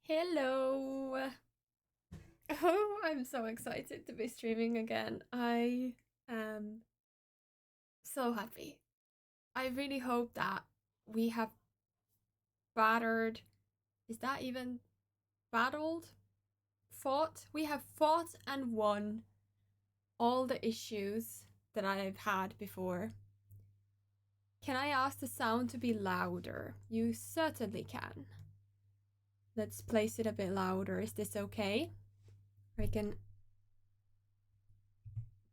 Hello! Oh, I'm so excited to be streaming again. I am so happy. I really hope that we have battered. Is that even battled? Fought? We have fought and won all the issues that I've had before. Can I ask the sound to be louder? You certainly can. Let's place it a bit louder. Is this okay? I can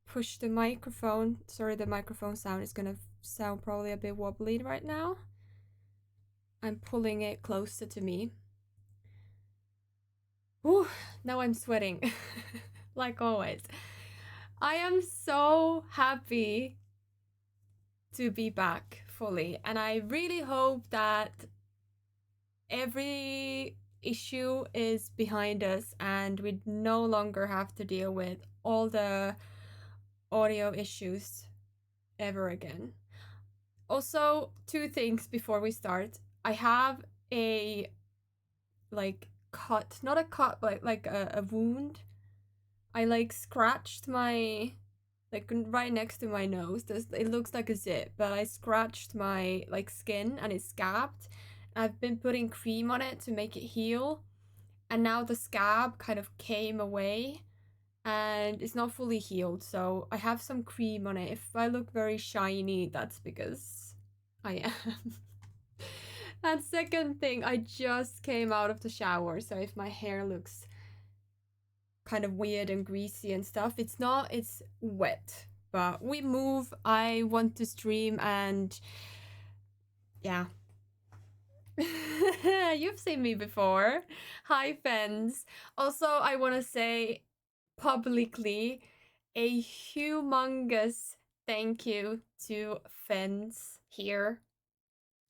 push the microphone. Sorry, the microphone sound is gonna sound probably a bit wobbly right now. I'm pulling it closer to me. Whew, now I'm sweating, like always. I am so happy to be back fully, and I really hope that every issue is behind us and we no longer have to deal with all the audio issues ever again. Also, two things before we start. I have a cut, not a cut, but like a wound. I scratched my right next to my nose. It looks like a zip, but I scratched my skin and it scabbed. I've been putting cream on it to make it heal, and now the scab kind of came away and it's not fully healed, so I have some cream on it. If I look very shiny, that's because I am. And second thing, I just came out of the shower, so if my hair looks kind of weird and greasy and stuff, it's not, it's wet. But we move, I want to stream, and yeah. You've seen me before. Hi, fans. Also, I want to say publicly a humongous thank you to Fens here.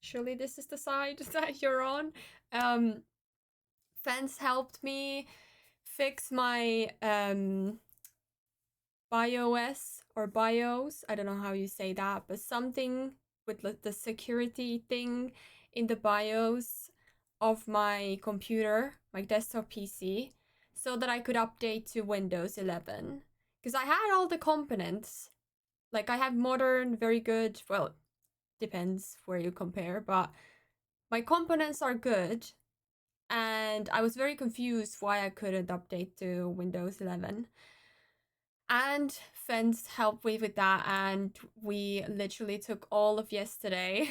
Surely this is the side that you're on. Fens helped me fix my BIOS or BIOS. I don't know how you say that, but something with the security thing in the BIOS of my computer, my desktop PC, so that I could update to Windows 11. Because I had all the components. Like, I have modern, very good, well, depends where you compare, but my components are good. And I was very confused why I couldn't update to Windows 11. And Fence helped me with that, and we literally took all of yesterday.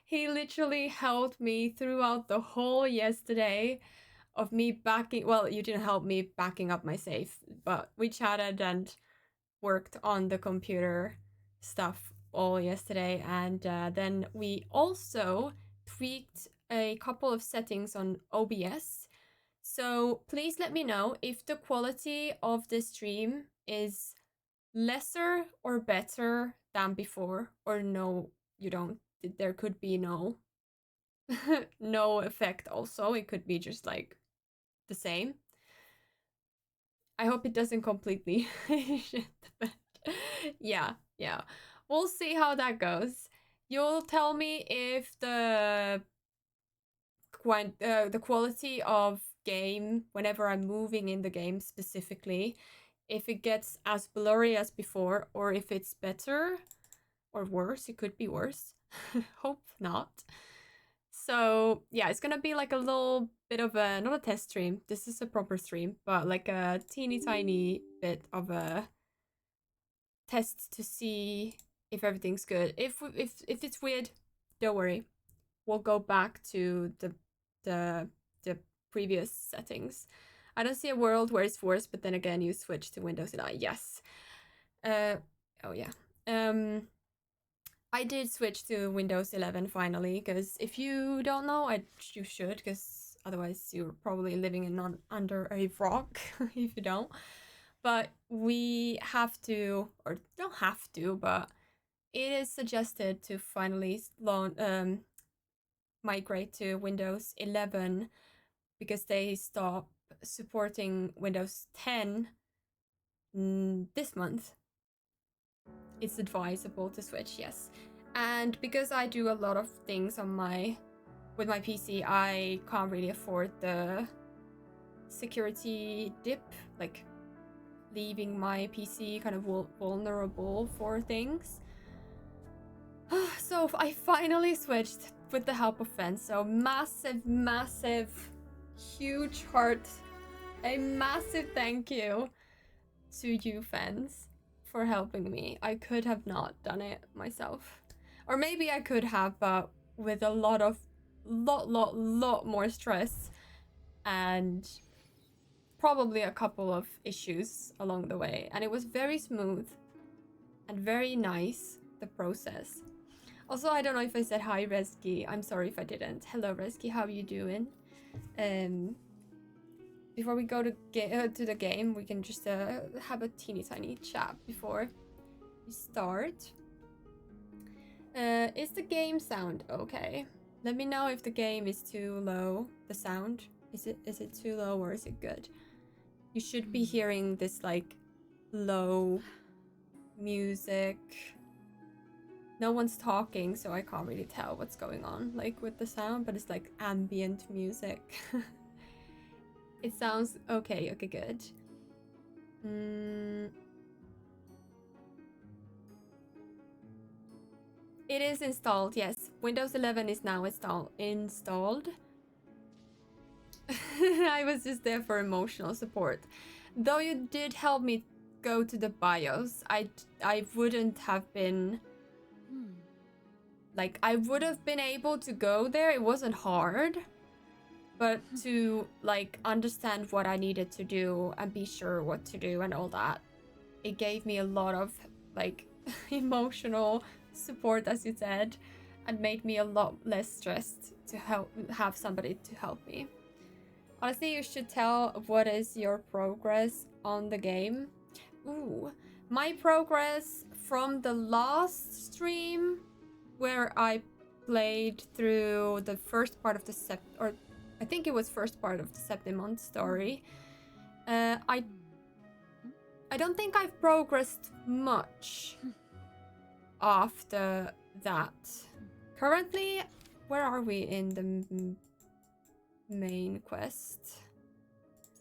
He literally helped me throughout the whole yesterday of me backing. Well, you didn't help me backing up my safe, but we chatted and worked on the computer stuff all yesterday. And then we also tweaked a couple of settings on OBS. So please let me know if the quality of this stream is lesser or better than before, or no, you don't. There could be no no effect. Also, it could be just like the same. I hope it doesn't completely shit the bed. Yeah, we'll see how that goes. You'll tell me if the quality of game whenever I'm moving in the game specifically, if it gets as blurry as before, or if it's better or worse. It could be worse. Hope not. So yeah, it's gonna be like a little bit of a, not a test stream, this is a proper stream, but like a teeny tiny bit of a test to see if everything's good. If it's weird, don't worry, we'll go back to the previous settings. I don't see a world where it's worse, but then again, you switch to Windows 11. Yes. Oh yeah. I did switch to Windows 11 finally, because if you don't know, you should, because otherwise you're probably living in under a rock if you don't. But we have to, or don't have to, but it is suggested to finally migrate to Windows 11, because they stop supporting Windows 10 this month. It's advisable to switch, yes. And because I do a lot of things on my with my PC, I can't really afford the security dip, like leaving my PC kind of vulnerable for things. So I finally switched with the help of Fen. So massive, huge heart, a massive thank you to you, Fens, for helping me. I could have not done it myself, or maybe I could have, but with a lot more stress and probably a couple of issues along the way. And it was very smooth and very nice, the process. Also, I don't know if I said hi, Reski. I'm sorry if I didn't. Hello, Reski. How are you doing? Before we go to the game, we can just have a teeny tiny chat before we start. Is the game sound okay? Let me know if the game is too low. The sound, is it too low or is it good? You should be hearing this like low music. No one's talking, so I can't really tell what's going on like with the sound, but it's like ambient music. It sounds okay. Okay, good. It is installed, yes. Windows 11 is now installed. I was just there for emotional support. Though you did help me go to the BIOS, I wouldn't have been... Like, I would have been able to go there. It wasn't hard. But to, like, understand what I needed to do and be sure what to do and all that, it gave me a lot of, like, emotional support, as you said, and made me a lot less stressed to have somebody to help me. Honestly, you should tell what is your progress on the game. Ooh, my progress from the last stream where I played through the first part of the I think it was first part of the Septimont story. I don't think I've progressed much after that. Currently, where are we in the main quest?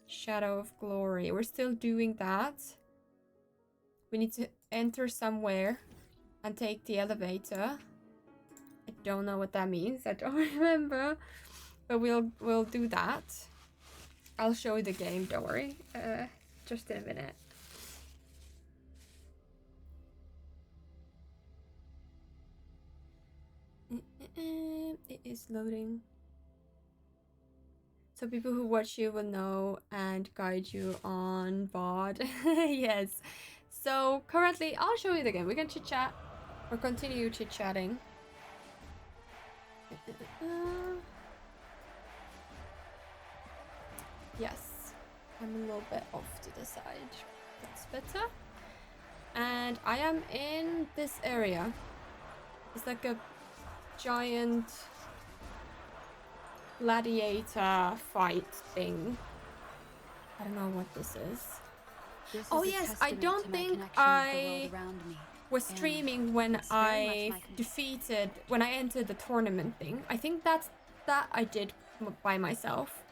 Shadow of Glory. We're still doing that. We need to enter somewhere and take the elevator. I don't know what that means. I don't remember. But we'll do that. I'll show you the game, don't worry. Just in a minute. It is loading. So people who watch you will know and guide you on VOD. Yes. So currently, I'll show you the game. We can chit chat or continue chit chatting. Yes, I'm a little bit off to the side. That's better. And I am in this area. It's like a giant gladiator fight thing. I don't know what this is. Oh yes, I don't think I was streaming when I entered the tournament thing. I think that I did by myself.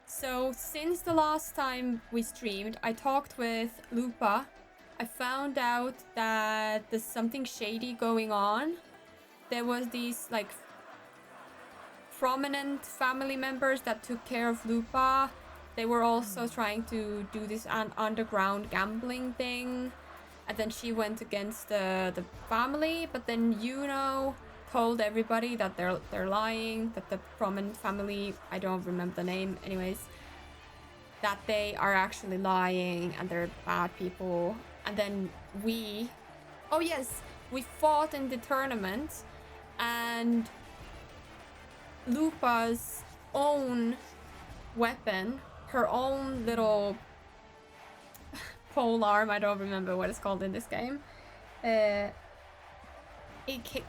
So since the last time we streamed, I talked with Lupa. I found out that there's something shady going on. There was these like prominent family members that took care of Lupa. They were also trying to do this underground gambling thing. And then she went against the family, but then told everybody that they're lying, that the prominent family, I don't remember the name anyways, that they are actually lying and they're bad people. And then we fought in the tournament, and Lupa's own weapon, her own little pole arm, I don't remember what it's called in this game, it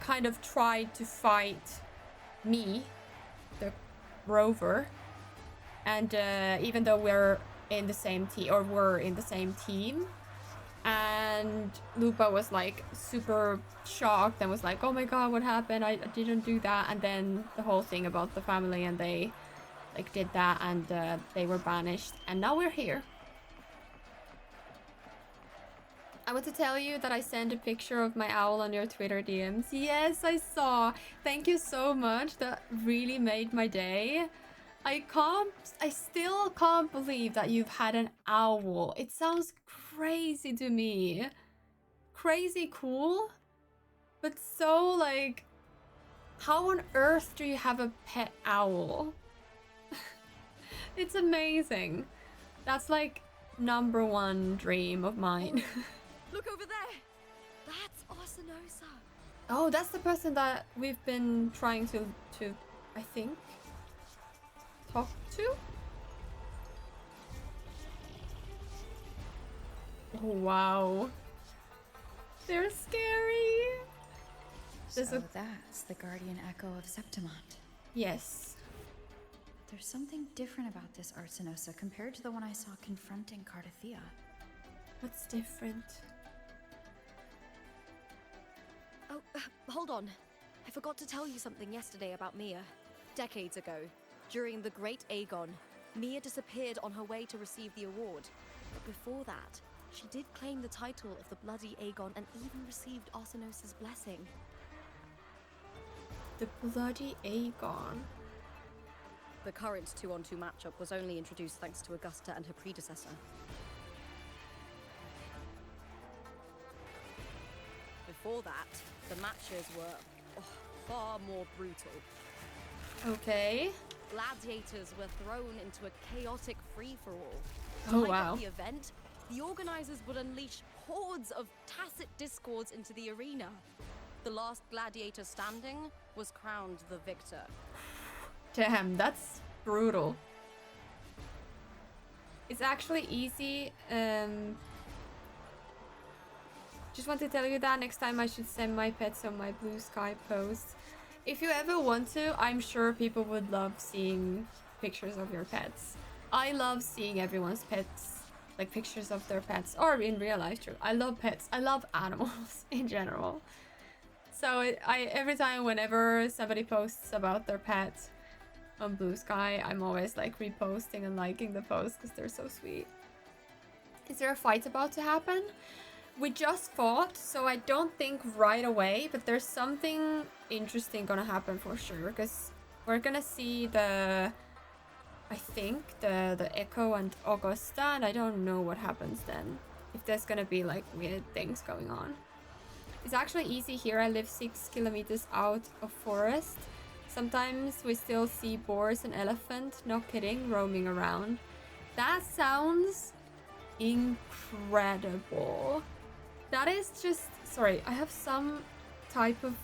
kind of tried to fight me, the rover, and even though we're in the same team, And Lupa was like super shocked and was like, oh my god, what happened? I didn't do that. And then the whole thing about the family, and they like did that, and they were banished, and now we're here. I want to tell you that I sent a picture of my owl on your Twitter DMs. Yes, I saw. Thank you so much. That really made my day. I still can't believe that you've had an owl. It sounds crazy to me. Crazy cool, but so like, how on earth do you have a pet owl? It's amazing. That's like #1 dream of mine. Look over there. That's Arsinosa. Oh, that's the person that we've been trying to I think talk to. Oh, wow. They're scary. So that's the guardian echo of Septimont. Yes. There's something different about this Arsinosa compared to the one I saw confronting Cartethyia. What's different? Oh, hold on. I forgot to tell you something yesterday about Mia. Decades ago, during the Great Aegon, Mia disappeared on her way to receive the award. But before that, she did claim the title of the Bloody Aegon and even received Arsinosa's blessing. The Bloody Aegon. The current 2-on-2 matchup was only introduced thanks to Augusta and her predecessor. Before that, the matches were far more brutal. Okay. Gladiators were thrown into a chaotic free-for-all. Oh, To wow. hype up the event, the organizers would unleash hordes of tacit discords into the arena. The last gladiator standing was crowned the victor. Damn, that's brutal. It's actually easy. Just want to tell you that next time I should send my pets on my Blue Sky post. If you ever want to, I'm sure people would love seeing pictures of your pets. I love seeing everyone's pets, like pictures of their pets, or in real life too. I love pets. I love animals in general. So every time whenever somebody posts about their pet on Blue Sky, I'm always like reposting and liking the post because they're so sweet. Is there a fight about to happen? We just fought, so I don't think right away, but there's something interesting gonna happen for sure, because we're gonna see I think the Echo and Augusta, and I don't know what happens then, if there's gonna be like weird things going on. It's actually easy here. I live 6 kilometers out of forest. Sometimes we still see boars and elephant, not kidding, roaming around. That sounds incredible. That is just, sorry, I have some type of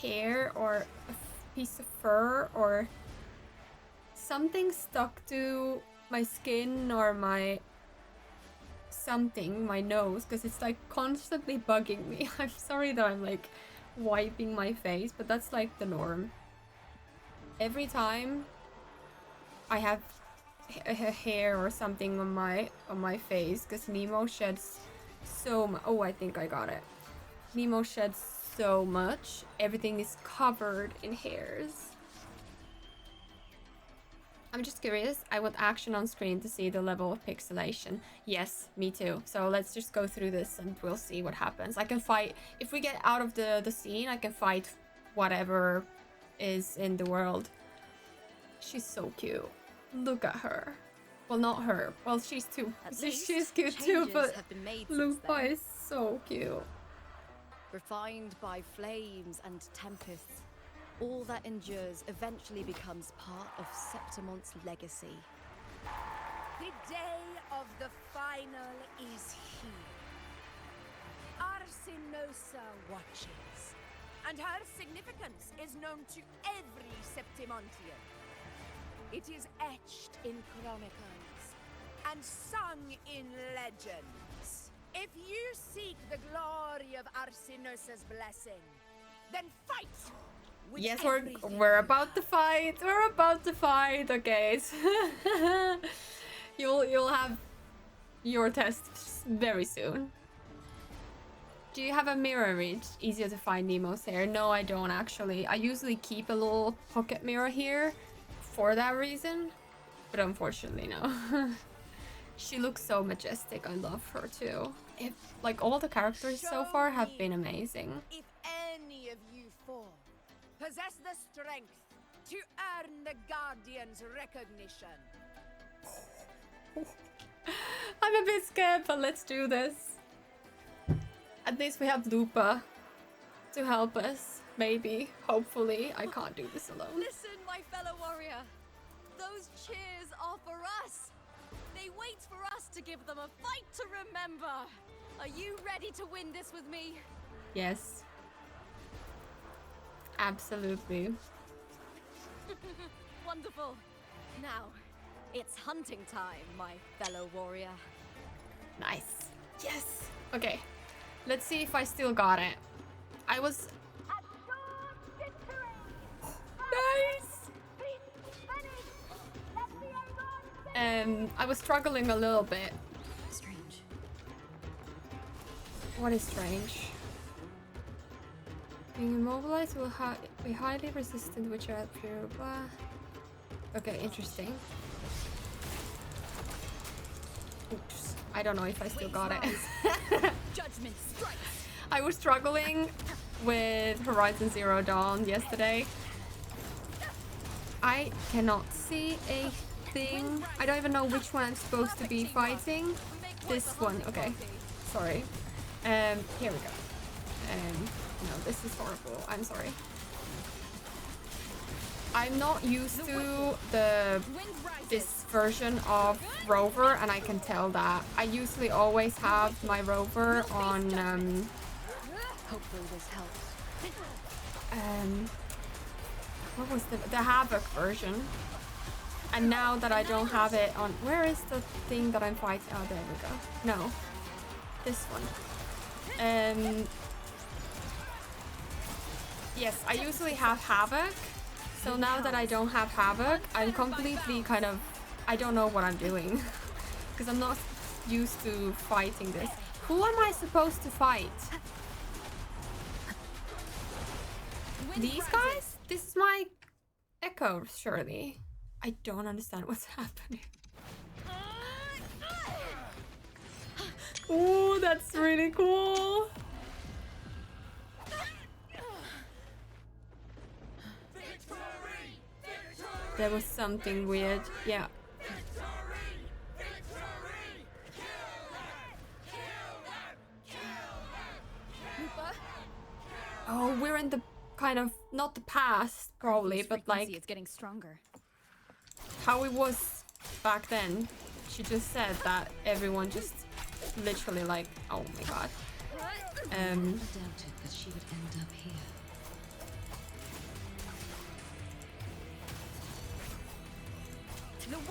hair or a piece of fur or something stuck to my skin or my nose, because it's like constantly bugging me. I'm sorry that I'm like wiping my face, but that's like the norm. Every time I have a hair or something on my face, because Nemo sheds so much. Oh, I think I got it. Nemo sheds so much. Everything is covered in hairs. I'm just curious. I want action on screen to see the level of pixelation. Yes, me too. So let's just go through this and we'll see what happens. I can fight. If we get out of the scene, I can fight whatever is in the world. She's so cute. Look at her. Well, not her. Well, she's too. She's cute too, but Lupa is so cute. Refined by flames and tempests, all that endures eventually becomes part of Septimont's legacy. The day of the final is here. Arsinosa watches, and her significance is known to every Septimontian. It is etched in chronicles and sung in legends. If you seek the glory of Arsinosa's blessing, then fight! Yes, we're about to fight. We're about to fight. Okay, you'll have your test very soon. Do you have a mirror? It's easier to find Nemo's hair. No, I don't actually. I usually keep a little pocket mirror here for that reason, but unfortunately no. She looks so majestic. I love her too. If like all the characters so far have been amazing. If any of you four possess the strength to earn the Guardian's recognition. I'm a bit scared, but let's do this. At least we have Lupa to help us. Maybe, hopefully. I can't do this alone. Listen, my fellow warrior. Those cheers are for us. They wait for us to give them a fight to remember. Are you ready to win this with me? Yes. Absolutely. Wonderful. Now, it's hunting time, my fellow warrior. Nice. Yes. Okay. Let's see if I still got it. I was... Nice! I was struggling a little bit. Strange. What is strange? Being immobilized will be highly resistant, which are pure blah. Okay, interesting. Oops. I don't know if I still got it. Judgment strikes. I was struggling with Horizon Zero Dawn yesterday. I cannot see a thing. I don't even know which one I'm supposed to be fighting. This one, okay. Sorry. Here we go. No, this is horrible. I'm sorry. I'm not used to this version of Rover, and I can tell that. I usually always have my Rover on Hopefully this helps. what was the Havoc version? And now that I don't have it on, where is the thing that I'm fighting? Oh, there we go. No, this one. Yes, I usually have Havoc. So now that I don't have Havoc, I'm completely kind of, I don't know what I'm doing. Because I'm not used to fighting this. Who am I supposed to fight? These guys? This is my Echo, surely. I don't understand what's happening. Oh, that's really cool. There was something weird. Yeah. Oh, we're in the kind of, not the past probably, but like it's getting stronger. how it was back then. She just said that everyone just literally like, oh my god. I doubted that she would end up here.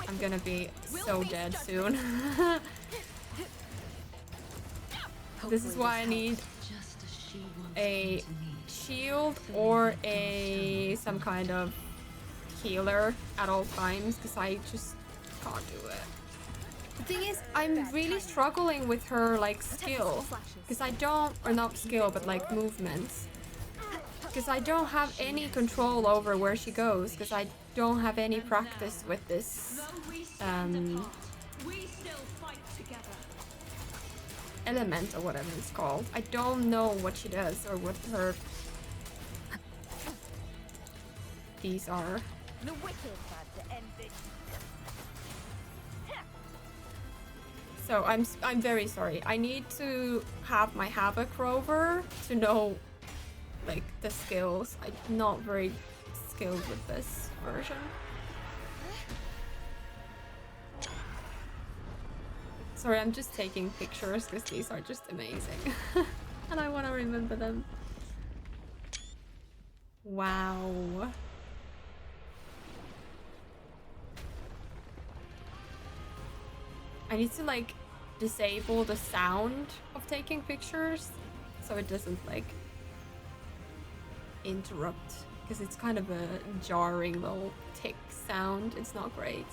I'm gonna be so dead soon. This is why I need Just as she once a came to me. shield or some kind of healer at all times, because I just can't do it. The thing is, I'm really struggling with her like skill, because I don't, or not skill, but like movements, because I don't have any control over where she goes, because I don't have any practice with this element or whatever it's called. I don't know what she does or what her these are. The wicked had to end it. So I'm very sorry. I need to have my Havoc Rover to know like the skills. I'm not very skilled with this version. Sorry, I'm just taking pictures because these are just amazing. And I want to remember them. Wow. I need to like disable the sound of taking pictures so it doesn't like interrupt, because it's kind of a jarring little tick sound. It's not great.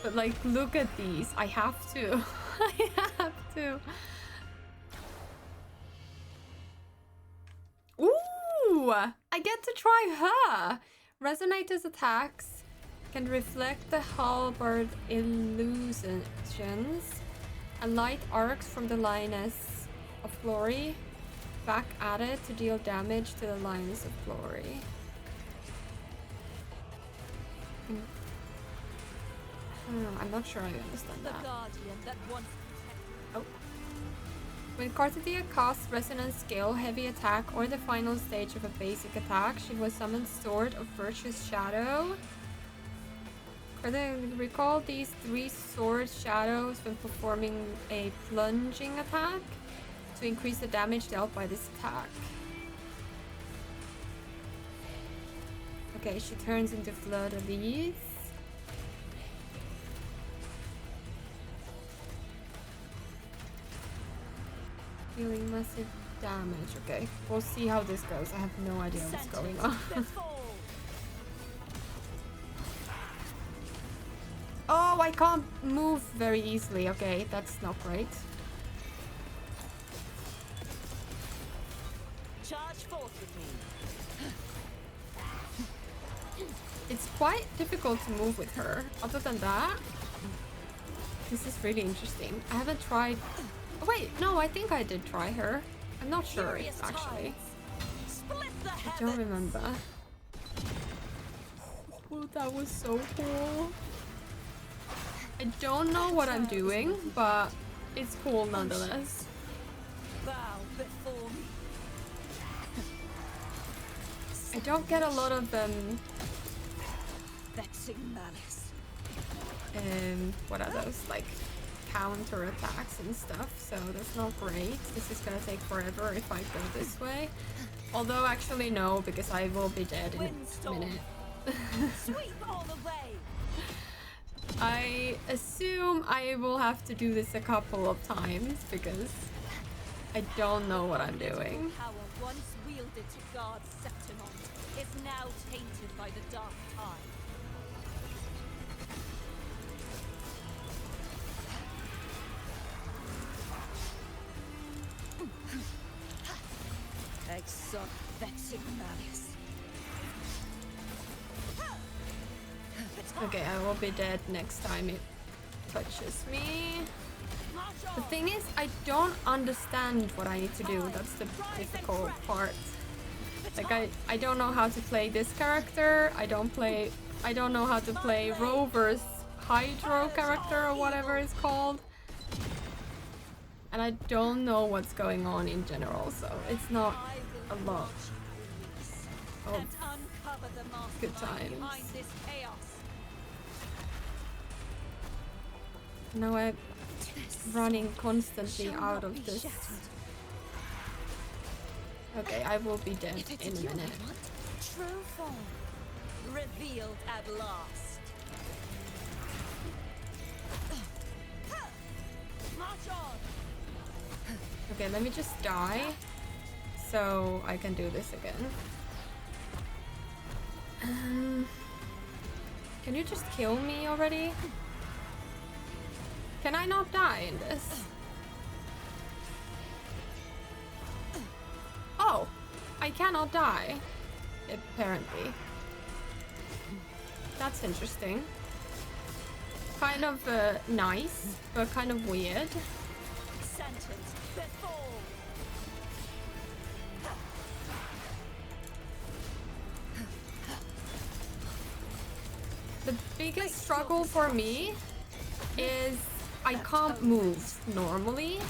But like, look at these. I have to. I have to. I get to try her! Resonator's attacks can reflect the halberd illusions and light arcs from the Lioness of Glory back at it to deal damage to the Lioness of Glory. I'm not sure I understand The that. guardian that once Oh. When Cartethyia casts Resonance Skill, Heavy Attack, or the final stage of a basic attack, she will summon Sword of Virtue's Shadow. Recall these 3 sword shadows when performing a plunging attack to increase the damage dealt by this attack. Okay, she turns into Fleur-de-Lis. Dealing massive damage. Okay, we'll see how this goes. I have no idea what's going on. Oh, I can't move very easily. Okay, that's not great. Charge forth with me. It's quite difficult to move with her. Other than that, this is really interesting. I haven't tried... Oh, wait, no, I think I did try her. I'm not sure, actually. I don't remember. Oh, that was so cool. I don't know what I'm doing, but it's cool nonetheless. Bow before me. I don't get a lot of Vexing malice. what are those, like counter attacks and stuff, so that's not great. This is gonna take forever if I go this way. Although actually no, because I will be dead in a minute. Sweep all the way. I assume I will have to do this a couple of times because I don't know what I'm doing. Power once wielded to guard Septimont is now tainted by the dark tide. Exalt vexing malice. Okay, I will be dead next time it touches me. The thing is, I don't understand what I need to do. That's the difficult part. Like, I don't know how to play this character. I don't know how to play Rover's Hydro character or whatever it's called. And I don't know what's going on in general, so it's not a lot of good times. Now I'm running constantly out of this. Okay, I will be dead in a minute. True form revealed at last. March on. Okay, let me just die so I can do this again. Can you just kill me already? Can I not die in this? Oh, I cannot die, apparently. That's interesting. Kind of nice, but kind of weird. Sentence before. The biggest struggle for me is I can't move normally,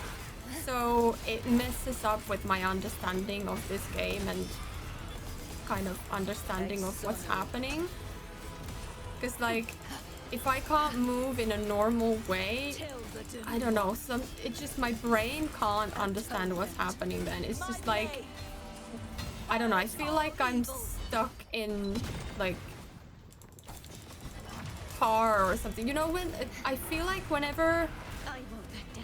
so it messes up with my understanding of this game and kind of understanding of what's happening. Because like, if I can't move in a normal way, I don't know, it's just my brain can't understand what's happening then. It's just like, I don't know, I feel like I'm stuck in like car or something. You know, when I feel like whenever,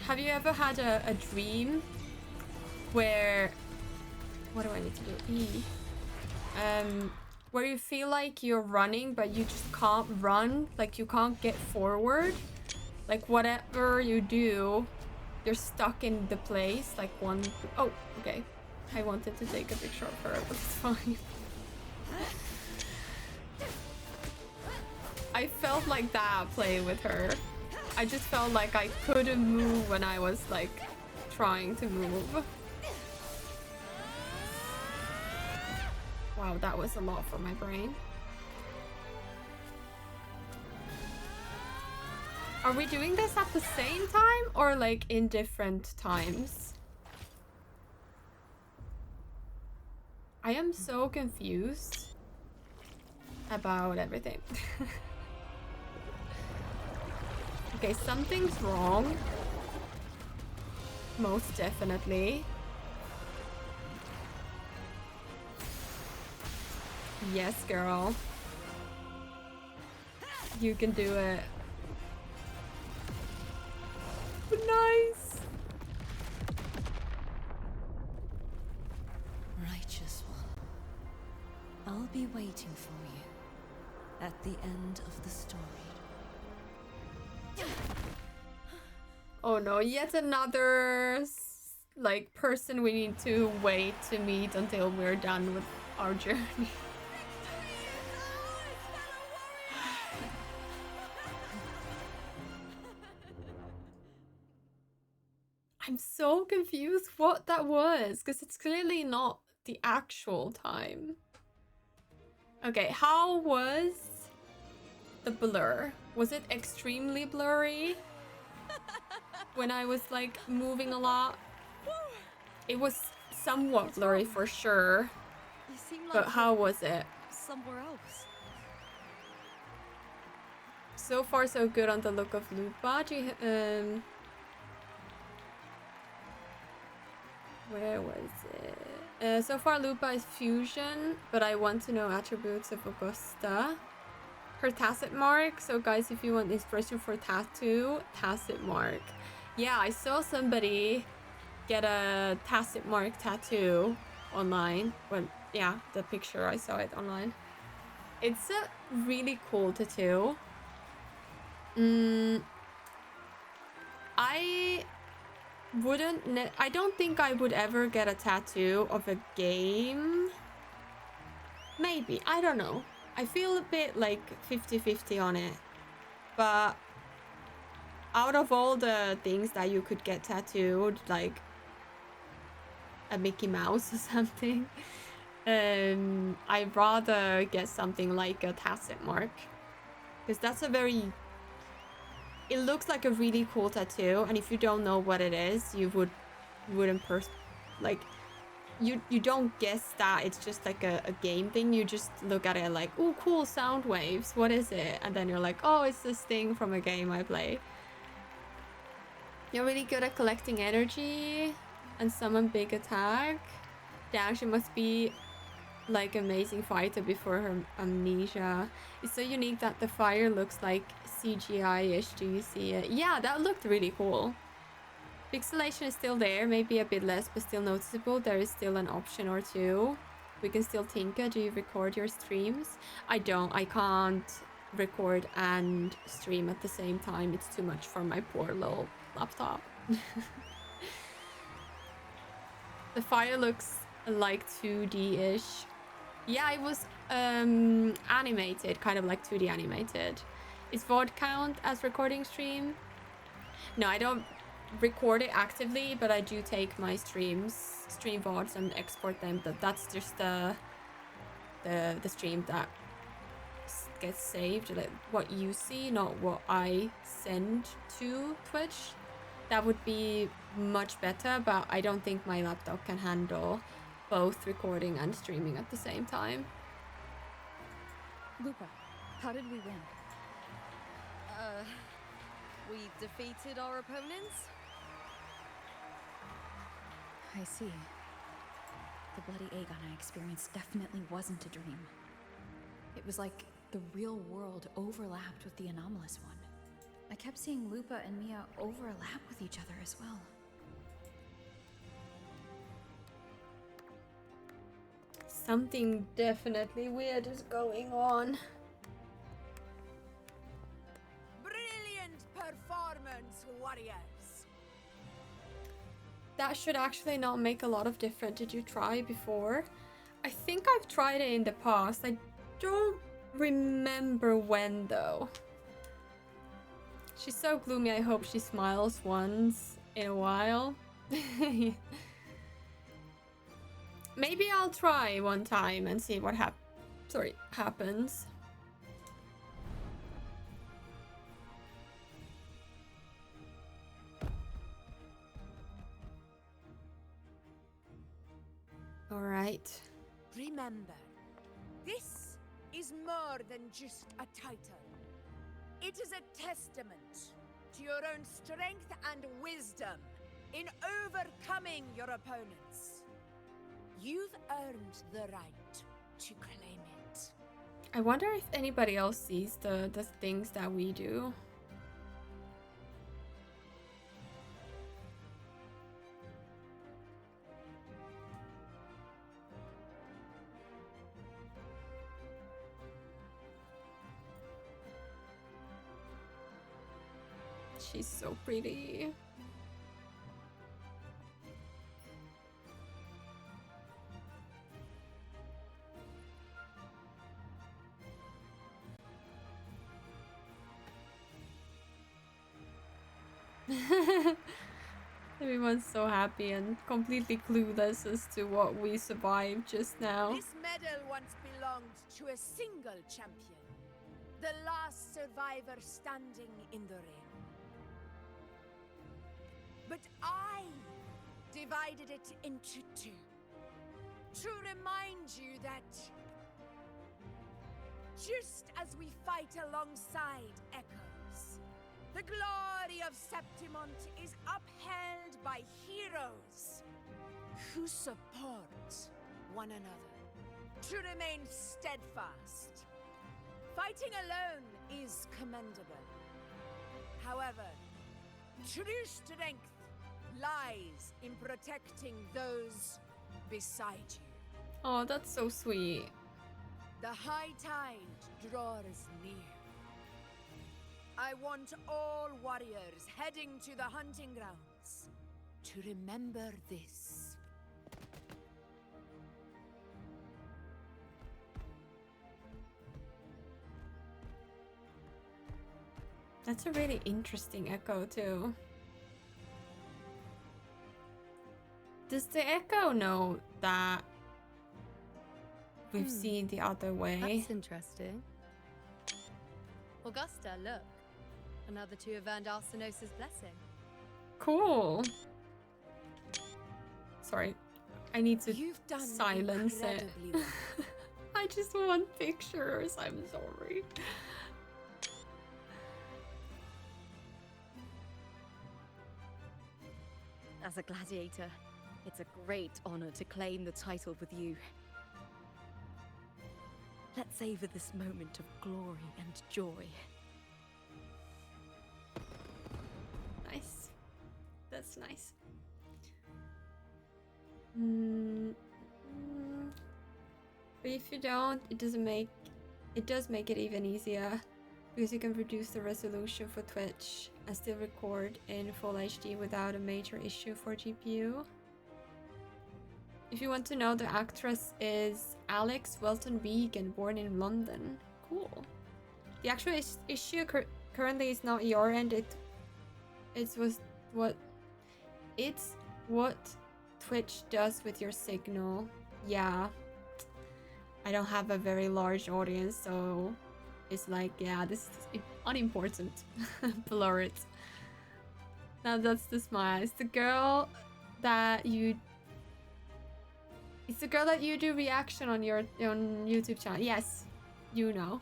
have you ever had a dream where, what do I need to do? Where you feel like you're running but you just can't run, like you can't get forward, like whatever you do you're stuck in the place, like one. Oh, okay, I wanted to take a picture of her, but it's fine. I felt like that playing with her. I just felt like I couldn't move when I was like trying to move. Wow, that was a lot for my brain. Are we doing this at the same time or like in different times? I am so confused about everything. Okay, something's wrong. Most definitely. Yes, girl. You can do it. Nice. Righteous one, I'll be waiting for you at the end of the story. Oh no, yet another like person we need to wait to meet until we're done with our journey. I'm so confused what that was, because it's clearly not the actual time. Okay, how was the blur? Was it extremely blurry? When I was like moving a lot? It was somewhat blurry for sure. You seem like But how was it? somewhere else. So far so good on the look of Lupa. Do you, where was it? So far Lupa is fusion, but I want to know attributes of Augusta. Her tacit mark. So guys, if you want inspiration for tattoo, tacit mark. Yeah, I saw somebody get a tacit mark tattoo online. When yeah, the picture, I saw it online. It's a really cool tattoo. I don't think I would ever get a tattoo of a game. Maybe, I don't know. I feel a bit like 50-50 on it. But out of all the things that you could get tattooed, like a Mickey Mouse or something, I'd rather get something like a tacit mark. Because that's a very... It looks like a really cool tattoo, and if you don't know what it is, you wouldn't like you don't guess that it's just like a game thing. You just look at it like, oh, cool sound waves. What is it? And then you're like, oh, it's this thing from a game I play. You're really good at collecting energy and summon big attack. Damn, she must be like amazing fighter before her amnesia. It's so unique that the fire looks like CGI-ish. Do you see it? Yeah, that looked really cool. Pixelation is still there, maybe a bit less, but still noticeable. There is still an option or two. We can still tinker. Do you record your streams? I don't. I can't record and stream at the same time. It's too much for my poor little laptop. The fire looks like 2D-ish. Yeah, it was animated, kind of like 2D animated. Is VOD count as recording stream? No, I don't record it actively, but I do take my stream VODs and export them. But that's just the stream that gets saved, like what you see, not what I send to Twitch. That would be much better, but I don't think my laptop can handle both recording and streaming at the same time. Lupa, how did we win? We defeated our opponents? I see. The bloody Aegon I experienced definitely wasn't a dream. It was like the real world overlapped with the anomalous one. I kept seeing Lupa and Mia overlap with each other as well. Something definitely weird is going on. Brilliant performance, warriors. that should actually not make a lot of difference. Did you try before? I think I've tried it in the past. I don't remember when though. She's so gloomy. I hope she smiles once in a while. Maybe I'll try one time and see what happens. All right. Remember, this is more than just a title. It is a testament to your own strength and wisdom in overcoming your opponents. You've earned the right to claim it. I wonder if anybody else sees the things that we do. She's so pretty. Everyone's so happy and completely clueless as to what we survived just now. This medal once belonged to a single champion, the last survivor standing in the ring. But I divided it into two to remind you that just as we fight alongside echoes, the glory of Septimont is upheld by heroes who support one another. To remain steadfast. Fighting alone is commendable. However, true strength lies in protecting those beside you. Oh, that's so sweet. The high tide draws near. I want all warriors heading to the hunting grounds to remember this. That's a really interesting echo too. Does the echo know that we've seen the other way? That's interesting. Augusta, look. Another two have earned Arsenosa's blessing. Cool. Sorry, I need to You've done silence it. incredibly well. I just want pictures. I'm sorry. As a gladiator, it's a great honor to claim the title with you. Let's savor this moment of glory and joy. Nice. That's nice. But if you don't, it does make it even easier because you can reduce the resolution for Twitch and still record in full HD without a major issue for GPU. If you want to know, the actress is Alex Welton Regan, born in London. Cool. The actual issue currently is not your end. It's what Twitch does with your signal. Yeah. I don't have a very large audience, so it's like, yeah, this is unimportant. Blur it. Now that's the smile. It's the girl that you do reaction on your YouTube channel. Yes, you know.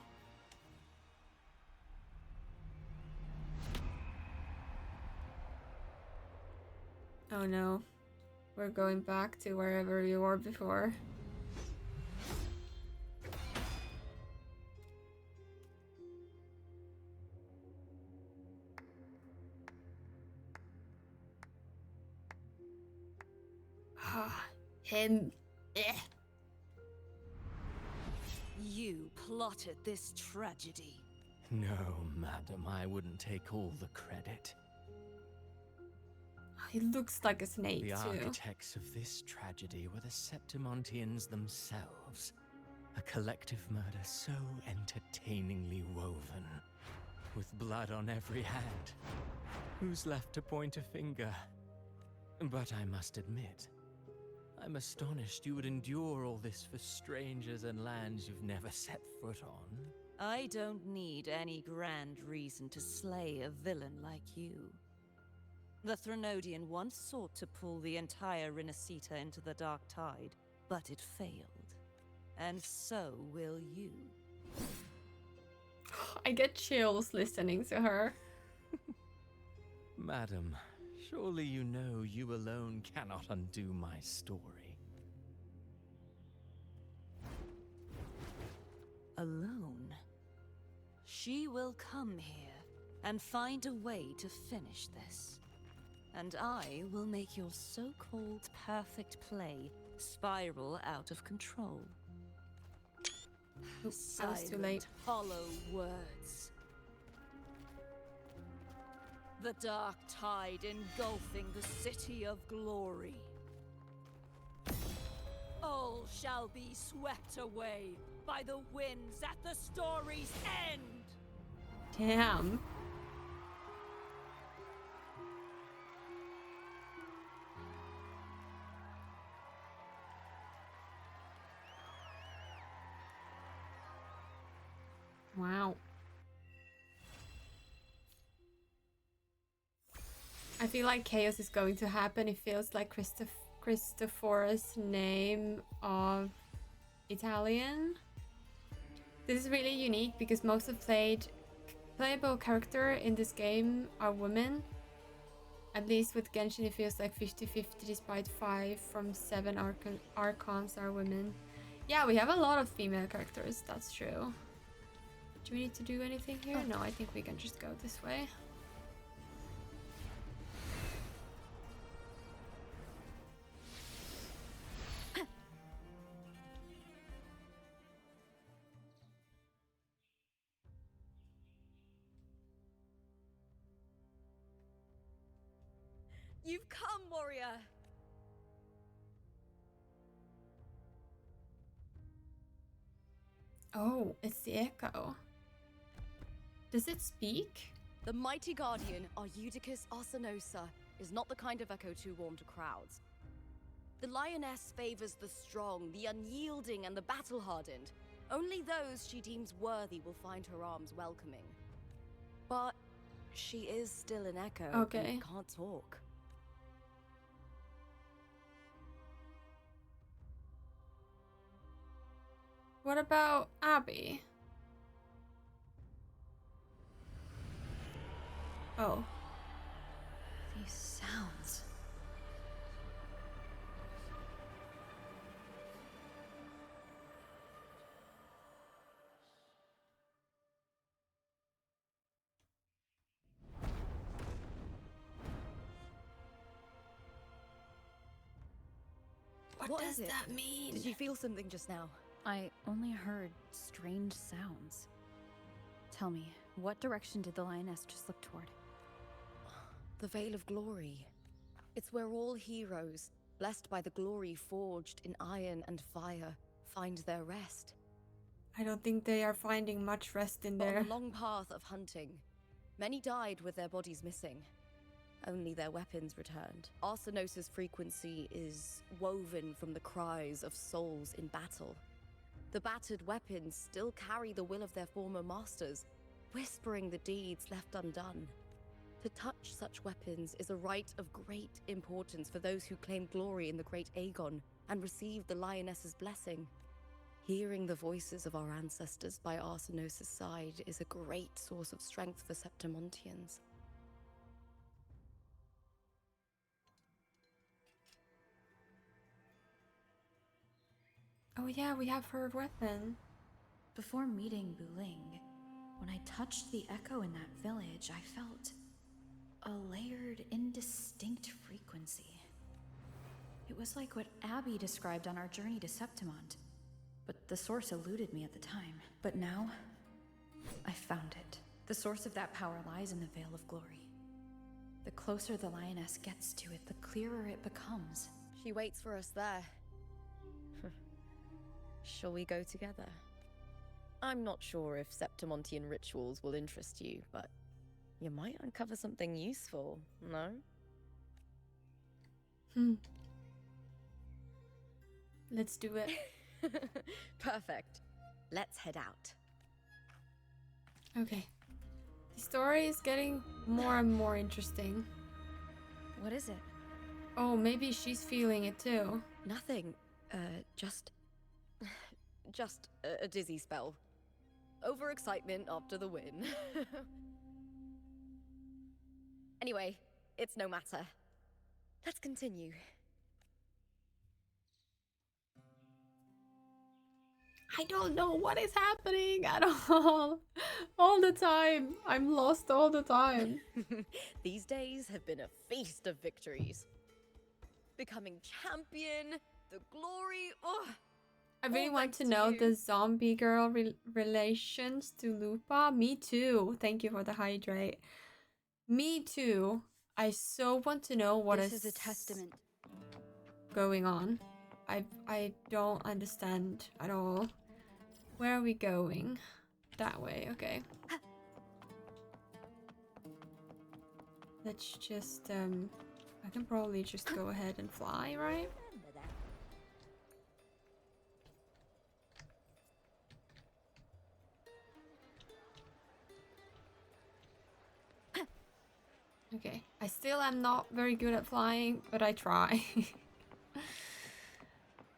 Oh no. We're going back to wherever we were before. Him. Eh. You plotted this tragedy. No, madam, I wouldn't take all the credit. He looks like a snake The too. architects of this tragedy were the Septimontians themselves. A collective murder so entertainingly woven, with blood on every hand. Who's left to point a finger? But I must admit, I'm astonished you would endure all this for strangers and lands you've never set foot on. I don't need any grand reason to slay a villain like you. The Threnodian once sought to pull the entire Rinascita into the Dark Tide, but it failed. And so will you. I get chills listening to her. Madam, surely you know you alone cannot undo my story. Alone? She will come here and find a way to finish this. And I will make your so-called perfect play spiral out of control. Oops, I was too late. Hollow words. The dark tide engulfing the city of glory. All shall be swept away by the winds at the story's end. Damn. Wow. I feel like chaos is going to happen. It feels like Christopher's name of Italian. This is really unique because most of playable character in this game are women. At least with Genshin it feels like 50-50 despite 5 from 7 archons are women. Yeah, we have a lot of female characters, that's true. Do we need to do anything here? No, I think we can just go this way. You've come, warrior! Oh, it's the echo. Does it speak? The mighty guardian, Arudicus Arsenosa, is not the kind of echo too warm to crowds. The lioness favors the strong, the unyielding, and the battle-hardened. Only those she deems worthy will find her arms welcoming. But she is still an echo Okay. and can't talk. What about Abby? Oh. These sounds. What is does it? that mean? Did you feel something just now? I only heard strange sounds. Tell me, what direction did the lioness just look toward? The Veil of Glory. It's where all heroes, blessed by the glory forged in iron and fire, find their rest. I don't think they are finding much rest in But there. on the long path of hunting, many died with their bodies missing. Only their weapons returned. Arsenosa's frequency is woven from the cries of souls in battle. The battered weapons still carry the will of their former masters, whispering the deeds left undone. To touch such weapons is a rite of great importance for those who claim glory in the Great Aegon and receive the Lioness's blessing. Hearing the voices of our ancestors by Arsenosa's side is a great source of strength for Septimontians. Oh yeah, we have her weapon. Before meeting Buling, when I touched the echo in that village, I felt a layered, indistinct frequency. It was like what Abby described on our journey to Septimont, but the source eluded me at the time. But now, I found it. The source of that power lies in the Veil of Glory. The The closer the lioness gets to it, the clearer it becomes. She waits for us there. Shall we go together? I'm not sure if Septimontian rituals will interest you, but you might uncover something useful, no? Let's do it. Perfect. Let's head out. Okay. The story is getting more and more interesting. What is it? Oh, maybe she's feeling it too. Nothing. Just a dizzy spell. Overexcitement after the win. Anyway, it's no matter. Let's continue. I don't know what is happening at all. All the time. I'm lost all the time. These days have been a feast of victories. Becoming champion, the glory. Oh, I really all want thanks to to know you. the zombie girl relations to Lupa. Me too. Thank you for the hydrate. Me too. I so want to know what This is a testament. going on. I don't understand at all. Where are we going? That way, okay. Let's just I can probably just go ahead and fly, right? Okay, I still am not very good at flying, but I try.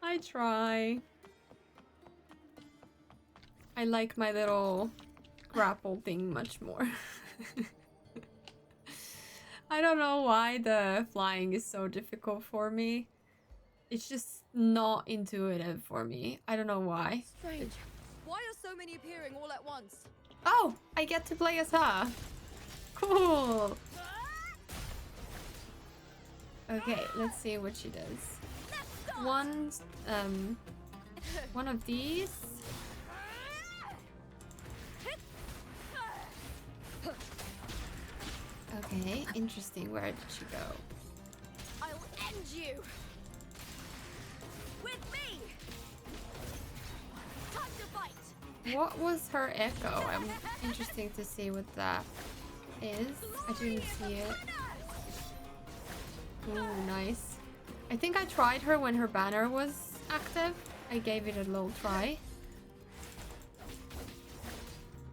I try. I like my little grapple thing much more. I don't know why the flying is so difficult for me. It's just not intuitive for me. I don't know why. Strange. Why are so many appearing all at once? Oh, I get to play as her. Cool. Okay, let's see what she does. One of these. Okay, interesting. Where did she go? I'll end you. With me. Time to fight. What was her echo? I'm interesting to see what that is. I didn't see it. Ooh, nice. I think I tried her when her banner was active. I gave it a little try.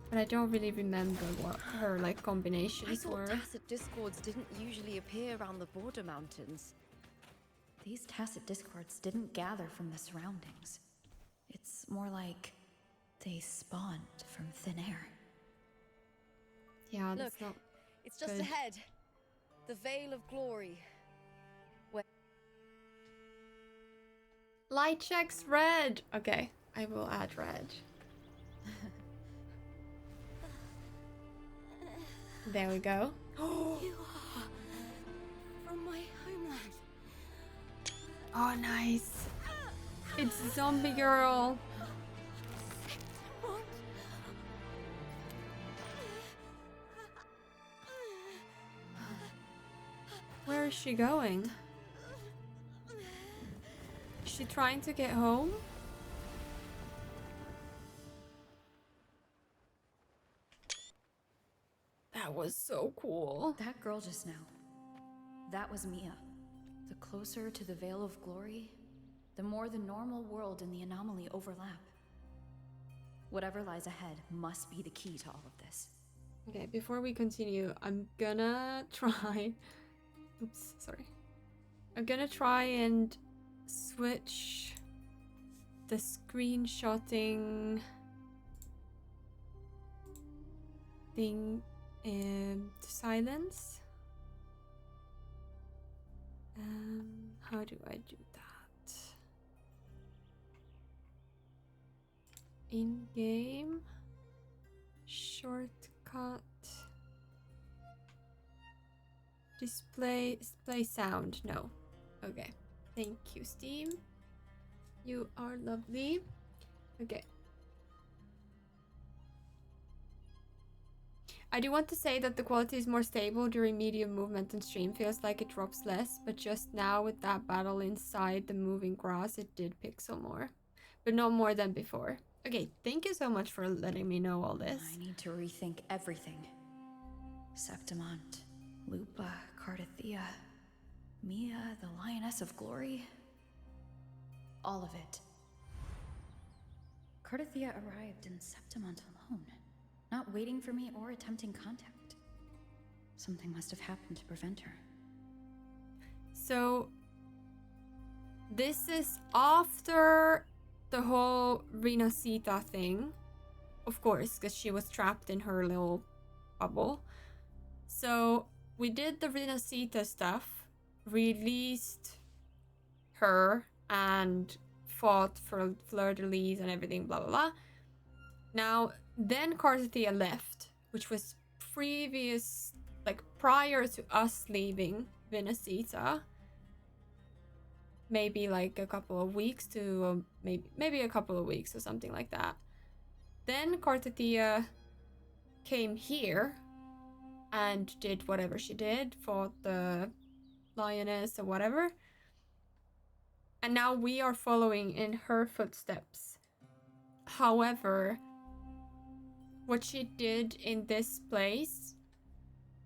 But I don't really remember what her like I combinations thought were. tacit discords didn't usually appear around the border mountains. These tacit discords didn't gather from the surroundings. It's more like they spawned from thin air. Yeah, Look, that's not it's just good. ahead. The Veil of Glory. Light checks red. Okay, I will add red. There we go. You are from my homeland. Oh, nice. It's zombie girl. What? Where is she going? Is she trying to get home? That was so cool. That girl just now, that was Mia. The closer to the Veil of Glory, the more the normal world and the anomaly overlap. Whatever lies ahead must be the key to all of this. Okay, before we continue, I'm gonna try... Oops, sorry. I'm gonna try and switch the screenshotting thing to silence. How do I do that? In-game shortcut display sound. No. Okay. Thank you, Steam. You are lovely. Okay. I do want to say that the quality is more stable during medium movement and stream. Feels like it drops less, but just now with that battle inside the moving grass, it did pixel more. But not more than before. Okay, thank you so much for letting me know all this. I need to rethink everything. Septimont, Lupa Cartethyia, Mia, the Lioness of Glory. All of it. Cartethyia arrived in Septimont alone, not waiting for me or attempting contact. Something must have happened to prevent her. So, this is after the whole Rinascita thing, of course, because she was trapped in her little bubble. So we did the Rinascita stuff, released her, and fought for fleur-de-lis and everything, blah blah blah. Now, then Cartethyia left, which was prior to us leaving Rinascita. Maybe like a couple of weeks to maybe a couple of weeks or something like that. Then Cartethyia came here and did whatever she did, fought the lioness or whatever. And now we are following in her footsteps. However, what she did in this place,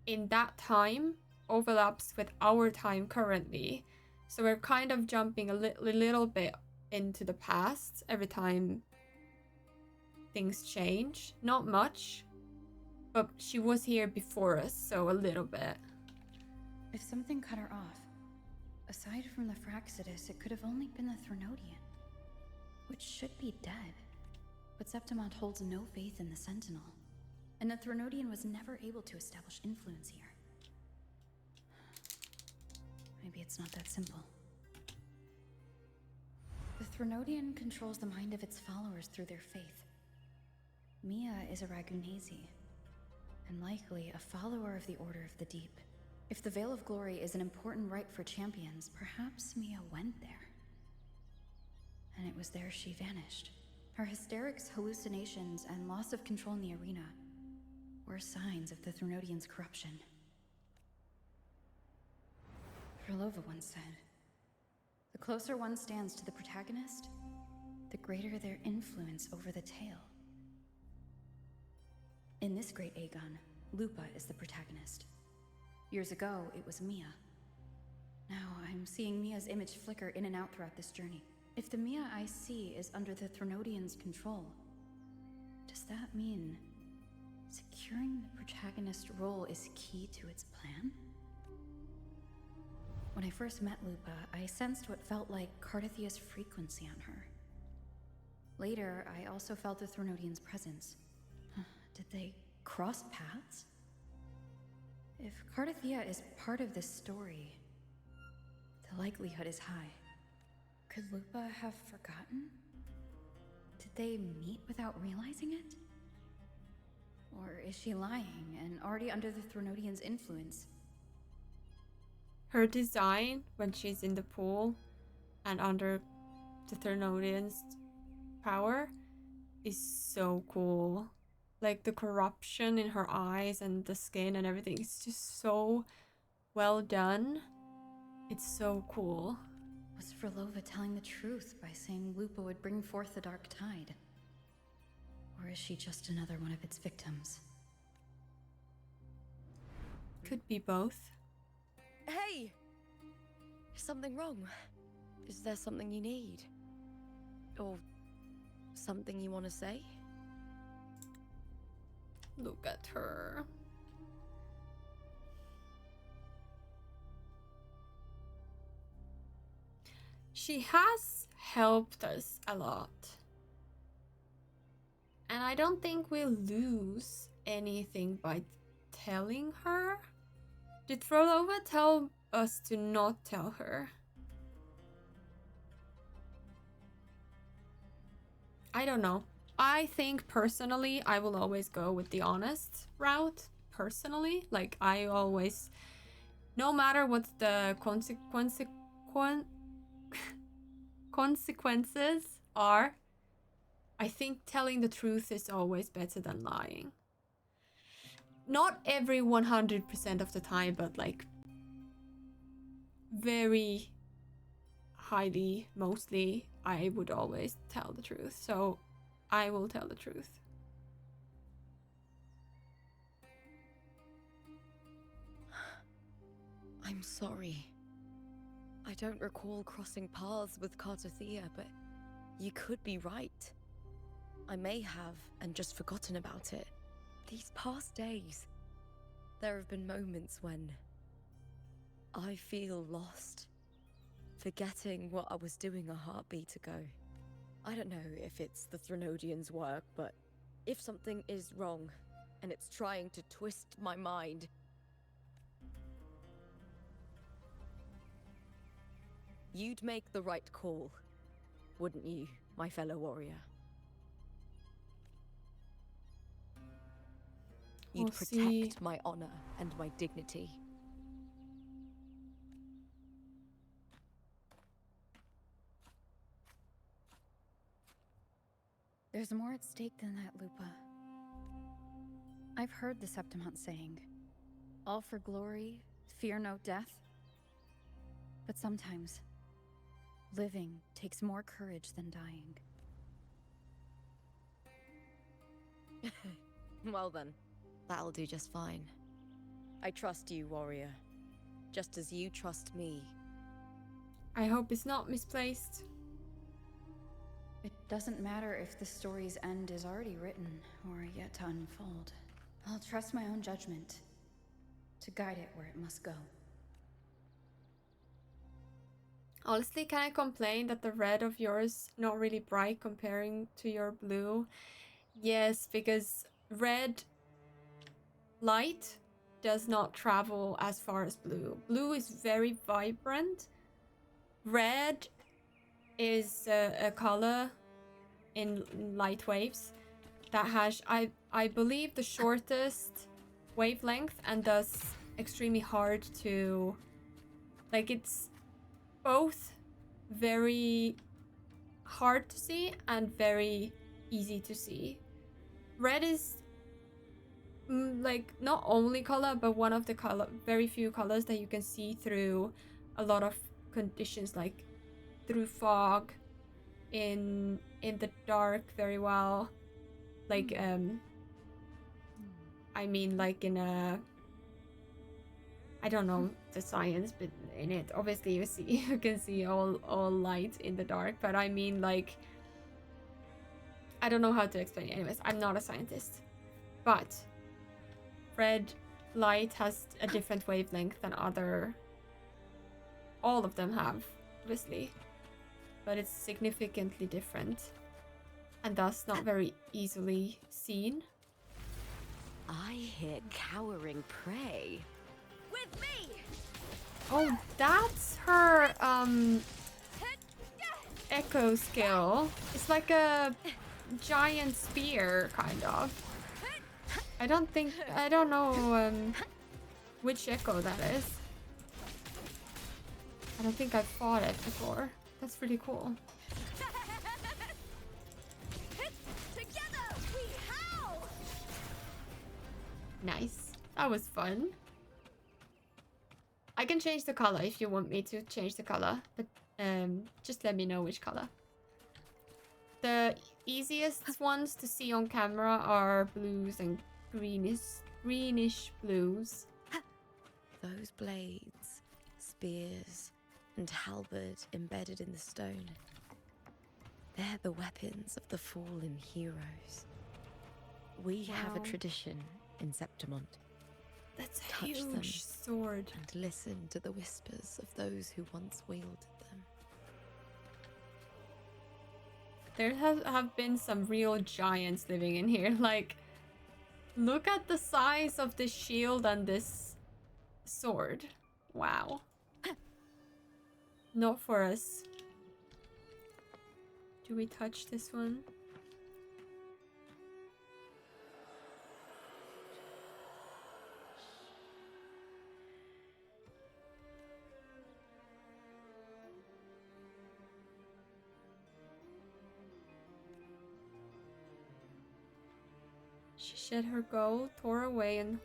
in that time, overlaps with our time currently. So we're kind of jumping a little bit into the past every time things change. Not much, but she was here before us, so a little bit. If something cut her off, aside from the Fraxidus, it could have only been the Threnodian, which should be dead. But Septimont holds no faith in the Sentinel, and the Threnodian was never able to establish influence here. Maybe it's not that simple. The Threnodian controls the mind of its followers through their faith. Mia is a Ragunasi, and likely a follower of the Order of the Deep. If the Veil of Glory is an important rite for champions, perhaps Mia went there. And it was there she vanished. Her hysterics, hallucinations, and loss of control in the arena were signs of the Threnodian's corruption. Frolova once said, "The closer one stands to the protagonist, the greater their influence over the tale." In this great Aegon, Lupa is the protagonist. Years ago, it was Mia. Now I'm seeing Mia's image flicker in and out throughout this journey. If the Mia I see is under the Threnodian's control, does that mean securing the protagonist role is key to its plan? When I first met Lupa, I sensed what felt like Cartethia's frequency on her. Later, I also felt the Threnodian's presence. Did they cross paths? If Cartethyia is part of this story, the likelihood is high. Could Lupa have forgotten? Did they meet without realizing it? Or is she lying and already under the Threnodian's influence? Her design when she's in the pool and under the Threnodian's power is so cool. Like the corruption in her eyes and the skin and everything is just so well done. It's so cool. Was Frolova telling the truth by saying Lupa would bring forth the Dark Tide? Or is she just another one of its victims? Could be both. Hey! Is something wrong? Is there something you need? Or something you want to say? Look at her. She has helped us a lot. And I don't think we'll lose anything by telling her. Did Frolova tell us to not tell her? I don't know. I think personally, I will always go with the honest route. Personally, like I always, no matter what the consequences are, I think telling the truth is always better than lying. not every 100% of the time, but like very highly, mostly, I would always tell the truth. So I will tell the truth. I'm sorry. I don't recall crossing paths with Cartethyia, but you could be right. I may have and just forgotten about it. These past days, there have been moments when I feel lost, forgetting what I was doing a heartbeat ago. I don't know if it's the Threnodians' work, but if something is wrong and it's trying to twist my mind, you'd make the right call, wouldn't you, my fellow warrior? You'd protect my honor and my dignity. There's more at stake than that, Lupa. I've heard the Septimont saying, all for glory, fear no death. But sometimes, living takes more courage than dying. Well then, that'll do just fine. I trust you, warrior. Just as you trust me. I hope it's not misplaced. It doesn't matter if the story's end is already written or yet to unfold. I'll trust my own judgment to guide it where it must go. Honestly, can I complain that the red of yours not really bright comparing to your blue? Yes, because red light does not travel as far as blue. Blue is very vibrant. Red is a color in light waves that has, I believe, the shortest wavelength and thus extremely hard to, like, it's both very hard to see and very easy to see. Red is like not only color, but one of the very few colors that you can see through a lot of conditions, like through fog, in the dark very well. Like I mean, like in a, I don't know the science, but in it, obviously you can see all light in the dark. But I mean, like, I don't know how to explain it. Anyways, I'm not a scientist, but red light has a different wavelength than all of them have, obviously, but it's significantly different and thus not very easily seen. I hear cowering prey. With me! Oh, that's her echo skill. It's like a giant spear, kind of. I don't know which echo that is. I don't think I've fought it before. That's pretty cool. Together we howl! Nice. That was fun. I can change the color if you want me to change the color, but just let me know which color. The easiest ones to see on camera are blues and greenish blues. Those blades, spears, and halberd embedded in the stone. They're the weapons of the fallen heroes. We have a tradition in Septimont. That's a Touch them huge sword. and listen to the whispers of those who once wielded them. There have been some real giants living in here. Like, look at the size of this shield and this sword. Wow. Not for us. Do we touch this one? She shed her gold, tore away, and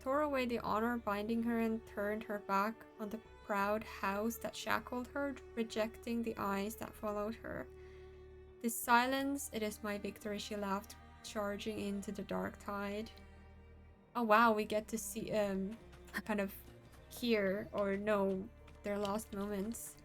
tore away the honor binding her and turned her back on the proud house that shackled her, rejecting the eyes that followed her. This silence, it is my victory, she laughed, charging into the dark tide. Oh wow, we get to see kind of hear or know their last moments.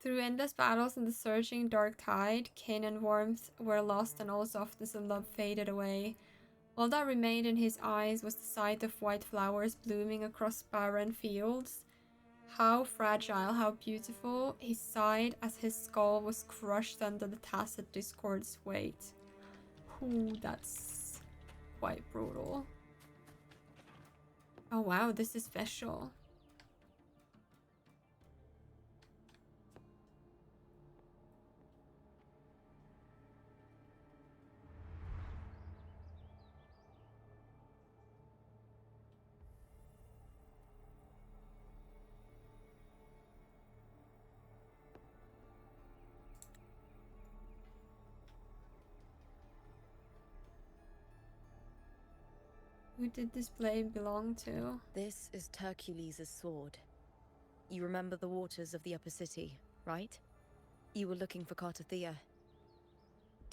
Through endless battles and the surging dark tide, Cain and warmth were lost and all softness and love faded away. All that remained in his eyes was the sight of white flowers blooming across barren fields. How fragile, how beautiful, he sighed as his skull was crushed under the tacit discord's weight. Ooh, that's quite brutal. Oh wow, this is special. Who did this blade belong to? This is Hercules' sword. You remember the waters of the upper city, right? You were looking for Cartethyia.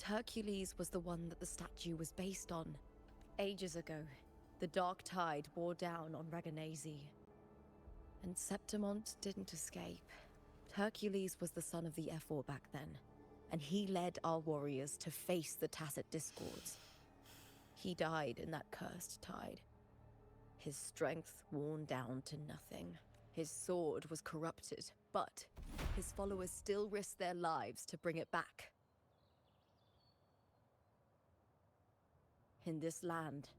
Hercules was the one that the statue was based on. Ages ago, the dark tide bore down on Raganese. And Septimont didn't escape. Hercules was the son of the Ephor back then, and he led our warriors to face the Tacit Discords. He died in that cursed tide. His strength worn down to nothing. His sword was corrupted, but his followers still risked their lives to bring it back. In this land,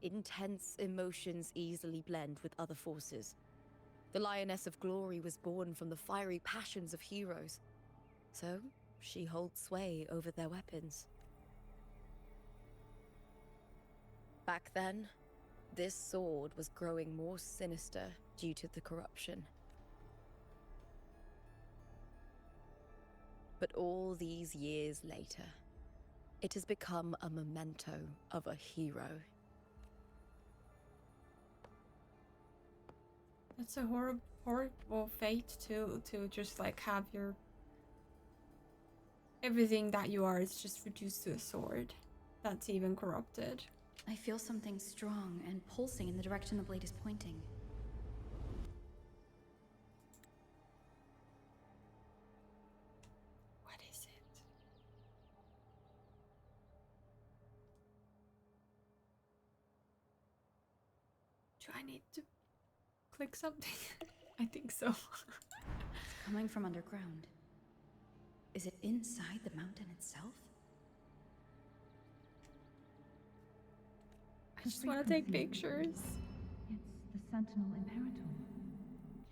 intense emotions easily blend with other forces. The Lioness of Glory was born from the fiery passions of heroes, so she holds sway over their weapons. Back then, this sword was growing more sinister due to the corruption. But all these years later, it has become a memento of a hero. That's a horrible fate to just like have your everything that you are is just reduced to a sword that's even corrupted. I feel something strong and pulsing in the direction the blade is pointing. What is it? Do I need to click something? I think so. It's coming from underground. Is it inside the mountain itself? I just want to take pictures. It's the Sentinel Imperator.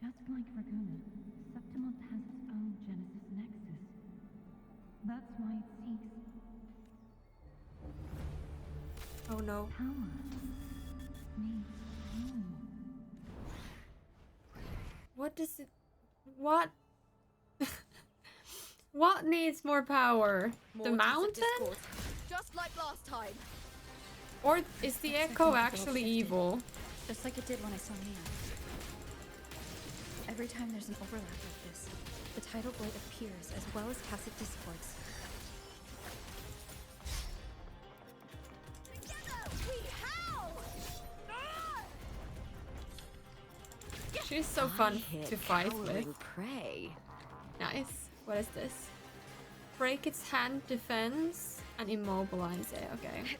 Just like Raguna, Septimont has its own Genesis Nexus. That's why it seeks Oh no. power. Needs home. What does it... What? What needs more power? More The Tacit mountain? Discords, just like last time. Or is the echo actually evil? Just like it did when I saw Mia. Every time there's an overlap like this, the tidal blade appears as well as Tacit Discords. Together we howl! She's so fun to fight with. Cowering prey. Nice. What is this? Break its hand defense and immobilize it. Okay.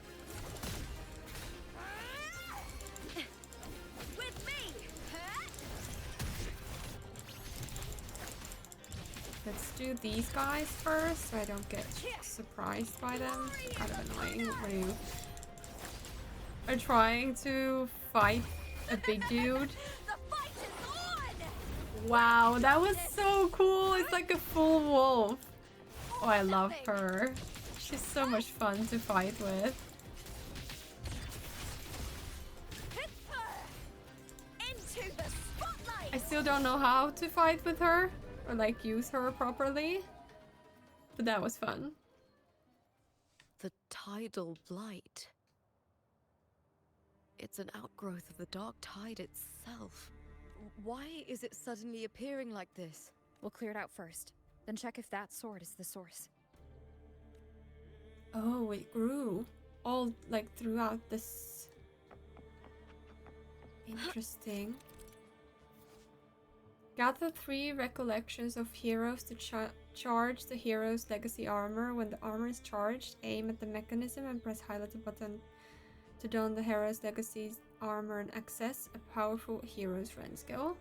With me! Let's do these guys first so I don't get surprised by them. It's kind of annoying when you are trying to fight a big dude. The fight is on! Wow, that was so cool. It's like a full wolf. Oh, I love her. She's so much fun to fight with. Hit her! Into the spotlight! I still don't know how to fight with her or like use her properly. But that was fun. The tidal blight. It's an outgrowth of the dark tide itself. Why is it suddenly appearing like this? We'll clear it out first, then check if that sword is the source. Oh, it grew all like throughout this. Interesting. Gather 3 recollections of heroes to charge the hero's legacy armor. When the armor is charged, aim at the mechanism and press highlight button to don the hero's legacy armor and access a powerful hero's friend skill.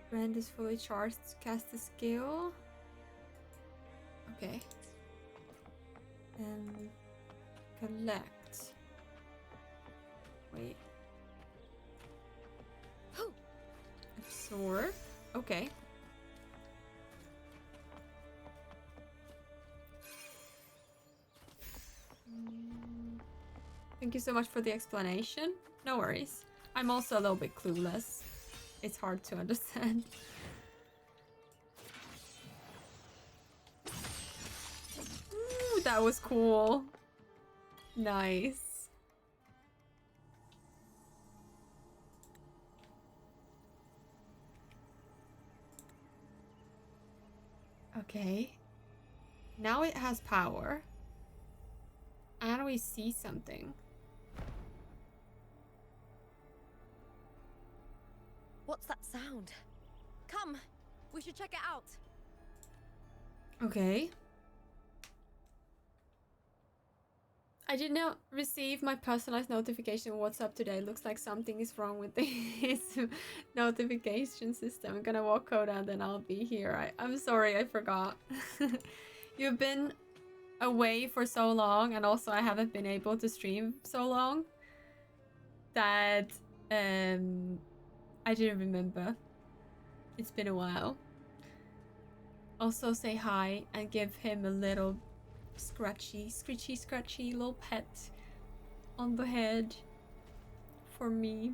Brand is fully charged to cast the skill. Okay. And collect. Wait. Absorb. Okay. Thank you so much for the explanation. No worries. I'm also a little bit clueless. It's hard to understand. Ooh, that was cool. Nice. Okay. Now it has power. And we see something. What's that sound? Come, we should check it out. Okay. I did not receive my personalized notification on WhatsApp today. Looks like something is wrong with his notification system. I'm gonna walk out and then I'll be here. I'm sorry, I forgot. You've been away for so long, and also I haven't been able to stream so long that I didn't remember. It's been a while. Also say hi and give him a little scratchy little pet on the head for me.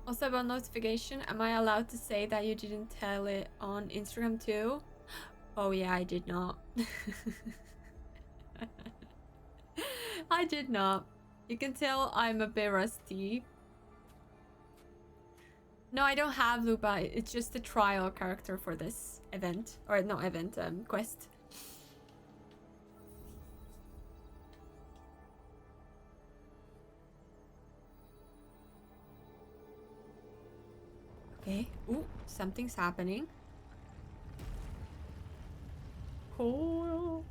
Also about notification, am I allowed to say that you didn't tell it on Instagram too? Oh yeah, I did not. I did not. You can tell I'm a bit rusty. No, I don't have Lupa. It's just a trial character for this event. Or not event, quest. Okay. Ooh, something's happening. Oh,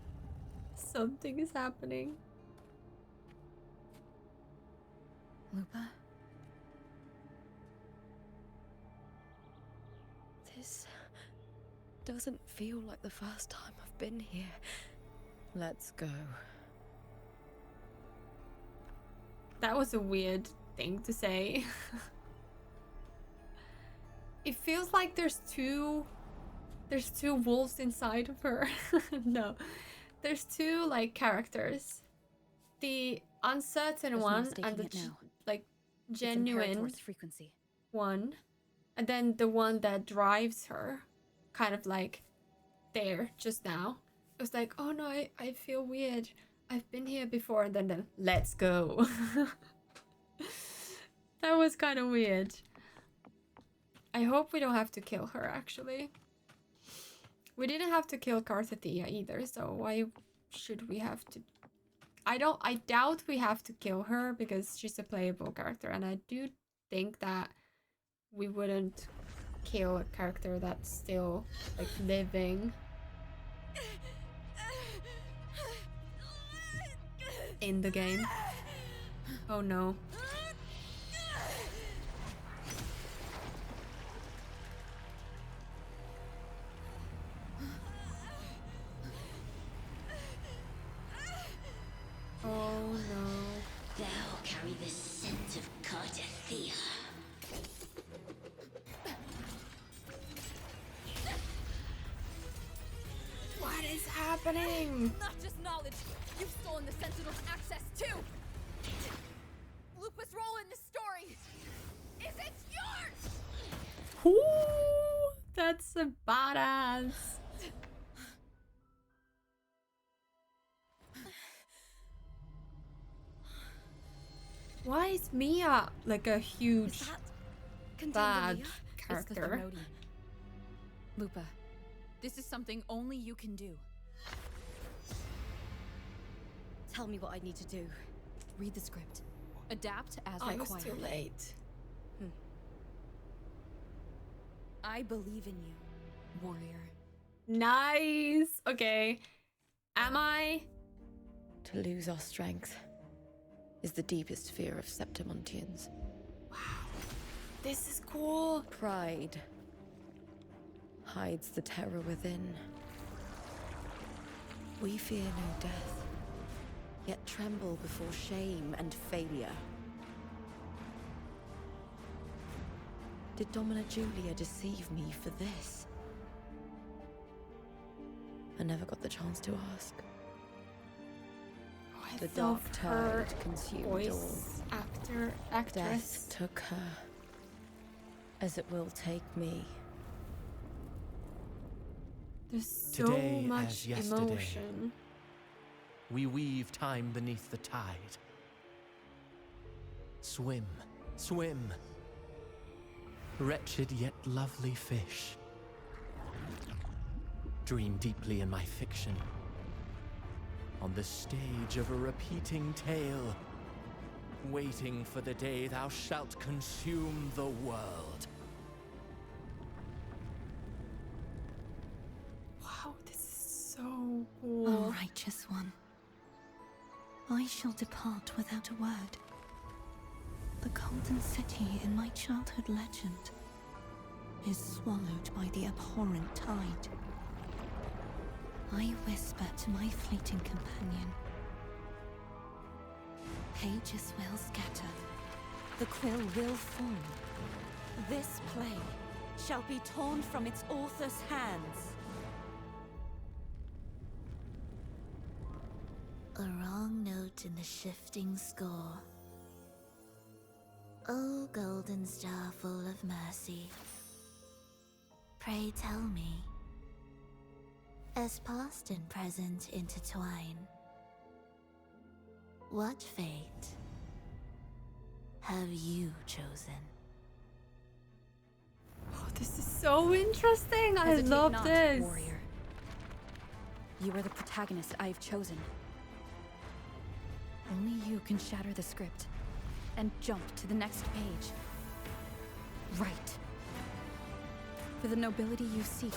something is happening. Lupa? This doesn't feel like the first time I've been here. Let's go. That was a weird thing to say. It feels like there's two wolves inside of her. No, there's two like characters. The uncertain There's no one mistaking and the it now. like It's genuine Imperator's frequency. one, and then the one that drives her, kind of like there just now. It was like, oh no, I feel weird. I've been here before, and then let's go. That was kind of weird. I hope we don't have to kill her, actually. We didn't have to kill Cartethyia either, so why should we have to? I doubt we have to kill her because she's a playable character, and I do think that we wouldn't kill a character that's still like living in the game. Oh no. Oh no. Thou carry the scent of Cartethyia. What is happening? Not just knowledge, you've stolen the Sentinel's access too! Lupa's role in this story! Is it yours? Ooh, That's a badass. Why is Mia like a huge bad It's the character? Thermodian. Lupa, this is something only you can do. Tell me what I need to do. Read the script. Adapt as I was required. too late. I believe in you, warrior. Nice. Okay. Am I? To lose our strength is the deepest fear of Septimontians. This is cool. Pride hides the terror within. We fear no death, yet tremble before shame and failure. Did Domina Julia deceive me for this? I never got the chance to ask. The dark her tide consumed all. voice actress. Death took her, as it will take me. There's so Today, much as yesterday. emotion. We weave time beneath the tide. Swim, swim. Wretched yet lovely fish. Dream deeply in my fiction. On the stage of a repeating tale. Waiting for the day thou shalt consume the world. Wow, this is so cool. O righteous one, I shall depart without a word. The golden city in my childhood legend is swallowed by the abhorrent tide. I whisper to my fleeting companion. Pages will scatter. The quill will form. This play shall be torn from its author's hands. A wrong note in the shifting score. O golden star full of mercy, pray tell me, as past and present intertwine, what fate have you chosen? Oh, this is so interesting. I Hesitate love not, this. warrior. You are the protagonist I have chosen. Only you can shatter the script and jump to the next page. Right. For the nobility you seek.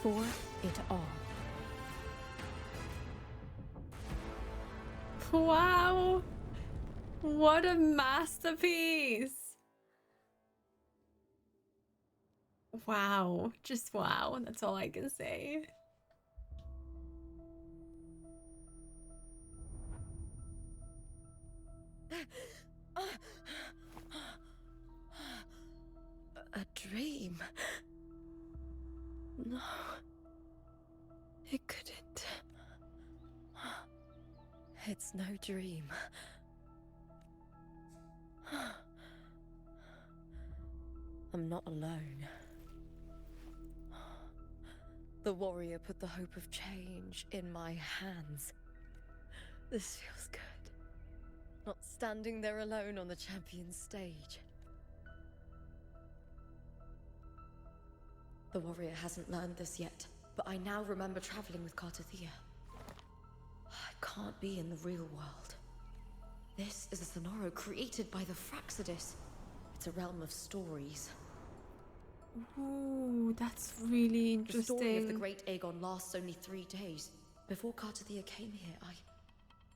For it all. Wow. What a masterpiece. Wow. Just wow. That's all I can say. A dream? No. It couldn't. It's no dream. I'm not alone. The warrior put the hope of change in my hands. This feels good. Not standing there alone on the champion's stage. The warrior hasn't learned this yet, but I now remember traveling with Cartethyia. I can't be in the real world. This is a Sonoro created by the Fraxidus. It's a realm of stories. Ooh, that's really The story of the interesting. Great Aegon lasts only 3 days. Before Cartethyia came here, I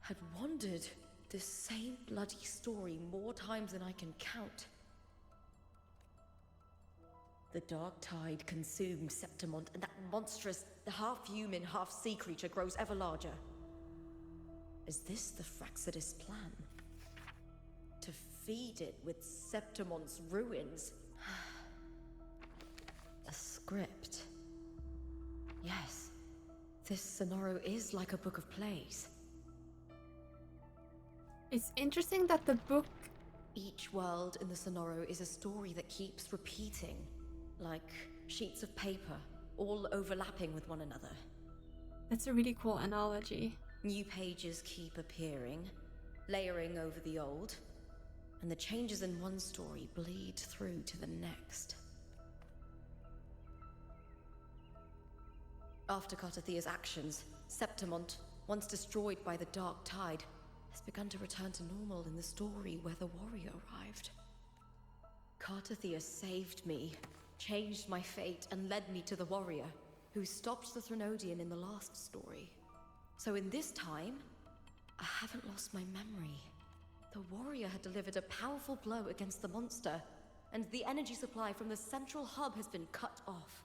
had wandered this same bloody story more times than I can count. The dark tide consumed Septimont, and that monstrous, half-human, half-sea creature grows ever larger. Is this the Fraxidus' plan? To feed it with Septimont's ruins? A script. Yes, this Sonoro is like a book of plays. It's interesting that the book. Each world in the Sonoro is a story that keeps repeating. like sheets of paper, all overlapping with one another. That's a really cool analogy. New pages keep appearing, layering over the old, and the changes in one story bleed through to the next. After Cartethia's actions, Septimont, once destroyed by the Dark Tide, has begun to return to normal in the story where the warrior arrived. Cartethyia saved me, changed my fate, and led me to the warrior, who stopped the Threnodian in the last story. So in this time, I haven't lost my memory. The warrior had delivered a powerful blow against the monster, and the energy supply from the central hub has been cut off.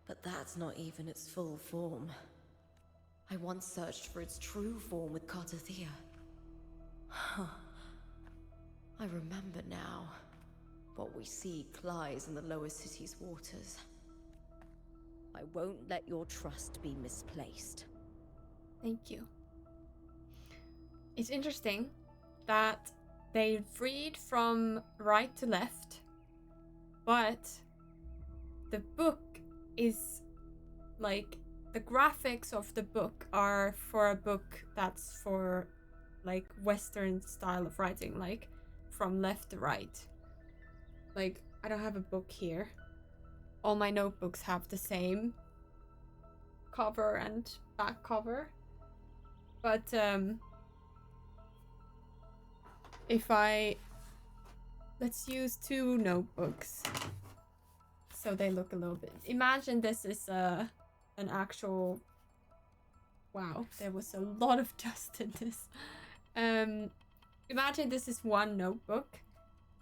But that's not even its full form. I once searched for its true form with Cartethyia. I remember now. What we seek lies in the lower city's waters. I won't let your trust be misplaced. Thank you. It's interesting that they read from right to left, but the book is like, the graphics of the book are for a book that's for like Western style of writing, like from left to right. Like, I don't have a book here. All my notebooks have the same cover and back cover. But let's use 2 notebooks so they look a little bit. Imagine this is an actual. Wow, there was a lot of dust in this. Imagine this is one notebook,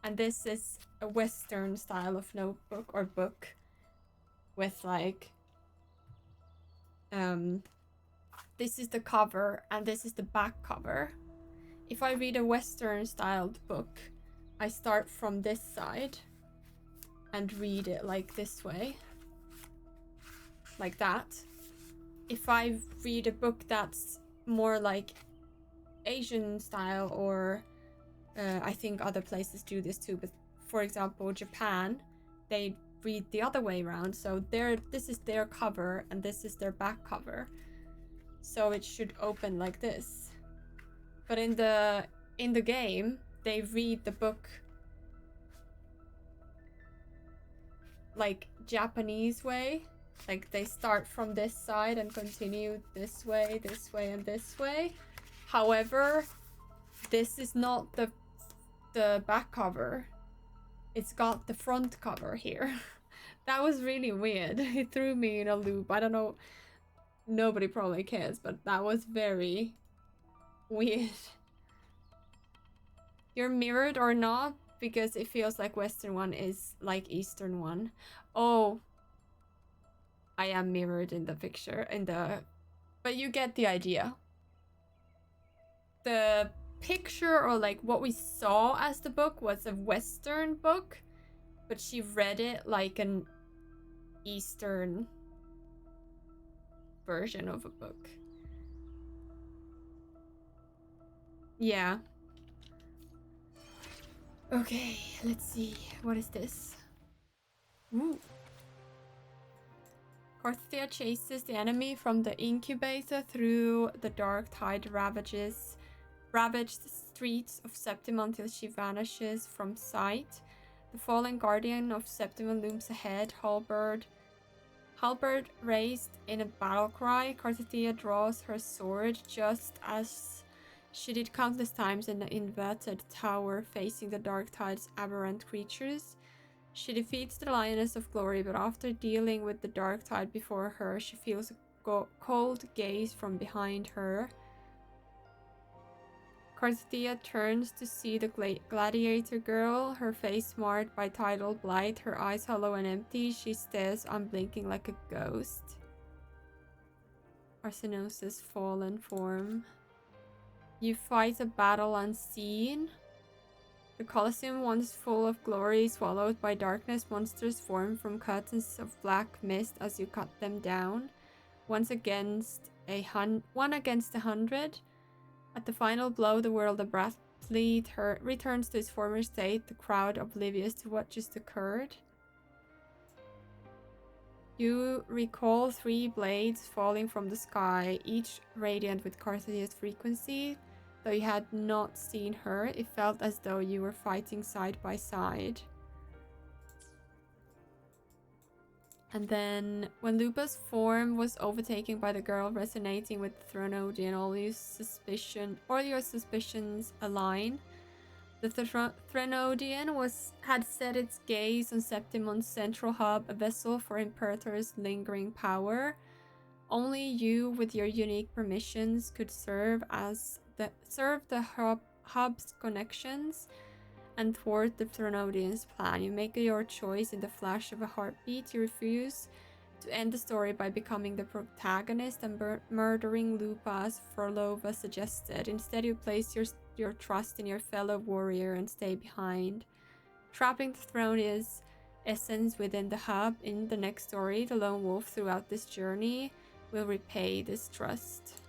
and this is a Western style of notebook or book with like this is the cover and this is the back cover. If I read a Western styled book, I start from this side and read it like this way, like that. If I read a book that's more like Asian style, or I think other places do this too, but for example Japan, they read the other way around. So this is their cover and this is their back cover, so it should open like this. But in the game, they read the book like Japanese way. Like they start from this side and continue this way, and this way. However, this is not the back cover. It's got the front cover here. That was really weird. It threw me in a loop. I don't know. Nobody probably cares, but that was very weird. You're mirrored or not? Because it feels like Western one is like Eastern one. Oh, I am mirrored in the picture, but you get the idea. The picture, or like what we saw as the book, was a Western book, but she read it like an Eastern version of a book. Yeah. Okay, let's see. What is this? Ooh. Cartethyia chases the enemy from the incubator through the dark tide ravaged streets of Septimont till she vanishes from sight. The fallen guardian of Septimont looms ahead, halberd raised in a battle cry. Cartethyia draws her sword just as she did countless times in the inverted tower facing the dark tide's aberrant creatures. She defeats the Lioness of Glory, but after dealing with the dark tide before her, she feels a cold gaze from behind her. Cartethyia turns to see the gladiator girl, her face marred by tidal blight, her eyes hollow and empty. She stares unblinking like a ghost. Arsenosis' fallen form. You fight a battle unseen. The Colosseum, once full of glory, swallowed by darkness, monsters form from curtains of black mist as you cut them down. One against 100. At the final blow, the world abruptly returns to its former state, the crowd oblivious to what just occurred. You recall 3 blades falling from the sky, each radiant with Carthethia's frequency. Though you had not seen her, it felt as though you were fighting side by side. And then, when Lupa's form was overtaken by the girl resonating with the Threnodian, all your suspicions align. The Threnodian had set its gaze on Septimont's central hub, a vessel for Imperator's lingering power. Only you, with your unique permissions, could serve the hub's connections and thwart the Threnodian's plan. You make your choice in the flash of a heartbeat. You refuse to end the story by becoming the protagonist and murdering Lupa as Frolova suggested. Instead, you place your trust in your fellow warrior and stay behind. Trapping the Thronia's essence within the hub in the next story, the lone wolf throughout this journey will repay this trust.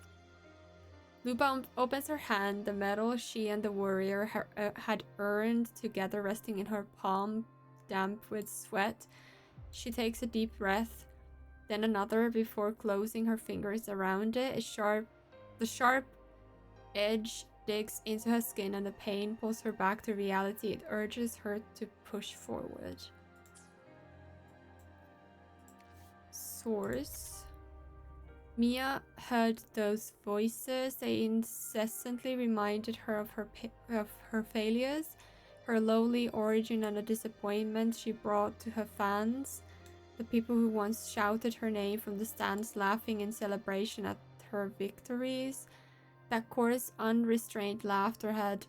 Lupa opens her hand, the metal she and the warrior had earned together resting in her palm, damp with sweat. She takes a deep breath, then another before closing her fingers around it. The sharp edge digs into her skin and the pain pulls her back to reality. It urges her to push forward. Source. Mia heard those voices. They incessantly reminded her of her failures, her lowly origin and the disappointment she brought to her fans, the people who once shouted her name from the stands laughing in celebration at her victories. That coarse, unrestrained laughter had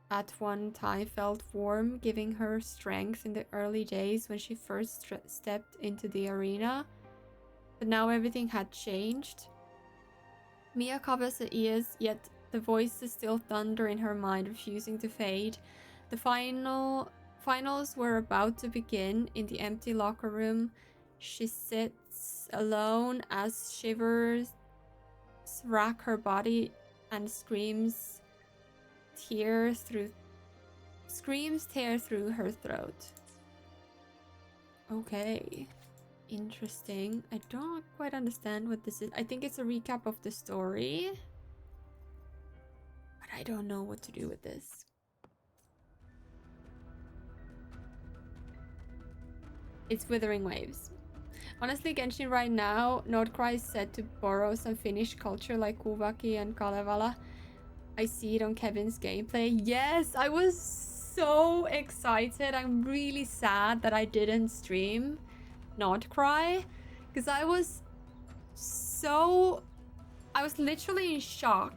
at one time felt warm, giving her strength in the early days when she first stepped into the arena. But now everything had changed. Mia covers her ears, yet the voices still thunder in her mind, refusing to fade. The finals were about to begin in the empty locker room. She sits alone as shivers rack her body and screams tear through her throat. Okay. Interesting. I don't quite understand what this is. I think it's a recap of the story, but I don't know what to do with this. It's Withering Waves. Honestly, Genshin right now, Nordcry is set to borrow some Finnish culture like Kuvaki and Kalevala. I see it on Kevin's gameplay. Yes, I was so excited. I'm really sad that I didn't stream Nordcry, because I was literally in shock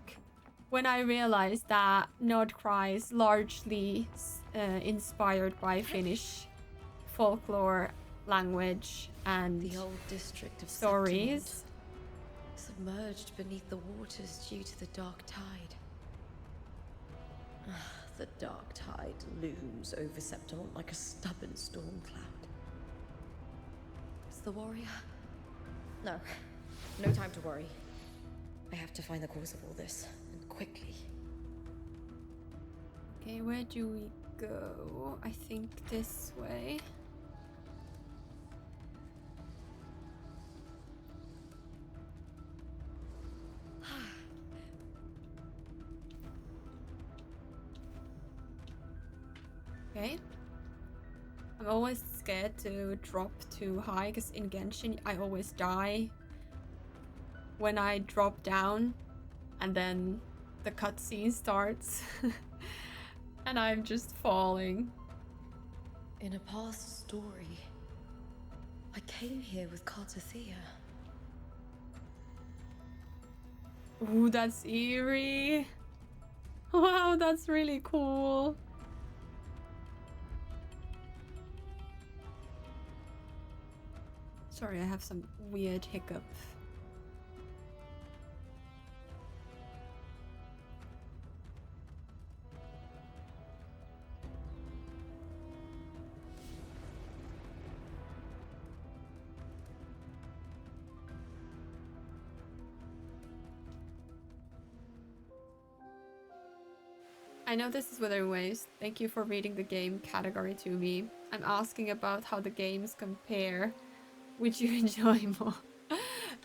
when I realized that Nordcry is largely inspired by Finnish folklore, language, and the old district of stories. Septimont, submerged beneath the waters due to the dark tide. The dark tide looms over Septimont like a stubborn storm cloud. The warrior? No. No time to worry. I have to find the cause of all this, and quickly. Okay, where do we go? I think this way. Okay. I'm always scared to drop too high because in Genshin I always die when I drop down and then the cutscene starts and I'm just falling. In a past story, I came here with Cartethyia. Ooh, that's eerie. Wow, that's really cool. Sorry, I have some weird hiccup. I know this is Withering Waves. Thank you for reading the game category to me. I'm asking about how the games compare Which you enjoy more?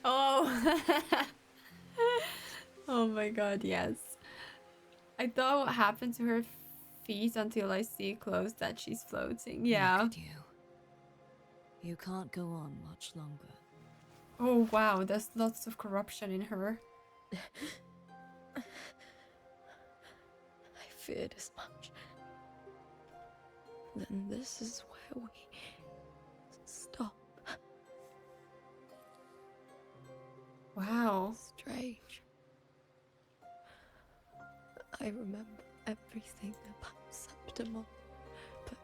Oh. Oh my god, yes. I thought what happened to her feet until I see close that she's floating. Yeah. Look at you. You can't go on much longer. Oh wow, there's lots of corruption in her. I feared as much. Then this is where we stop. Wow. Strange. I remember everything about Septimont, but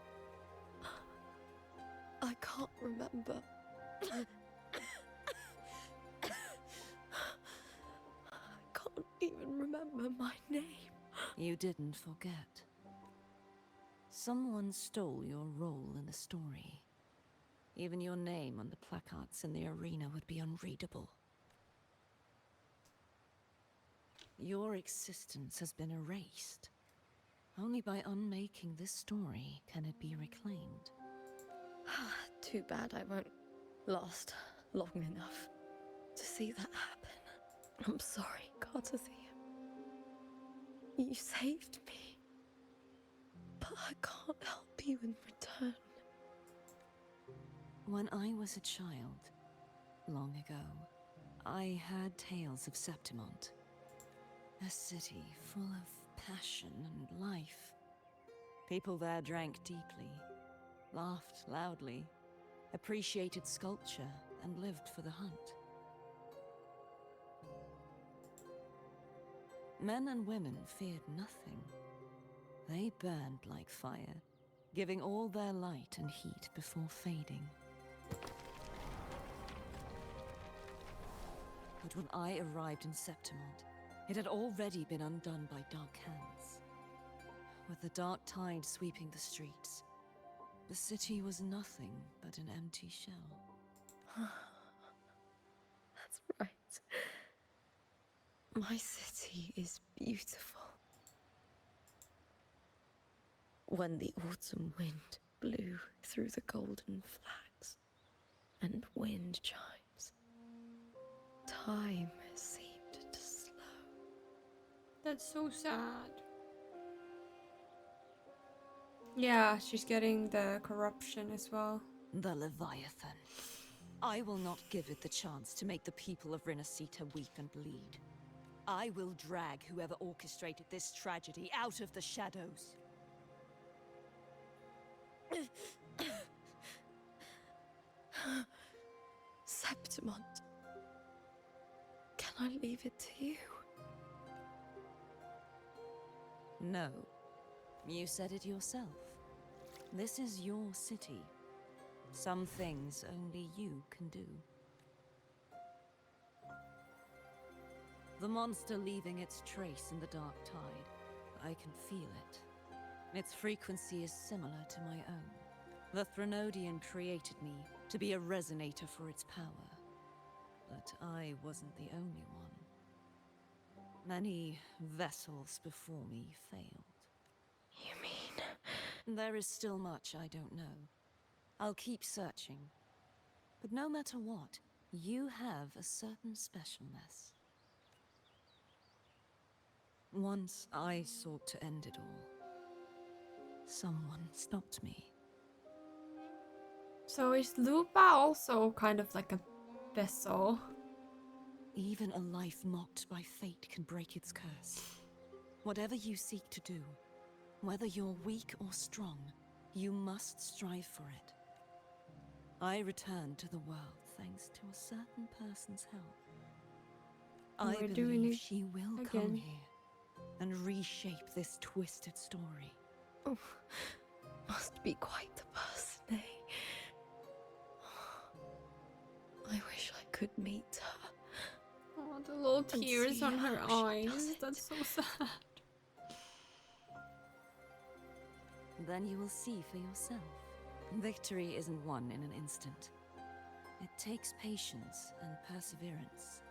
I can't remember. I can't even remember my name. You didn't forget. Someone stole your role in the story. Even your name on the placards in the arena would be unreadable. Your existence has been erased. Only by unmaking this story can it be reclaimed. Too bad I won't last long enough to see that happen. I'm sorry, Cartethyia. You saved me. But I can't help you in return. When I was a child, long ago, I heard tales of Septimont. A city full of passion and life. People there drank deeply, laughed loudly, appreciated sculpture, and lived for the hunt. Men and women feared nothing. They burned like fire, giving all their light and heat before fading. But when I arrived in Septimont, it had already been undone by dark hands. With the dark tide sweeping the streets, the city was nothing but an empty shell. That's right. My city is beautiful. When the autumn wind blew through the golden flags and wind chimes, time seemed to slow. That's so sad. Yeah, she's getting the corruption as well. The Leviathan. I will not give it the chance to make the people of Rinascita weep and bleed. I will drag whoever orchestrated this tragedy out of the shadows. Septimont. Can I leave it to you? No. You said it yourself. This is your city. Some things only you can do. The monster leaving its trace in the dark tide. I can feel it. Its frequency is similar to my own. The Threnodian created me to be a resonator for its power. But I wasn't the only one. Many vessels before me failed. You mean? There is still much I don't know. I'll keep searching. But no matter what, you have a certain specialness. Once I sought to end it all. Someone stopped me. So is Lupa also kind of like a vessel? Even a life mocked by fate can break its curse. Whatever you seek to do, whether you're weak or strong, you must strive for it. I returned to the world thanks to a certain person's help. I believe she will come here and reshape this twisted story. Oh, must be quite the person, eh? I wish I could meet her. Oh, the little tears on her eyes. That's so sad. Then you will see for yourself. Victory isn't won in an instant. It takes patience and perseverance.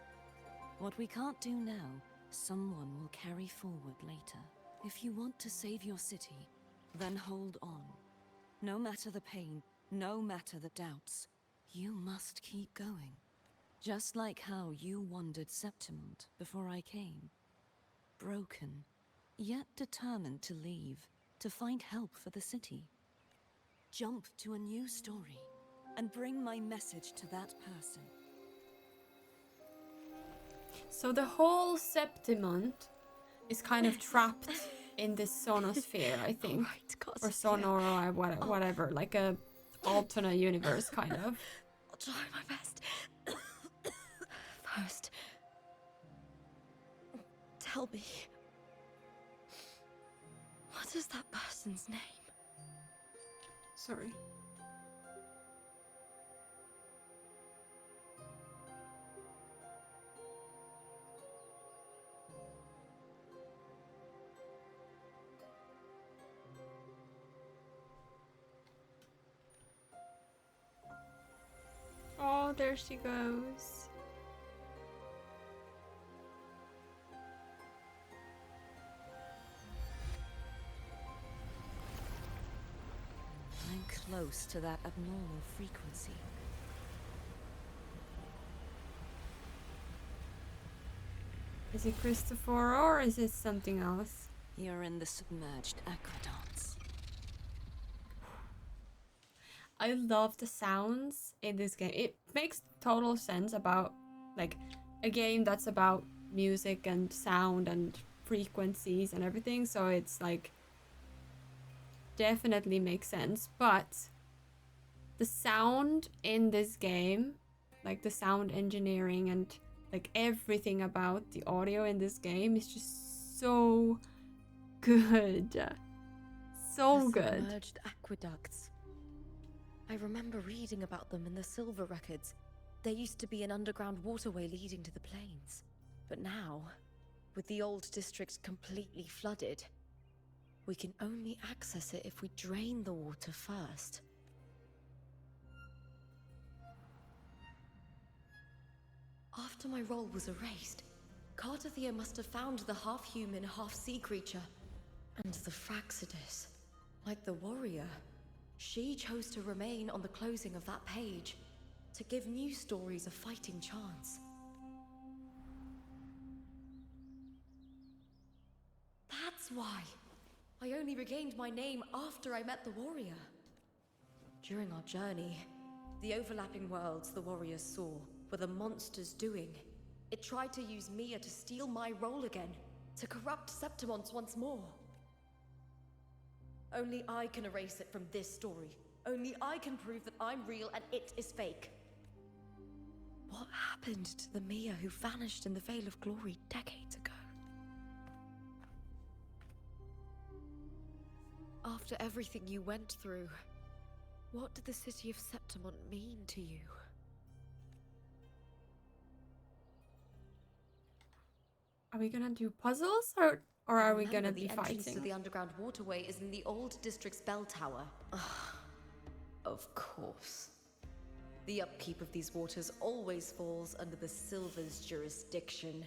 What we can't do now, someone will carry forward later. If you want to save your city, then hold on. No matter the pain, no matter the doubts, You must keep going. Just like how you wandered Septimont before I came. Broken, yet determined to leave, to find help for the city. Jump to a new story, and bring my message to that person. So the whole Septimont is kind of trapped in this sonosphere, I think. Or sonora, whatever, like a alternate universe, kind of. I'll try my best. First, tell me, what is that person's name? Sorry. Oh, there she goes. I'm close to that abnormal frequency. Is it Christopher or is it something else? You're in the submerged aqueducts. I love the sounds in this game. It makes total sense about like a game that's about music and sound and frequencies and everything. So it's like definitely makes sense. But the sound in this game, like the sound engineering and like everything about the audio in this game is just so good. So good. Submerged aqueducts. I remember reading about them in the Silver Records. There used to be an underground waterway leading to the plains. But now, with the old district completely flooded, we can only access it if we drain the water first. After my role was erased, Cartethyia must have found the half-human, half-sea creature. And the Fraxidus, like the warrior, she chose to remain on the closing of that page, to give new stories a fighting chance. That's why I only regained my name after I met the warrior. During our journey, the overlapping worlds the warriors saw were the monsters doing. It tried to use Mia to steal my role again, to corrupt Septimont once more. Only I can erase it from this story. Only I can prove that I'm real and it is fake. What happened to the Mia who vanished in the Veil of Glory decades ago? After everything you went through, what did the city of Septimont mean to you? Are we gonna do puzzles or are we gonna be the entrance to fighting? the underground waterway is in the old district's bell tower. Of course. The upkeep of these waters always falls under the Silver's jurisdiction.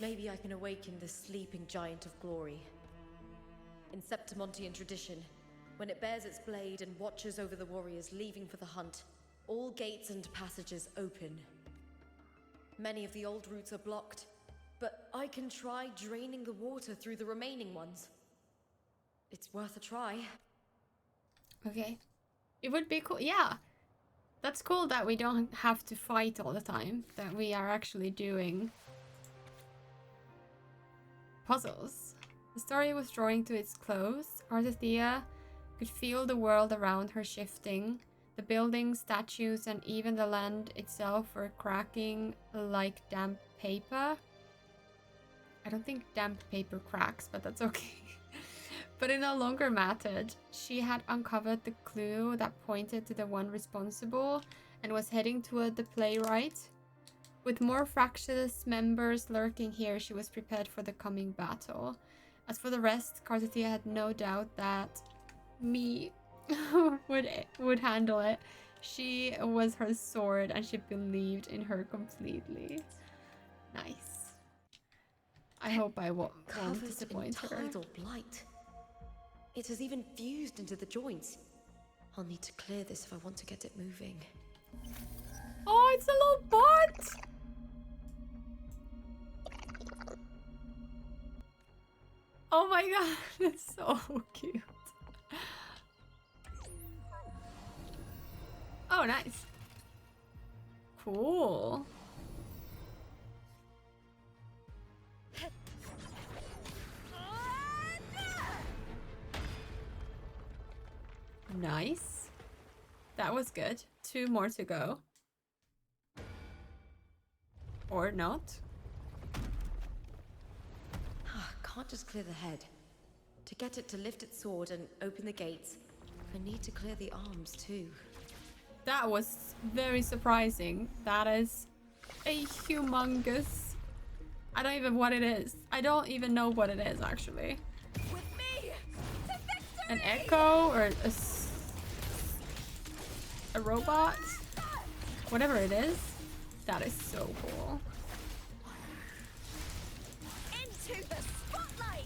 Maybe I can awaken the sleeping giant of glory. In Septimontian tradition, when it bears its blade and watches over the warriors leaving for the hunt, all gates and passages open. Many of the old routes are blocked, but I can try draining the water through the remaining ones. It's worth a try. Okay. It would be cool. Yeah. That's cool that we don't have to fight all the time. That we are actually doing puzzles. The story was drawing to its close. Cartethyia could feel the world around her shifting. The buildings, statues, and even the land itself were cracking like damp paper. I don't think damp paper cracks, but that's okay. But it no longer mattered. She had uncovered the clue that pointed to the one responsible and was heading toward the playwright. With more Fraxidus members lurking here, she was prepared for the coming battle. As for the rest, Cartethyia had no doubt that me would handle it. She was her sword and she believed in her completely. Nice. I hope I won't disappoint her. Tidal blight. It has even fused into the joints. I'll need to clear this if I want to get it moving. Oh, it's a little bot! Oh my god, it's so cute. Oh, nice. Cool. Nice. That was good. 2 more to go. Or not. Can't just clear the head. To get it to lift its sword and open the gates, I need to clear the arms too. That was very surprising. That is a humongous... I don't even know what it is. I don't even know what it is, actually. With me to victory! An echo or a robot? Whatever it is. That is so cool. Into the spotlight!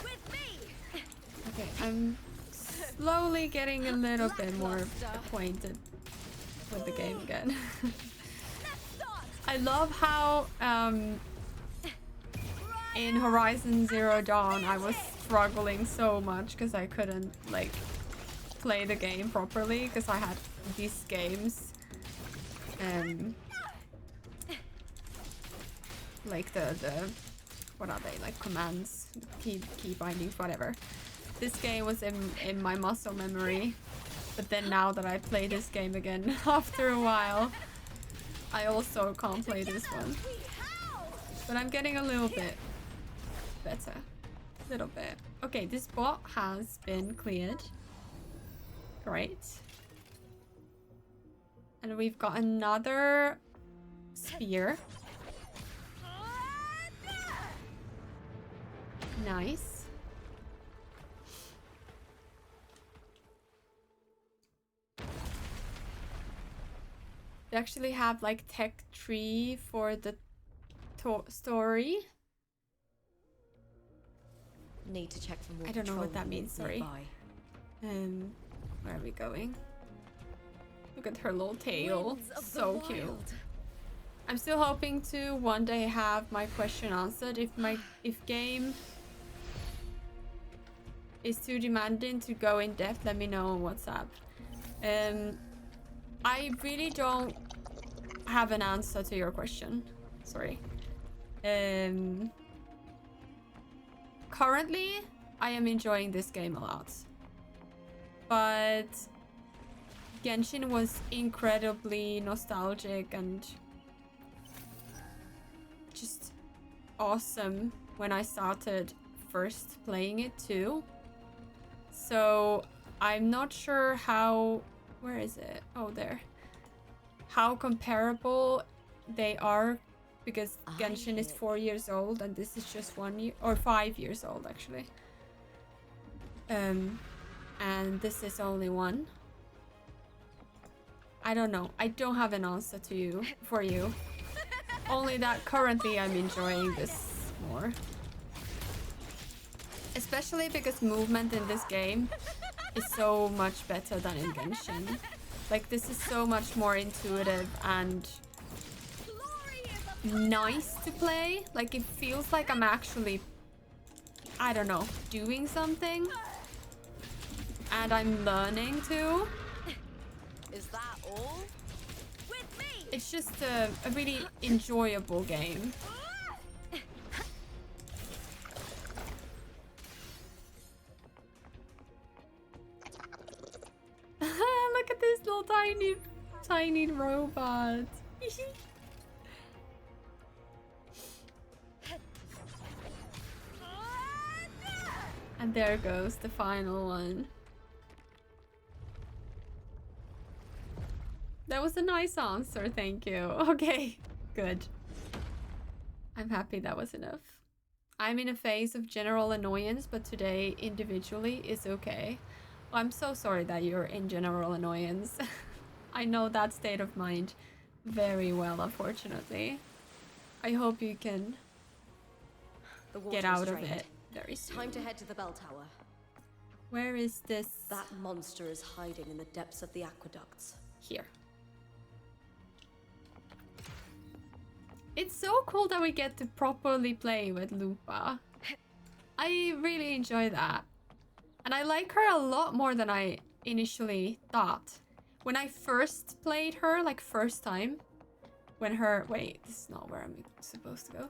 With me! Okay, I'm slowly getting a little bit more acquainted with the game again. I love how in Horizon Zero Dawn I was struggling so much because I couldn't like play the game properly because I had these games like the what are they, like commands, key bindings, whatever. This game was in my muscle memory, but then now that I play this game again after a while, I also can't play this one. But I'm getting a little bit better. Little bit. Okay, this bot has been cleared. Great. And we've got another spear. Nice. They actually have like tech tree for the story. Need to check for more. I don't know what that means, sorry. Nearby. Where are we going? Look at her little tail. So cute. I'm still hoping to one day have my question answered. If game is too demanding to go in depth, let me know on WhatsApp. I really don't have an answer to your question. Sorry. Currently, I am enjoying this game a lot. But Genshin was incredibly nostalgic and just awesome when I started first playing it too. So I'm not sure how... Where is it? Oh, there. How comparable they are, because Genshin is 4 years old and this is just 1 year, or 5 years old actually. And this is only 1. I don't know. I don't have an answer to you for you. Only that currently I'm enjoying this more. Especially because movement in this game is so much better than in Genshin. Like, this is so much more intuitive and nice to play. Like, it feels like I'm actually, I don't know, doing something. And I'm learning too. Is that all? With me! It's just a really enjoyable game. Look at this little tiny robot. And there goes the final one. That was a nice answer, thank you. Okay, good. I'm happy that was enough. I'm in a phase of general annoyance, but today individually is okay. I'm so sorry that you're in general annoyance. I know that state of mind very well, unfortunately. I hope you can The water get is out of drained. it very soon. Time to head to the bell tower. Where is this? That monster is hiding in the depths of the aqueducts. Here. It's so cool that we get to properly play with Lupa. I really enjoy that. And I like her a lot more than I initially thought. When I first played her, like first time, when her... Wait, this is not where I'm supposed to go.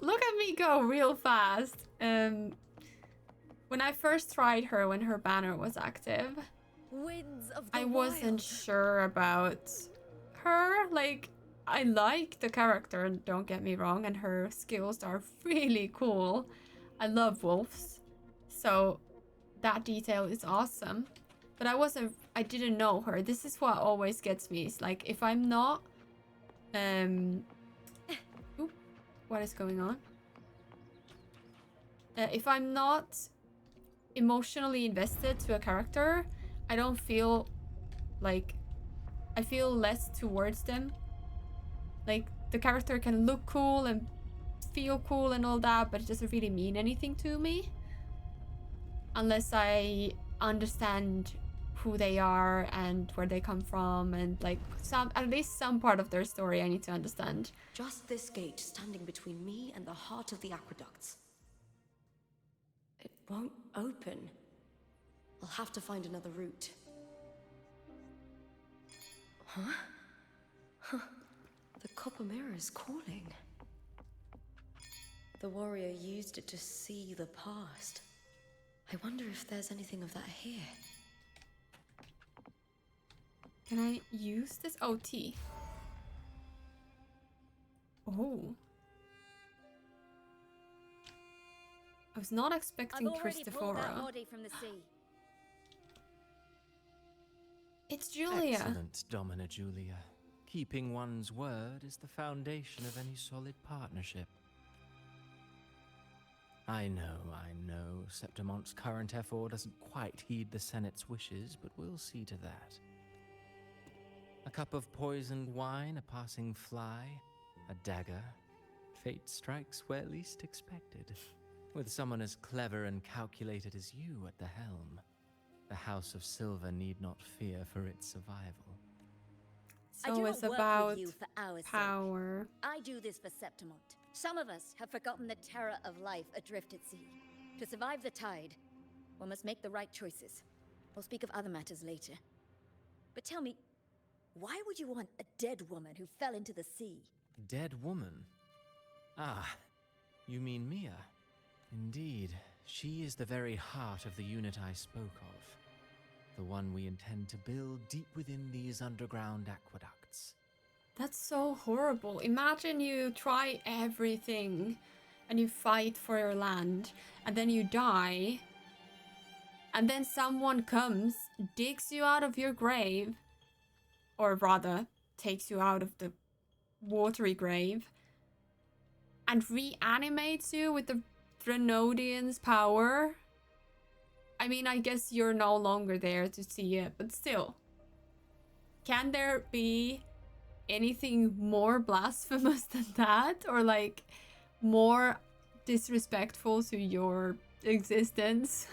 Look at me go real fast. When I first tried her, when her banner was active, Winds of the I wasn't wild. sure about her. Like, I like the character, don't get me wrong, and her skills are really cool. I love wolves, so that detail is awesome. But I didn't know her. This is what always gets me. It's like, if I'm not, oop, what is going on? If I'm not emotionally invested to a character, I don't feel like, I feel less towards them. Like, the character can look cool and feel cool and all that, but it doesn't really mean anything to me unless I understand who they are and where they come from, and like at least some part of their story I need to understand. Just this gate standing between me and the heart of the aqueducts. It won't open. I'll have to find another route. Huh? Huh. The copper mirror is calling. The warrior used it to see the past. I wonder if there's anything of that here. Can I use this? Oh, T. Oh. I was not expecting I've already pulled that Christophora. body from the sea. It's Julia. Excellent, Domina Julia. Keeping one's word is the foundation of any solid partnership. I know, Septimont's current effort doesn't quite heed the Senate's wishes, but we'll see to that. A cup of poisoned wine, a passing fly, a dagger. Fate strikes where least expected. With someone as clever and calculated as you at the helm, the House of Silver need not fear for its survival. I do So not it's work about with you for our sake. power. I do this for Septimont. Some of us have forgotten the terror of life adrift at sea. To survive the tide, one must make the right choices. We'll speak of other matters later. But tell me, why would you want a dead woman who fell into the sea? Dead woman? Ah, you mean Mia? Indeed, she is the very heart of the unit I spoke of. The one we intend to build deep within these underground aqueducts. That's so horrible. Imagine you try everything and you fight for your land and then you die. And then someone comes, digs you out of your grave, or rather, takes you out of the watery grave and reanimates you with the Threnodian's power. I mean, I guess you're no longer there to see it, but still. Can there be anything more blasphemous than that? Or like more disrespectful to your existence?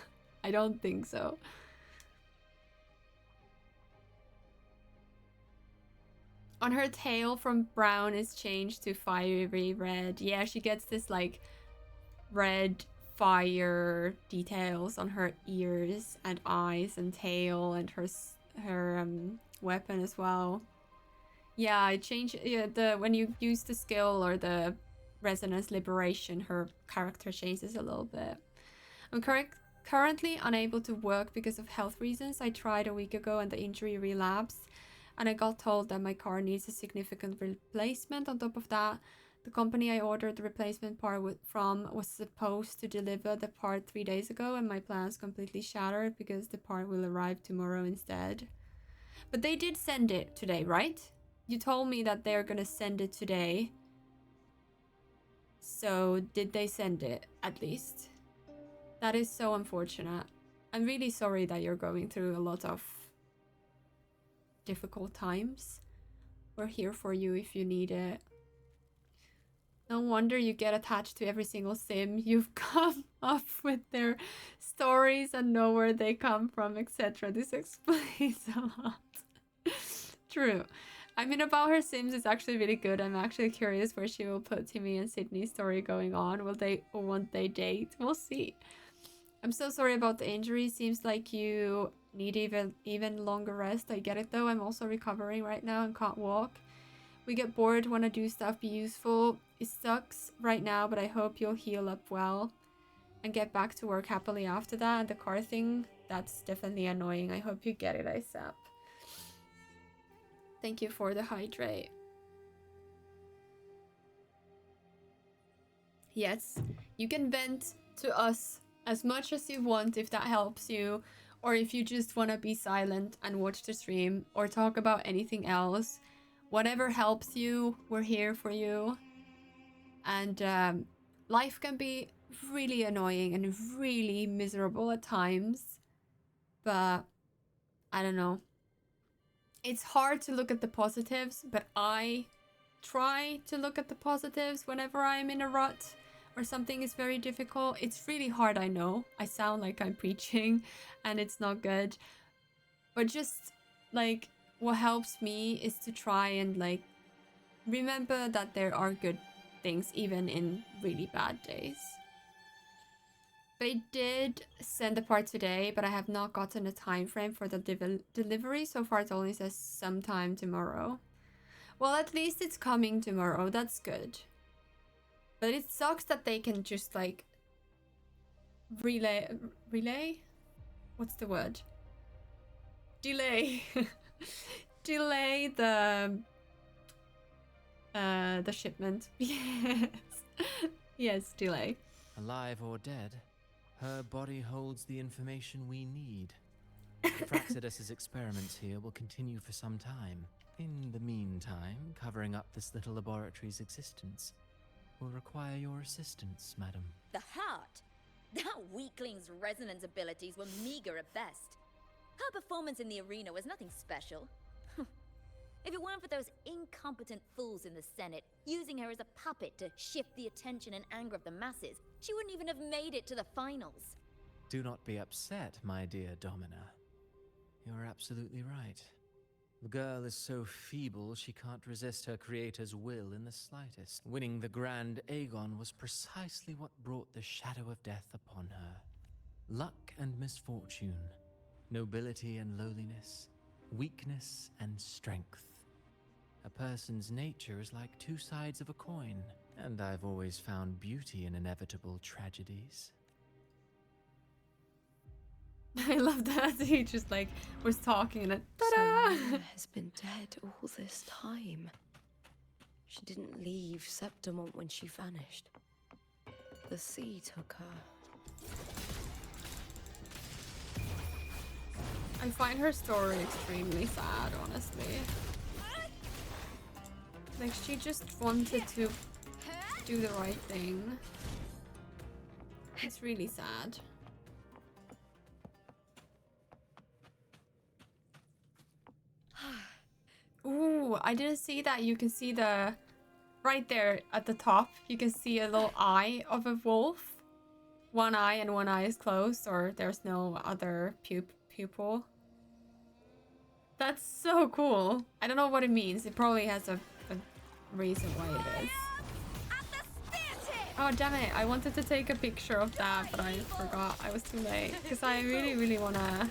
I don't think so. On her tail from brown is changed to fiery red. Yeah, she gets this like red fire details on her ears and eyes and tail, and her weapon as well. Yeah, I changed when you use the skill or the resonance liberation, her character changes a little bit. I'm currently unable to work because of health reasons. I tried a week ago and the injury relapsed, and I got told that my car needs a significant replacement. On top of that, the company I ordered the replacement part from was supposed to deliver the part 3 days ago, and my plans completely shattered because the part will arrive tomorrow instead. But they did send it today, right? You told me that they're gonna send it today. So did they send it at least? That is so unfortunate. I'm really sorry that you're going through a lot of difficult times We're here for you if you need it. No wonder you get attached to every single sim. You've come up with their stories and know where they come from, etc. This explains a lot. True. I mean, about her sims is actually really good. I'm actually curious where she will put Timmy and Sydney's story going on. Will they, or won't they date? We'll see. I'm so sorry about the injury. Seems like you need even longer rest. I get it though. I'm also recovering right now and can't walk. We get bored, want to do stuff, be useful. It sucks right now, but I hope you'll heal up well and get back to work happily after that. And the car thing, that's definitely annoying. I hope you get it ASAP. Thank you for the hydrate. Yes, you can vent to us as much as you want if that helps you, or if you just want to be silent and watch the stream or talk about anything else. Whatever helps you, we're here for you. And life can be really annoying and really miserable at times, but I don't know. It's hard to look at the positives, but I try to look at the positives whenever I'm in a rut or something is very difficult. It's really hard, I know. I sound like I'm preaching and it's not good. But just like what helps me is to try and like remember that there are good things even in really bad days. They did send the part today, but I have not gotten a time frame for the delivery. So far it only says sometime tomorrow. Well, at least it's coming tomorrow. That's good. But it sucks that they can just like relay? What's the word? Delay. Delay the shipment. Yes. Yes, delay. Alive or dead, her body holds the information we need. Fraxidus's experiments here will continue for some time. In the meantime, covering up this little laboratory's existence will require your assistance, madam. The heart? That weakling's resonance abilities were meager at best. Her performance in the arena was nothing special. If it weren't for those incompetent fools in the Senate using her as a puppet to shift the attention and anger of the masses, she wouldn't even have made it to the finals. Do not be upset, my dear Domina. You are absolutely right. The girl is so feeble she can't resist her creator's will in the slightest. Winning the Grand Aegon was precisely what brought the shadow of death upon her. Luck and misfortune, nobility and lowliness, weakness and strength. A person's nature is like two sides of a coin, and I've always found beauty in inevitable tragedies. I love that he just like was talking and ta-da! So Mia has been dead all this time. She didn't leave Septimont when she vanished. The sea took her. I find her story extremely sad, honestly. Like, she just wanted to do the right thing. It's really sad. Ooh, I didn't see that. You can see the... Right there at the top, you can see a little eye of a wolf. One eye and one eye is closed, or there's no other pupil. That's so cool. I don't know what it means. It probably has a reason why it is. Oh, damn it. I wanted to take a picture of that, but I forgot. I was too late. Because I really, really want to...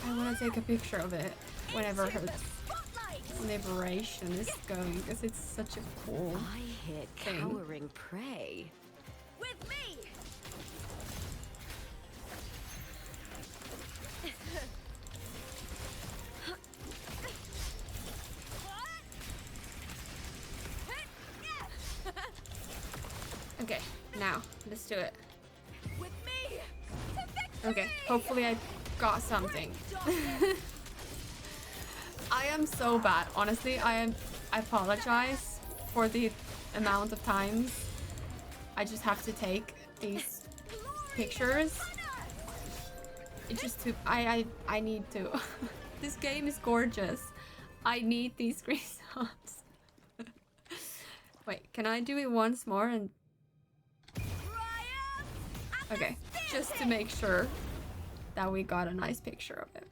I want to take a picture of it whenever her liberation is going, because it's such a cool I hear cowering prey. With me! Okay, now, let's do it. With me! Okay, hopefully I got something. I am so bad. Honestly, I apologize for the amount of times I just have to take these pictures. It's just too... I need to. This game is gorgeous. I need these screenshots. Wait, can I do it once more and... Okay, just to make sure that we got a nice picture of it.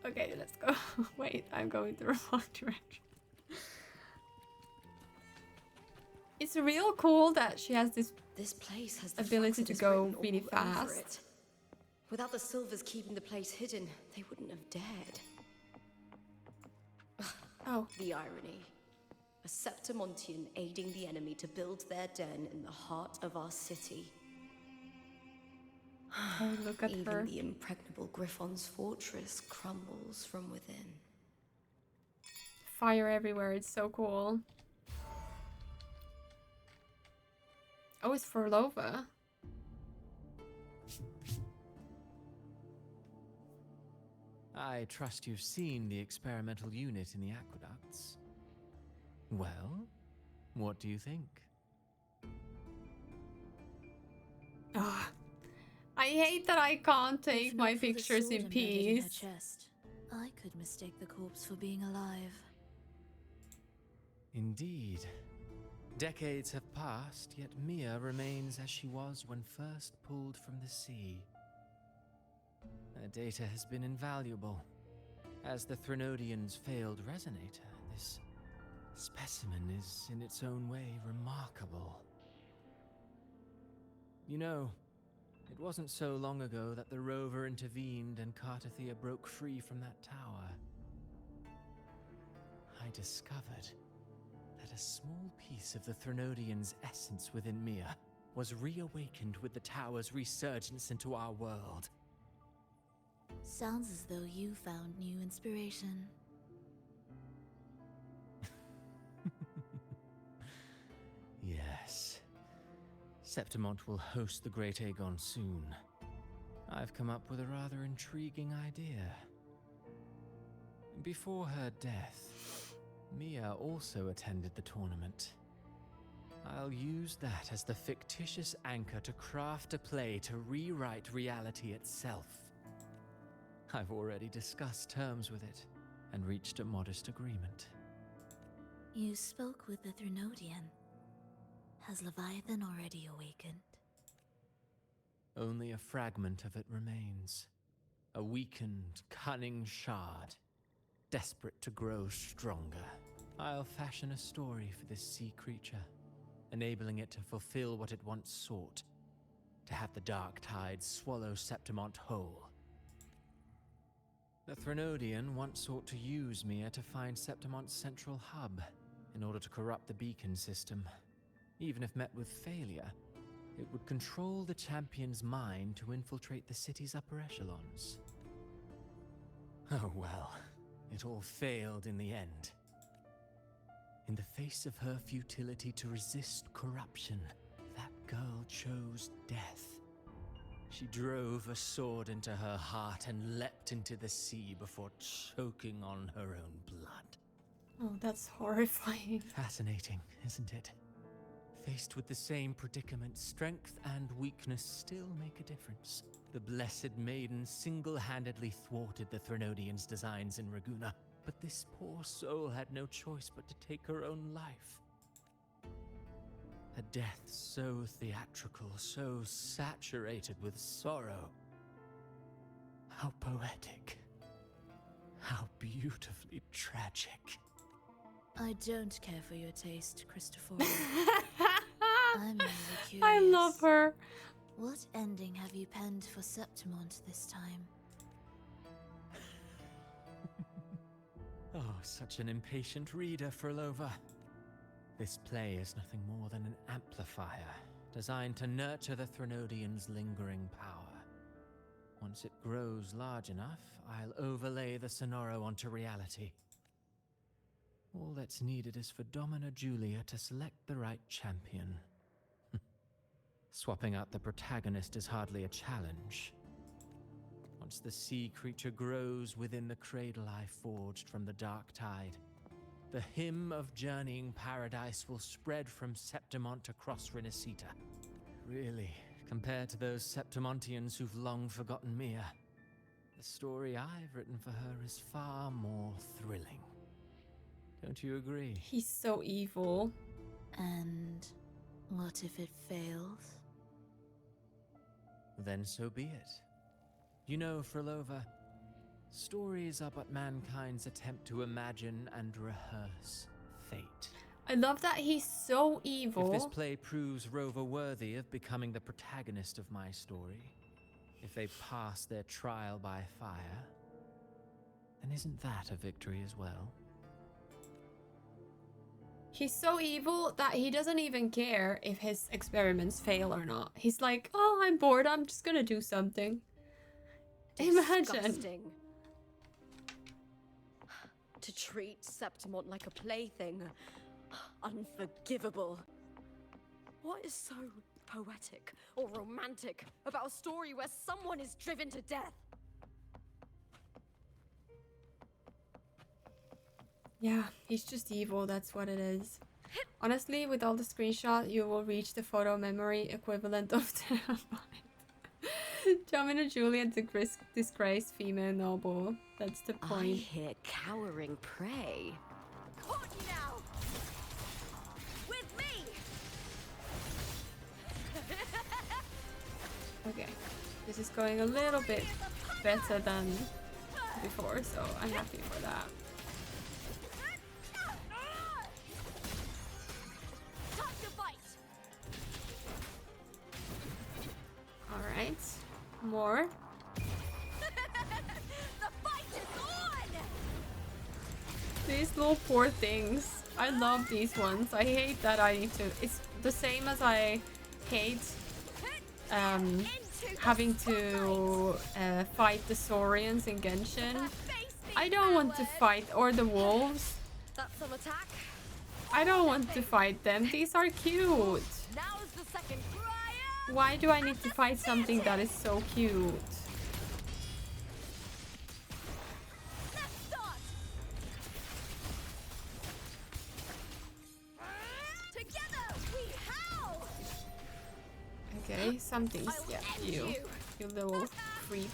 Okay, let's go. Wait, I'm going the wrong direction. It's real cool that she has this place has the ability to Fraxidus go written really all over fast. it. Without the Silvers keeping the place hidden, they wouldn't have dared. Oh. The irony. A Septimontian aiding the enemy to build their den in the heart of our city. Oh, look at Even her. the impregnable Griffon's fortress crumbles from within. Fire everywhere, it's so cool. Oh, it's for Lova. I trust you've seen the experimental unit in the aqueducts. Well, what do you think? Ah, I hate that I can't take my pictures in peace. Chest, I could mistake the corpse for being alive. Indeed. Decades have passed, yet Mia remains as she was when first pulled from the sea. Her data has been invaluable. As the Threnodian's failed resonator, this specimen is in its own way remarkable. You know, it wasn't so long ago that the rover intervened and Cartethyia broke free from that tower. I discovered that a small piece of the Threnodian's essence within Mia was reawakened with the tower's resurgence into our world. Sounds as though you found new inspiration. Yes. Septimont will host the Great Aegon soon. I've come up with a rather intriguing idea. Before her death, Mia also attended the tournament. I'll use that as the fictitious anchor to craft a play to rewrite reality itself. I've already discussed terms with it and reached a modest agreement. You spoke with the Threnodian. Has Leviathan already awakened? Only a fragment of it remains. A weakened, cunning shard, desperate to grow stronger. I'll fashion a story for this sea creature, enabling it to fulfill what it once sought, to have the dark tide swallow Septimont whole. The Threnodian once sought to use Mia to find Septimont's central hub in order to corrupt the beacon system. Even if met with failure, it would control the champion's mind to infiltrate the city's upper echelons. Oh well, it all failed in the end. In the face of her futility to resist corruption, that girl chose death. She drove a sword into her heart and leapt into the sea before choking on her own blood. Oh, that's horrifying. Fascinating, isn't it? Faced with the same predicament, strength and weakness still make a difference. The Blessed Maiden single-handedly thwarted the Threnodian's designs in Raguna, but this poor soul had no choice but to take her own life. A death so theatrical, so saturated with sorrow. How poetic. How beautifully tragic. I don't care for your taste, Christopher. I'm really curious. I love her. What ending have you penned for Septimont this time? Oh, such an impatient reader, Frolova. This play is nothing more than an amplifier, designed to nurture the Threnodian's lingering power. Once it grows large enough, I'll overlay the Sonoro onto reality. All that's needed is for Domina Julia to select the right champion. Swapping out the protagonist is hardly a challenge. Once the sea creature grows within the cradle I forged from the dark tide, the hymn of journeying paradise will spread from Septimont across Rinascita. Really, compared to those Septimontians who've long forgotten Mia, the story I've written for her is far more thrilling. Don't you agree? He's so evil. And what if it fails? Then so be it. You know, Frolova, stories are but mankind's attempt to imagine and rehearse fate. I love that he's so evil. If this play proves Rover worthy of becoming the protagonist of my story, if they pass their trial by fire, then isn't that a victory as well? He's so evil that he doesn't even care if his experiments fail or not. He's like, oh, I'm bored, I'm just gonna do something. Imagine. Disgusting. To treat Septimont like a plaything. Unforgivable. What is so poetic or romantic about a story where someone is driven to death? Yeah, he's just evil, that's what it is. Honestly, with all the screenshots, you will reach the photo memory equivalent of terabyte. Jumping to Juliet, the disgraced female noble. That's the I point. hear cowering prey. Caught you now! With me! Okay, this is going a little bit better than before, so I'm happy for that. Time to fight! Alright, more. The fight is on! These little poor things. I love these ones. I hate that I need to... It's the same as I hate having to fight the Saurians in Genshin. I don't want to fight, or the wolves. That's some attack. I don't want to fight them. These are cute. Now's the second crier! Why do I need to fight something that is so cute? Let's start! Together we howl! Okay, something's... I will Yeah, end you. You little creep.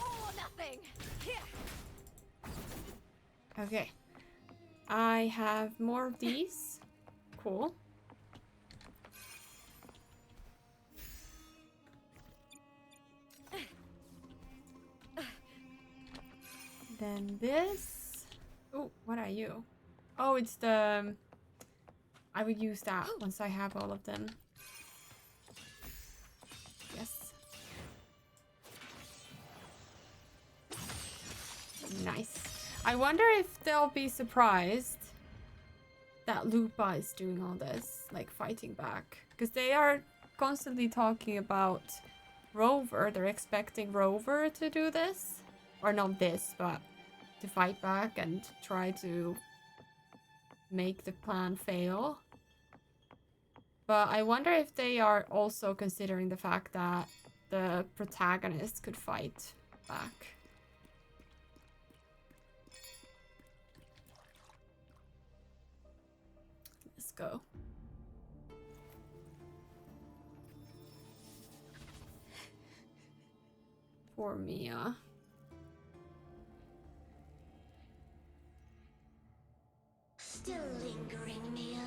All or nothing! Here! Okay. I have more of these. Cool. Then this. Oh, what are you? Oh, it's the... I would use that once I have all of them. Yes. Nice. I wonder if they'll be surprised that Lupa is doing all this, like fighting back. Because they are constantly talking about Rover. They're expecting Rover to do this. Or not this, but to fight back and try to make the plan fail. But I wonder if they are also considering the fact that the protagonist could fight back. Let's go. Poor Mia. Still lingering, Mia.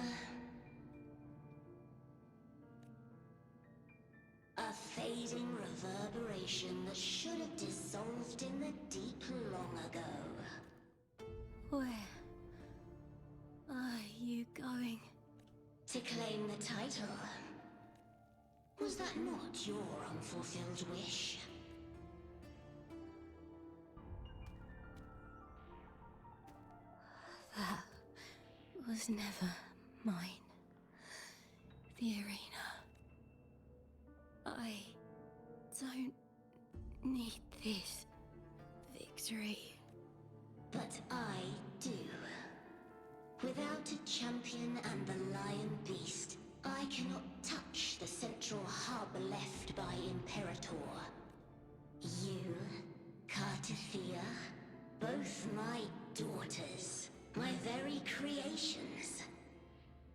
A fading reverberation that should have dissolved in the deep long ago. Where are you going? To claim the title. Was that not your unfulfilled wish? That was never mine. The arena. I don't need this victory. But I do. Without a champion and the lion beast, I cannot touch the central hub left by Imperator. You, Cartethyia, both my daughters, my very creations.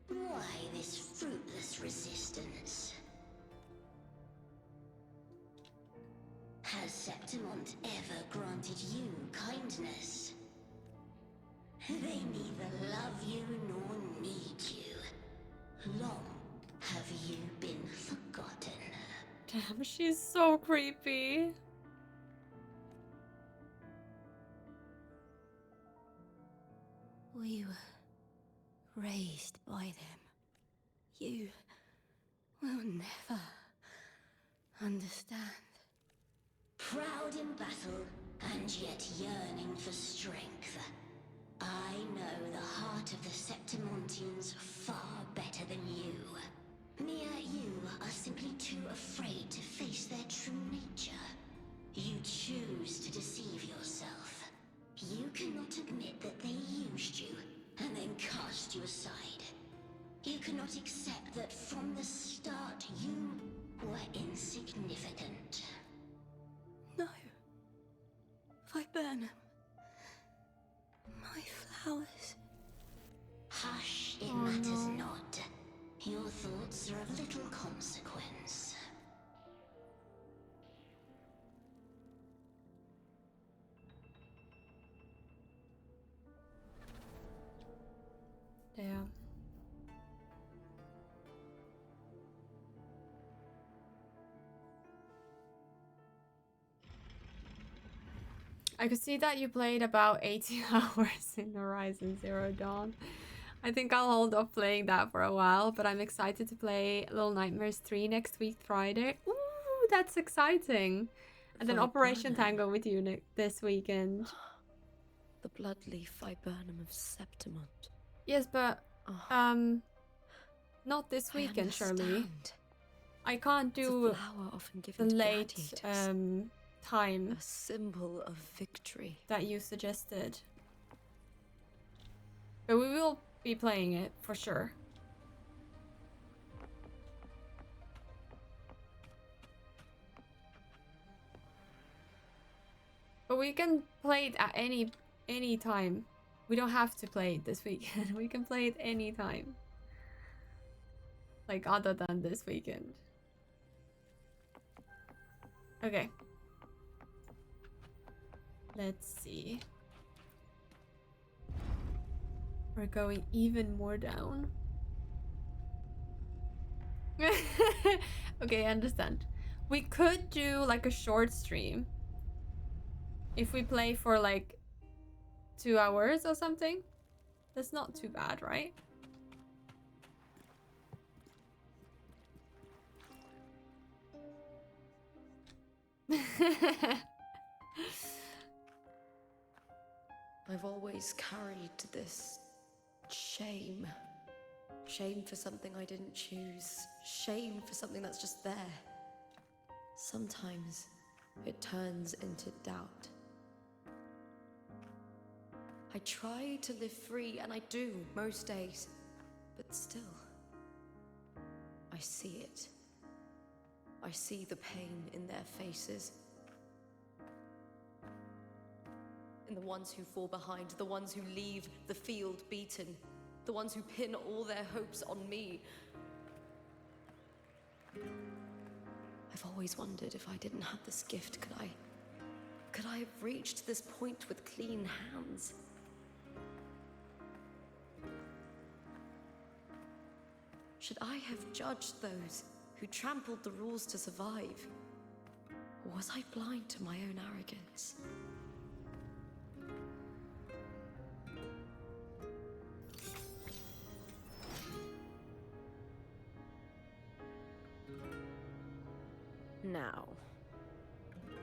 Why this fruitless resistance? Has Septimont ever granted you kindness? They neither love you nor need you. Long have you been forgotten. Damn, she's so creepy. We were raised by them. You will never understand. Proud in battle, and yet yearning for strength. I know the heart of the Septimontians far better than you. Mia, you are simply too afraid to face their true nature. You choose to deceive yourself. You cannot admit that they used you, and then cast you aside. You cannot accept that from the start you were insignificant. No. Viburnum. My flowers. Hush, it matters not. Your thoughts are of little consequence. Damn. I could see that you played about 80 hours in Horizon Zero Dawn. I think I'll hold off playing that for a while, but I'm excited to play Little Nightmares 3 next week, Friday. Ooh, that's exciting. And then Operation Tango with you this weekend. The bloodleaf viburnum of Septimont. Yes, but not this weekend, surely. I can't do it's a flower often the given to late gladiators. time A symbol of victory. that you suggested. But we will be playing it for sure. But we can play it at any time. We don't have to play it this weekend. We can play it any time. Like other than this weekend. Okay. Let's see. We're going even more down. Okay, I understand. We could do like a short stream. If we play for like 2 hours or something. That's not too bad, right? I've always carried this shame. Shame for something I didn't choose. Shame for something that's just there. Sometimes it turns into doubt. I try to live free, and I do most days. But still, I see it. I see the pain in their faces. In the ones who fall behind, the ones who leave the field beaten, the ones who pin all their hopes on me. I've always wondered if I didn't have this gift, could I have reached this point with clean hands? Should I have judged those who trampled the rules to survive? Or was I blind to my own arrogance? Now,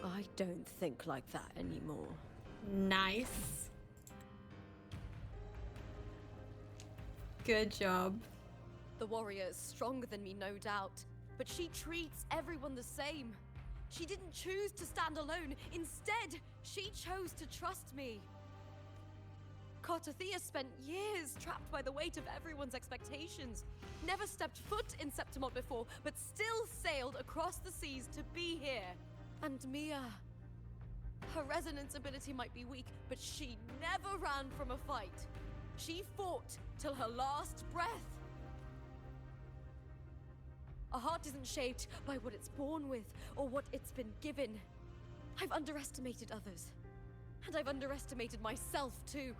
I don't think like that anymore. Nice. Good job. The warrior is stronger than me, no doubt, but she treats everyone the same. She didn't choose to stand alone. Instead, she chose to trust me. Cartethyia spent years trapped by the weight of everyone's expectations. Never stepped foot in Septimont before, but still sailed across the seas to be here. And Mia, her resonance ability might be weak, but she never ran from a fight. She fought till her last breath. A heart isn't shaped by what it's born with or what it's been given. I've underestimated others. And I've underestimated myself too.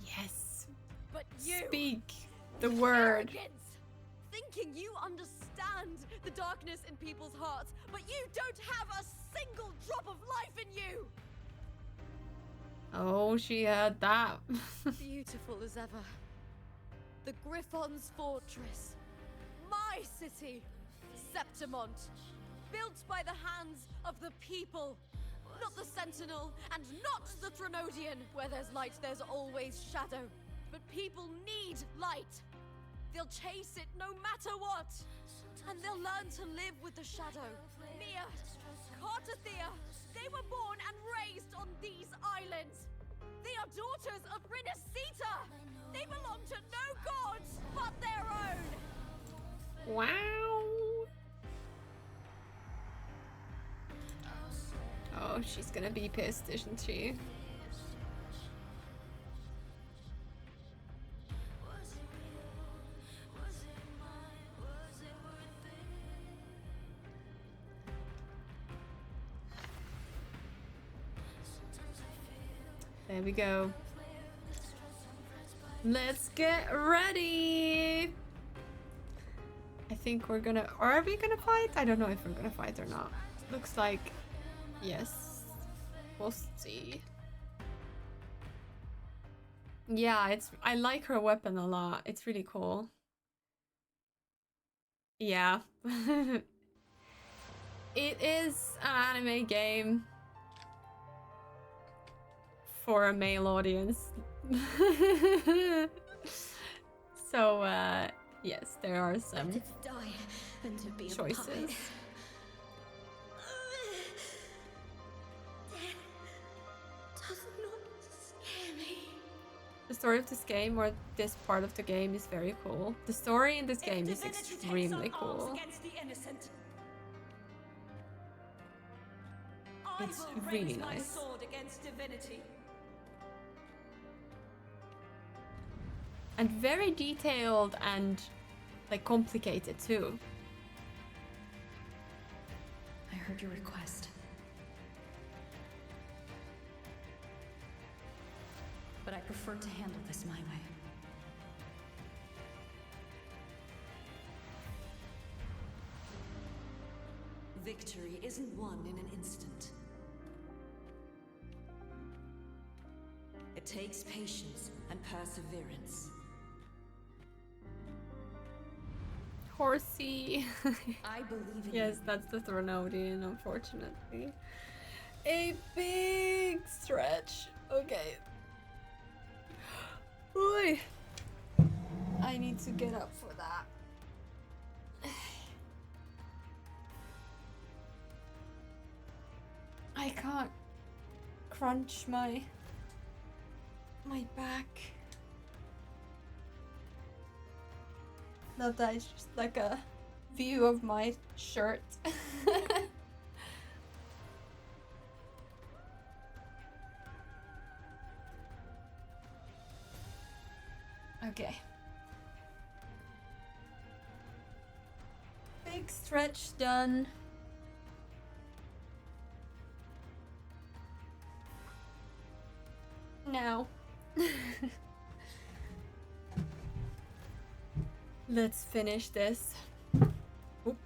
Yes. But you... Speak the word. Arrogance! Thinking you understand the darkness in people's hearts, but you don't have a single drop of life in you! Oh, she heard that. Beautiful as ever. The Griffon's fortress. My city. Septimont. Built by the hands of the people. Not the Sentinel, and not the Threnodian. Where there's light, there's always shadow. But people need light. They'll chase it no matter what. And they'll learn to live with the shadow. Mia, Cartethyia, they were born and raised on these islands. They are daughters of Rinascita. They belong to no gods but their own. Wow. Oh, she's gonna be pissed, isn't she? There we go. Let's get ready. I think we're gonna... Are we gonna fight? I don't know if we're gonna fight or not. Looks like... Yes. We'll see. Yeah, it's... I like her weapon a lot. It's really cool. Yeah. It is an anime game. For a male audience. So, yes, there are some choices. The story of this game, or this part of the game, is very cool. The story in this game is extremely cool. It's really nice. And very detailed and like complicated too. I heard your request. But I prefer to handle this my way. Victory isn't won in an instant. It takes patience and perseverance. Horsey. I believe in Yes, you. that's the Threnodian, unfortunately. A big stretch. Okay. Oy. I need to get up for that. I can't crunch my back. Not that it's just like a view of my shirt. Okay. Big stretch done. Now. Let's finish this. Oop.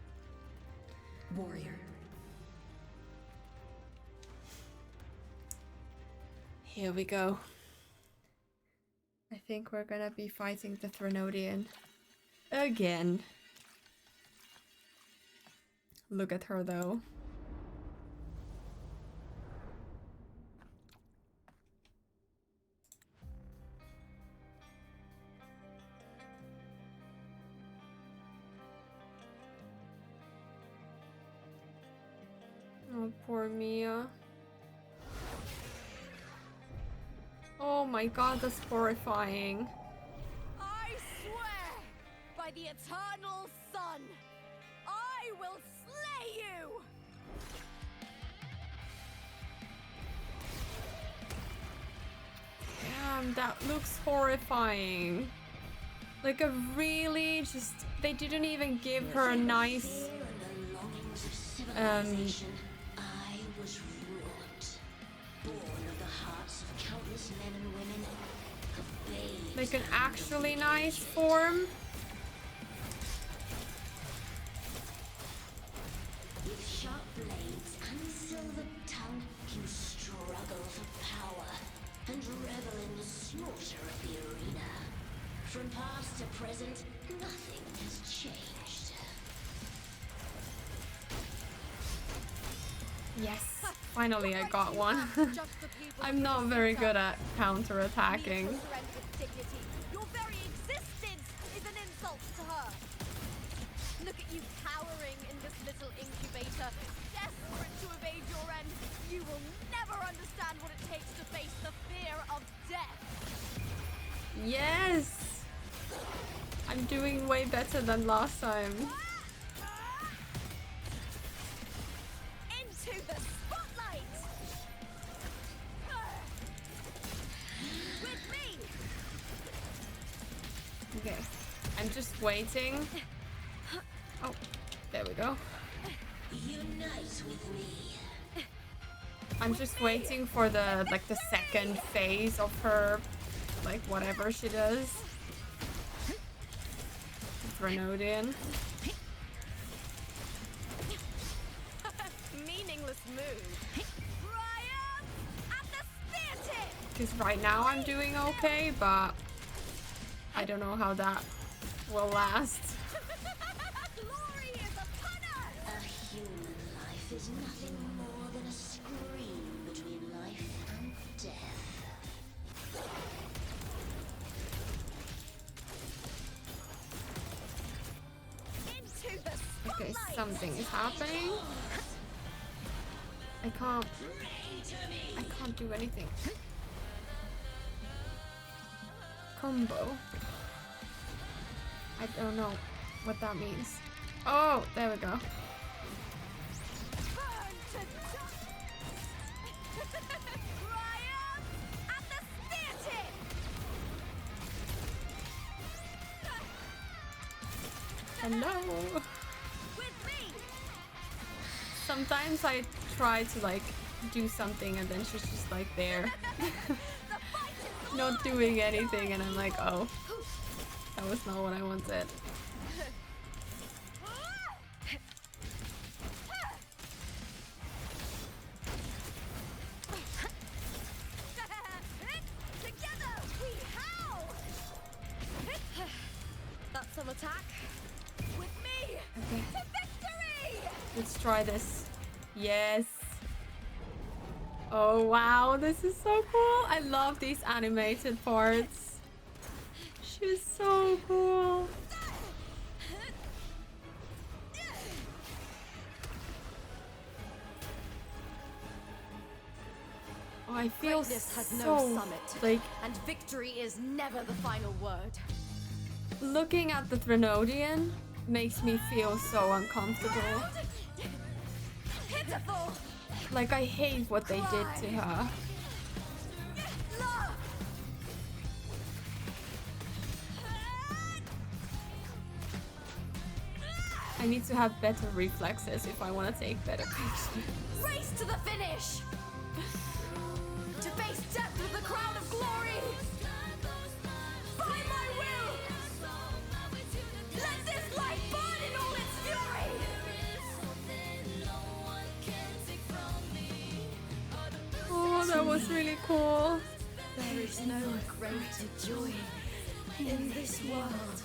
Warrior. Here we go. I think we're gonna be fighting the Threnodian again. Look at her though. Oh, poor Mia. Oh my god, that's horrifying. I swear by the eternal sun, I will slay you! Damn, that looks horrifying. Like they didn't even give her a nice... Fear and the longings of civilization, I was wrought. Born of the hearts of countless men and women, of babes. Like an actually nice form. With sharp blades and silver tongue, you struggle for power and revel in the slaughter of the arena. From past to present, nothing has changed. Yes, finally I got one. I'm not very good at counter-attacking. Your very existence is an insult to her. Look at you cowering in this little incubator, desperate to evade your end. You will never understand what it takes to face the fear of death. Yes! I'm doing way better than last time. Into the spotlight! With me! Okay, I'm just waiting. Oh, there we go. Unite with me. I'm just waiting for the the second phase of her, like whatever she does. Grenadian. Meaningless move. Triumph at the spear tip! Because right now I'm doing okay, but I don't know how that will last. Glory is upon us! A human life is nothing more than a scream between life and death. Into the spotlight! Okay, something is happening. I can't do anything. Combo. I don't know what that means. Oh, there we go. Burn to dust! Triumph at the spear tip! Hello. With me! Sometimes I try to like do something and then she's just like there. The fight is Not doing anything and I'm like, oh, that was not what I wanted. Together we howl! That's some attack. With me! Okay, To victory! let's try this. Yes. Oh wow, this is so cool. I love these animated parts. She's so cool. Oh, I feel Greatness has no so summit. like And victory is never the final word. looking at the Threnodian makes me feel so uncomfortable. Pitiful! Like I hate what they did to her. Love! I need to have better reflexes if I want to take better pictures. Race to the finish! To face death with the crown of glory! By my will! Let this light burn in all its fury! Oh, that was really cool. There is no greater joy in this world.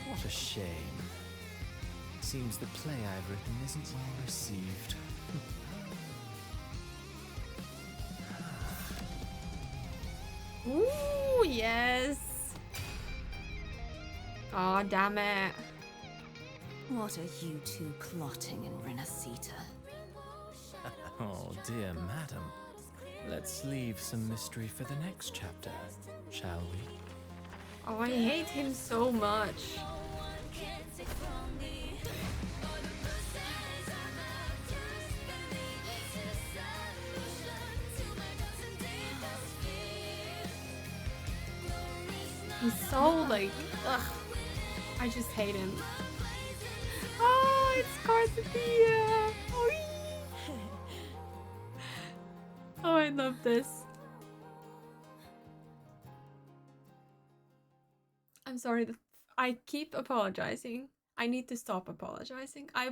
What a shame. Seems the play I've written isn't well received. Ooh, yes. Oh, damn it. What are you two plotting in Rinascita? Oh dear madam. Let's leave some mystery for the next chapter, shall we? Oh, I hate him so much. He's so like, ugh. I just hate him. Oh, it's Cartethyia. Oh, I love this. I'm sorry. I keep apologizing. I need to stop apologizing. I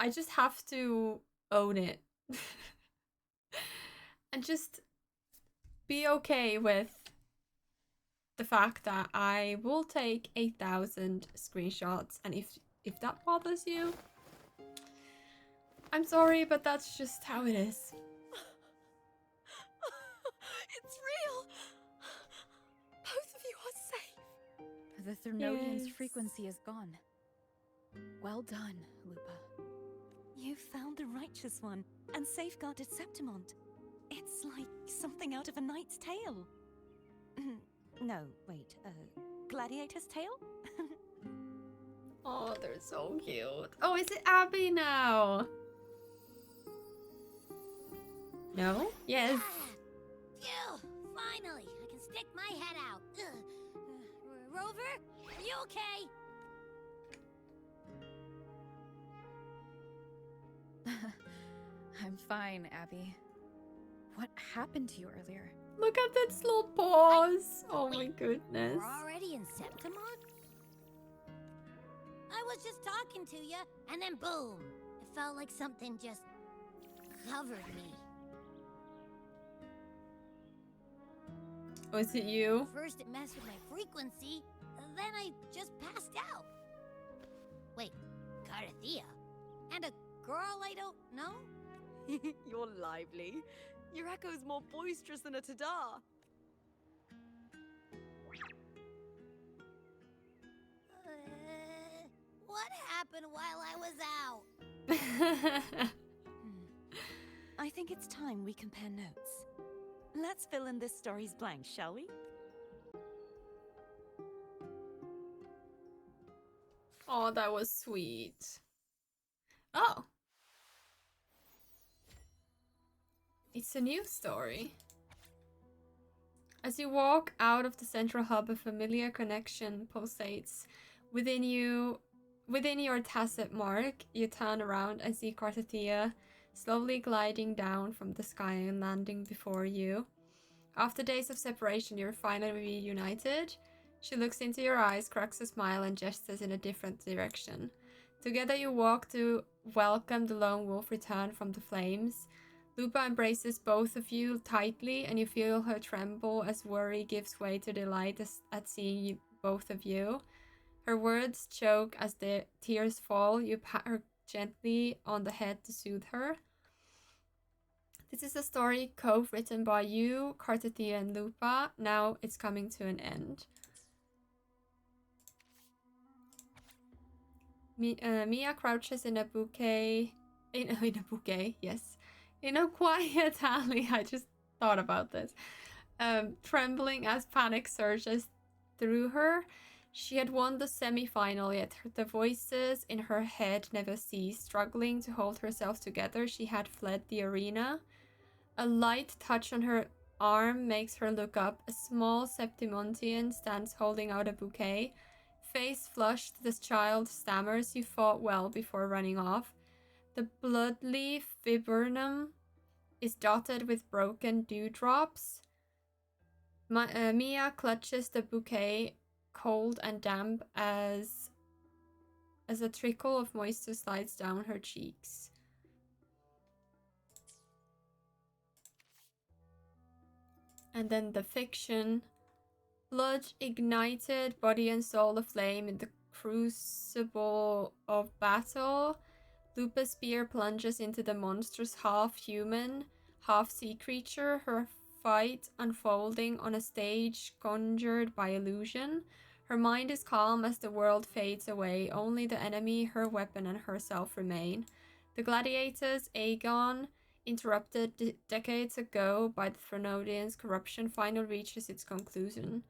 just have to own it. And just be okay with the fact that I will take 8,000 screenshots, and if that bothers you, I'm sorry, but that's just how it is. It's real! Both of you are safe! The Threnodian's Yes. frequency is gone. Well done, Lupa. You found the righteous one and safeguarded Septimont. It's like something out of a knight's tale. No, wait, gladiator's tale? Oh, they're so cute. Oh, is it Abby now? No? Yes. Phew! Finally, I can stick my head out. Rover, are you okay? I'm fine, Abby. What happened to you earlier? Look at that slow pause. Oh my goodness. We're already in Septimont? I was just talking to you, and then boom! It felt like something just covered me. Was it you? First it messed with my frequency, then I just passed out. Wait, Cartethyia? And a girl I don't know? You're lively. Your echo's more boisterous than a tada. What happened while I was out? I think it's time we compare notes. Let's fill in this story's blanks, shall we? Oh, that was sweet. Oh. It's a new story. As you walk out of the central hub, a familiar connection pulsates within you. Within your tacit mark, you turn around and see Cartethyia slowly gliding down from the sky and landing before you. After days of separation, you're finally reunited. She looks into your eyes, cracks a smile, and gestures in a different direction. Together you walk to welcome the lone wolf return from the flames. Lupa embraces both of you tightly, and you feel her tremble as worry gives way to delight at seeing both of you. Her words choke as the tears fall. You pat her gently on the head to soothe her. This is a story co-written by you, Cartethyia, and Lupa. Now it's coming to an end. Mia crouches in a bouquet. In a bouquet, yes. In a quiet alley. I just thought about this. Trembling as panic surges through her. She had won the semi-final, yet the voices in her head never ceased. Struggling to hold herself together, she had fled the arena. A light touch on her arm makes her look up. A small Septimontian stands holding out a bouquet. Face flushed, this child stammers, "You fought well," before running off. The bloodleaf viburnum is dotted with broken dewdrops. Mia clutches the bouquet, cold and damp as a trickle of moisture slides down her cheeks. And then the fiction. Blood ignited, body and soul aflame in the crucible of battle. Lupa's spear plunges into the monstrous half-human, half-sea creature, her fight unfolding on a stage conjured by illusion. Her mind is calm as the world fades away. Only the enemy, her weapon, and herself remain. The gladiators, Aegon, interrupted decades ago by the Threnodians' corruption, finally reaches its conclusion.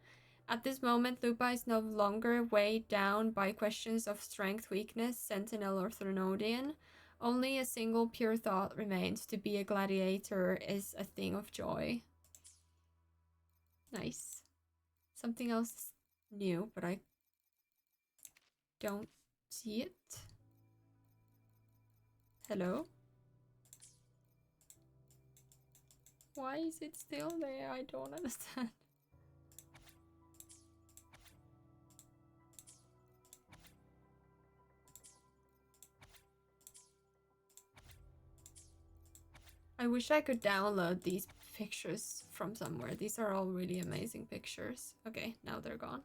At this moment, Lupa is no longer weighed down by questions of strength, weakness, sentinel, or Threnodian. Only a single pure thought remains: to be a gladiator is a thing of joy. Nice. Something else is new, but I don't see it. Hello? Why is it still there? I don't understand. I wish I could download these pictures from somewhere. These are all really amazing pictures. Okay, now they're gone.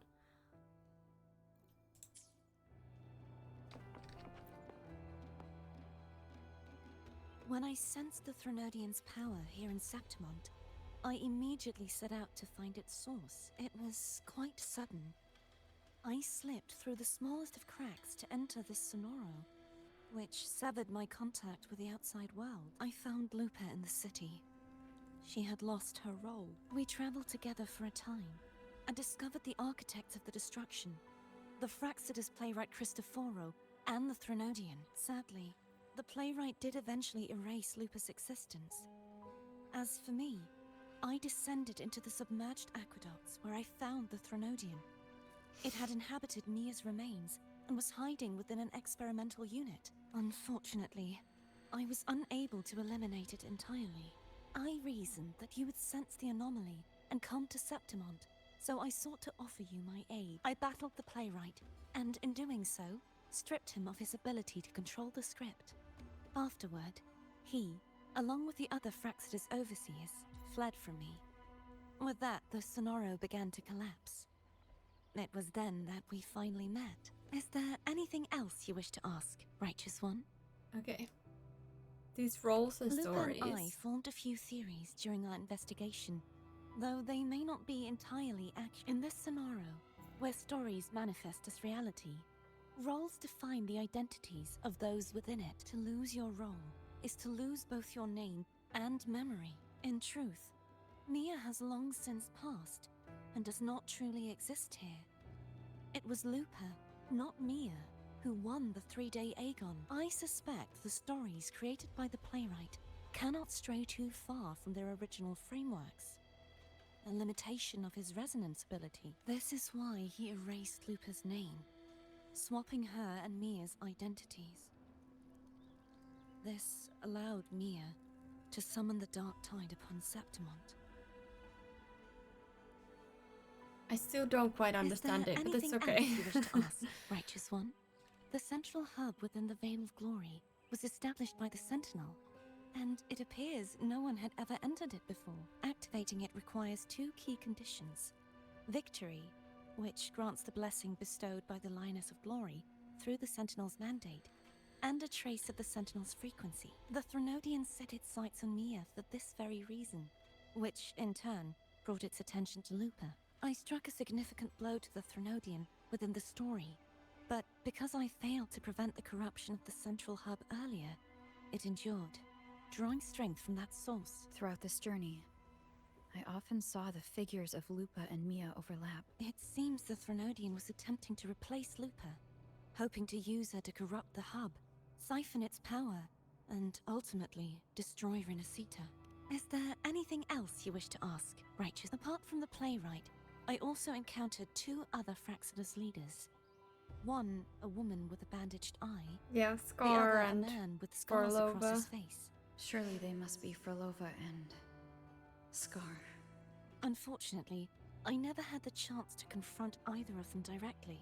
When I sensed the Threnodian's power here in Septimont, I immediately set out to find its source. It was quite sudden. I slipped through the smallest of cracks to enter this Sonoro, which severed my contact with the outside world. I found Lupa in the city. She had lost her role. We traveled together for a time and discovered the architects of the destruction, the Fraxidus playwright Cristoforo and the Threnodian. Sadly, the playwright did eventually erase Lupa's existence. As for me, I descended into the submerged aqueducts where I found the Threnodian. It had inhabited Mia's remains and was hiding within an experimental unit. Unfortunately, I was unable to eliminate it entirely. I reasoned that you would sense the anomaly and come to Septimont, so I sought to offer you my aid. I battled the playwright, and in doing so, stripped him of his ability to control the script. Afterward, he, along with the other Fraxidus overseers, fled from me. With that, the Sonoro began to collapse. It was then that we finally met. Is there anything else you wish to ask, Righteous One? Okay. These roles and Lupa stories. and I formed a few theories during our investigation, though they may not be entirely accurate. In this Sonoro, where stories manifest as reality, roles define the identities of those within it. To lose your role is to lose both your name and memory. In truth, Mia has long since passed and does not truly exist here. It was Lupa, not Mia, who won the 3-day Aegon. I suspect the stories created by the playwright cannot stray too far from their original frameworks, a limitation of his resonance ability. This is why he erased Lupa's name, swapping her and Mia's identities. This allowed Mia to summon the Dark Tide upon Septimont. I still don't quite understand it, but it's okay. Else you wish to ask, Righteous One? The central hub within the Veil of Glory was established by the Sentinel, and it appears no one had ever entered it before. Activating it requires 2 key conditions: victory, which grants the blessing bestowed by the Lioness of Glory through the Sentinel's mandate, and a trace of the Sentinel's frequency. The Threnodian set its sights on Mia for this very reason, which, in turn, brought its attention to Lupa. I struck a significant blow to the Threnodian within the story, but because I failed to prevent the corruption of the central hub earlier, it endured, drawing strength from that source. Throughout this journey, I often saw the figures of Lupa and Mia overlap. It seems the Threnodian was attempting to replace Lupa, hoping to use her to corrupt the hub, siphon its power, and ultimately destroy Rinascita. Is there anything else you wish to ask, Righteous? Apart from the playwright, I also encountered 2 other Fraxidus leaders. One, a woman with a bandaged eye. Yeah, The Scar other, and a man with scars across his face. Surely they must be Frolova and Scar. Unfortunately, I never had the chance to confront either of them directly.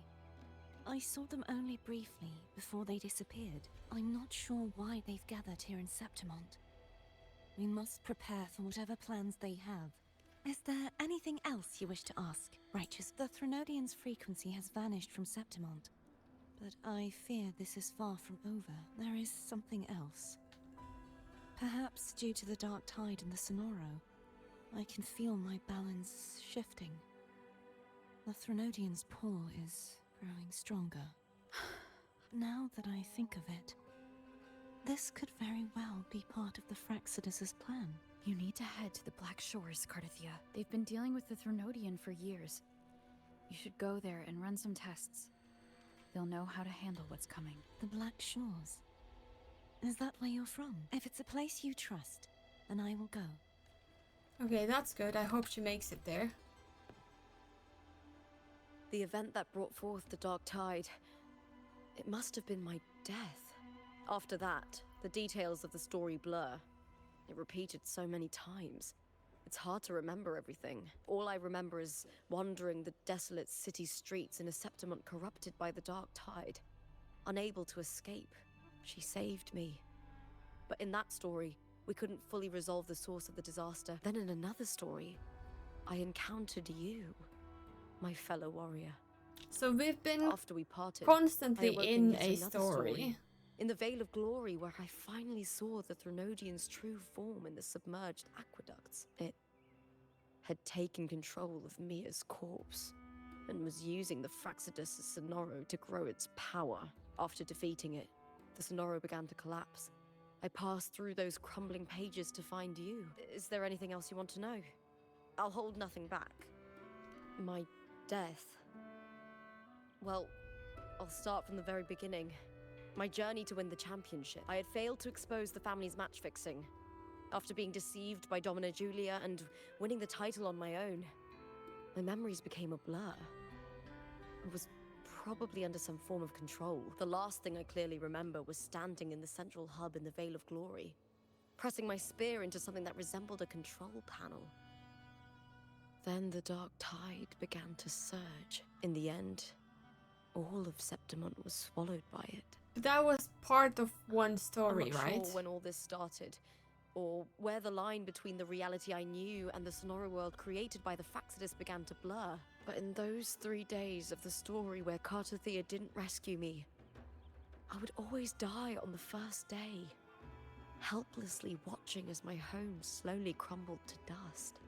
I saw them only briefly before they disappeared. I'm not sure why they've gathered here in Septimont. We must prepare for whatever plans they have. Is there anything else you wish to ask, Righteous? The Threnodian's frequency has vanished from Septimont, but I fear this is far from over. There is something else. Perhaps due to the Dark Tide in the Sonoro, I can feel my balance shifting. The Threnodian's pull is growing stronger. Now that I think of it, this could very well be part of the Fraxidus' plan. You need to head to the Black Shores, Cartethyia. They've been dealing with the Threnodian for years. You should go there and run some tests. They'll know how to handle what's coming. The Black Shores? Is that where you're from? If it's a place you trust, then I will go. okay, that's good. I hope she makes it there. The event that brought forth the Dark Tide. It must have been my death. After that, the details of the story blur. It repeated so many times. It's hard to remember everything. All I remember is wandering the desolate city streets in a Septimont corrupted by the Dark Tide. Unable to escape, she saved me. But in that story, we couldn't fully resolve the source of the disaster. Then in another story, I encountered you, my fellow warrior. So we've been After we parted, constantly I awoke in yet a another story. in the Veil of Glory, where I finally saw the Threnodian's true form in the submerged aqueducts. It had taken control of Mia's corpse, and was using the Fraxidus' Sonoro to grow its power. After defeating it, the Sonoro began to collapse. I passed through those crumbling pages to find you. Is there anything else you want to know? I'll hold nothing back. My death. Well, I'll start from the very beginning. My journey to win the championship. I had failed to expose the family's match fixing. After being deceived by Domina Julia and winning the title on my own, my memories became a blur. I was probably under some form of control. The last thing I clearly remember was standing in the central hub in the Veil of Glory, pressing my spear into something that resembled a control panel. Then the Dark Tide began to surge. In the end, all of Septimont was swallowed by it. That was part of one story, I'm not right? sure when all this started, or where the line between the reality I knew and the Sonora world created by the Fraxidus began to blur. But in those 3 days of the story where Cartethyia didn't rescue me, I would always die on the first day, helplessly watching as my home slowly crumbled to dust.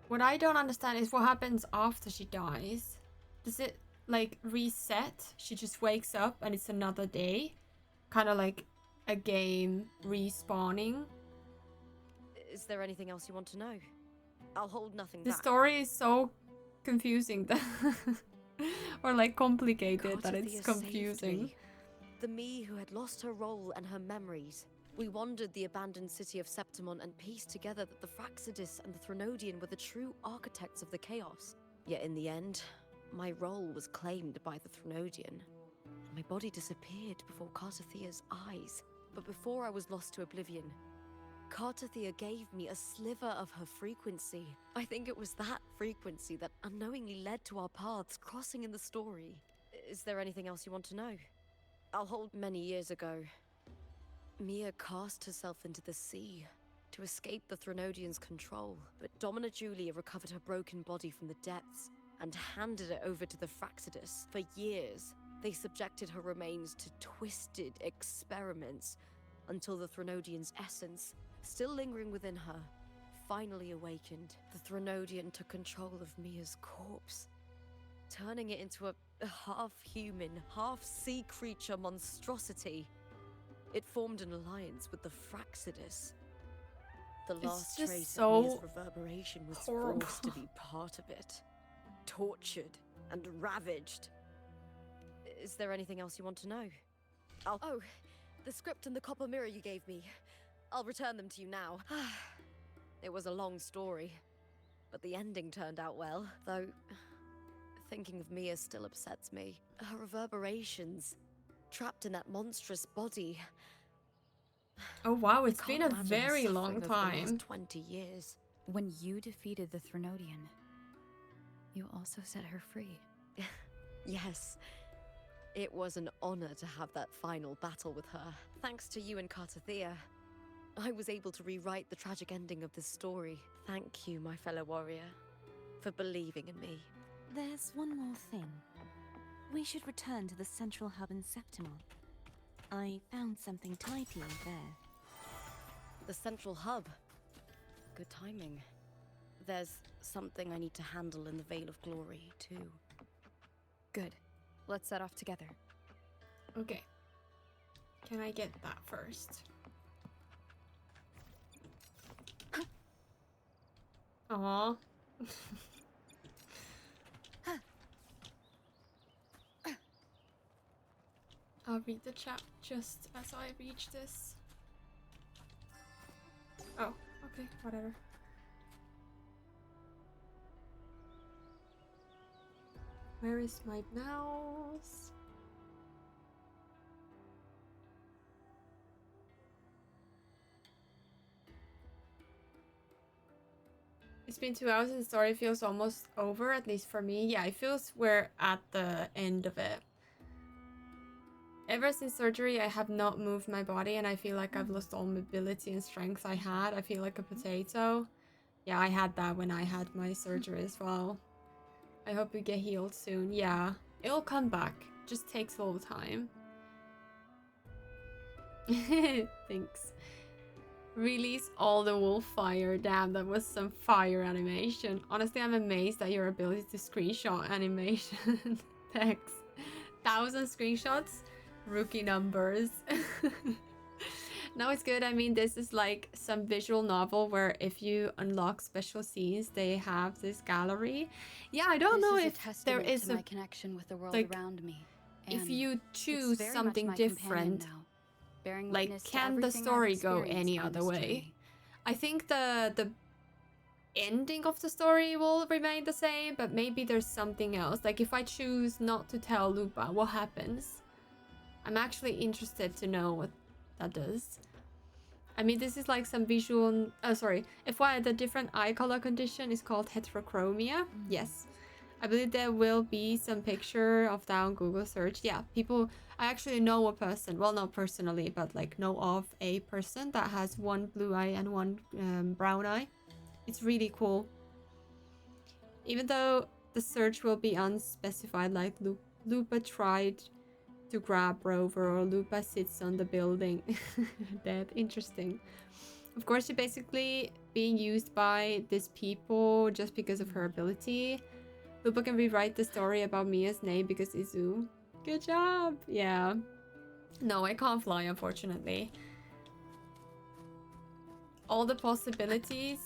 What I don't understand is what happens after she dies. Does it like reset? She just wakes up and it's another day? Kind of like a game respawning? Is there anything else you want to know? I'll hold nothing The back. story is so confusing or like complicated that it's Cartethyia saved confusing. me. The me who had lost her role and her memories. We wandered the abandoned city of Septimont and pieced together that the Fraxidus and the Threnodian were the true architects of the chaos. Yet in the end, my role was claimed by the Threnodian, and my body disappeared before Cartethyia's eyes. But before I was lost to oblivion, Cartethyia gave me a sliver of her frequency. I think it was that frequency that unknowingly led to our paths crossing in the story. Is there anything else you want to know? I'll hold many years ago. Mia cast herself into the sea to escape the Threnodian's control, but Domina Julia recovered her broken body from the depths and handed it over to the Fraxidus. For years, they subjected her remains to twisted experiments until the Threnodian's essence, still lingering within her, finally awakened. The Threnodian took control of Mia's corpse, turning it into a half-human, half-sea creature monstrosity. It formed an alliance with the Fraxidus. The last just trace so of Mia's reverberation was horrible. forced to be part of it. Tortured and ravaged. Is there anything else you want to know? Oh, the script and the copper mirror you gave me. I'll return them to you now. It was a long story, but the ending turned out well. Though, thinking of Mia still upsets me. Her reverberations, trapped in that monstrous body. Oh wow, it's I been can't a imagine her very suffering long over the last time. 20 years. When you defeated the Threnodian, you also set her free. Yes. It was an honor to have that final battle with her. Thanks to you and Cartethyia, I was able to rewrite the tragic ending of this story. Thank you, my fellow warrior, for believing in me. There's one more thing. We should return to the central hub in Septimont. I found something tidy in there. The central hub. Good timing. There's something I need to handle in the Veil of Glory, too. Good. Let's set off together. Okay. Can I get that first? Aww. I'll read the chat just as I reach this. Oh, okay, whatever. Where is my mouse? It's been 2 hours and the story feels almost over, at least for me. Yeah, it feels we're at the end of it. Ever since surgery, I have not moved my body and I feel like I've lost all mobility and strength I had. I feel like a potato. Yeah, I had that when I had my surgery as well. I hope you get healed soon. Yeah, it'll come back. Just takes a little time. Thanks. Release all the wolf fire. Damn, that was some fire animation. Honestly, I'm amazed at your ability to screenshot animation. Thanks. 1,000 screenshots. Rookie numbers. No, it's good. I mean, this is like some visual novel where if you unlock special scenes, they have this gallery. Yeah, I don't know if there is my connection with the world like, around me. if you It's choose very much something my companion different, now, bearing like witness to can the everything I've story go experienced any on other this way? journey. I think the ending of the story will remain the same, but maybe there's something else. Like if I choose not to tell Lupa, what happens? I'm actually interested to know what that does. I mean, this is like some visual... Oh, sorry. FYI, the different eye color condition is called heterochromia. Yes. I believe there will be some picture of that on Google search. Yeah, people... I actually know a person. Well, not personally, but like know of a person that has one blue eye and one brown eye. It's really cool. Even though the search will be unspecified, like Lupa tried to grab Rover or Lupa sits on the building. That interesting. Of course, she's basically being used by these people just because of her ability. Lupa can rewrite the story about Mia's name because Izu. Good job! Yeah. No, I can't fly, unfortunately. All the possibilities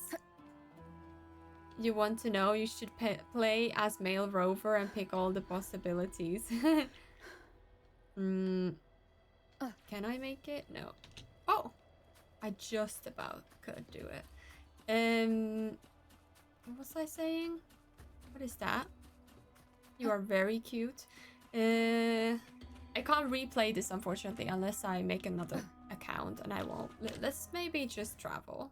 you want to know, you should play as male Rover and pick all the possibilities. Can I make it? No. Oh! I just about could do it. What was I saying? What is that? You are very cute. I can't replay this, unfortunately, unless I make another account, and I won't. Let's maybe just travel.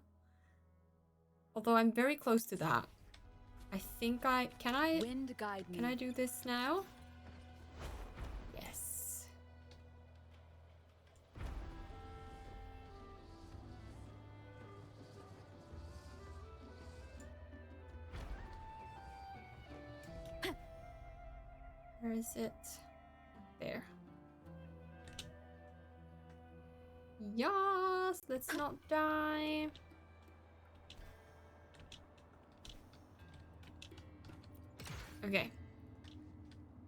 Although I'm very close to that. I think I... Can I... Wind guide me. Can I do this now? Yes. Where is it? There. Yes! Let's not die. Okay.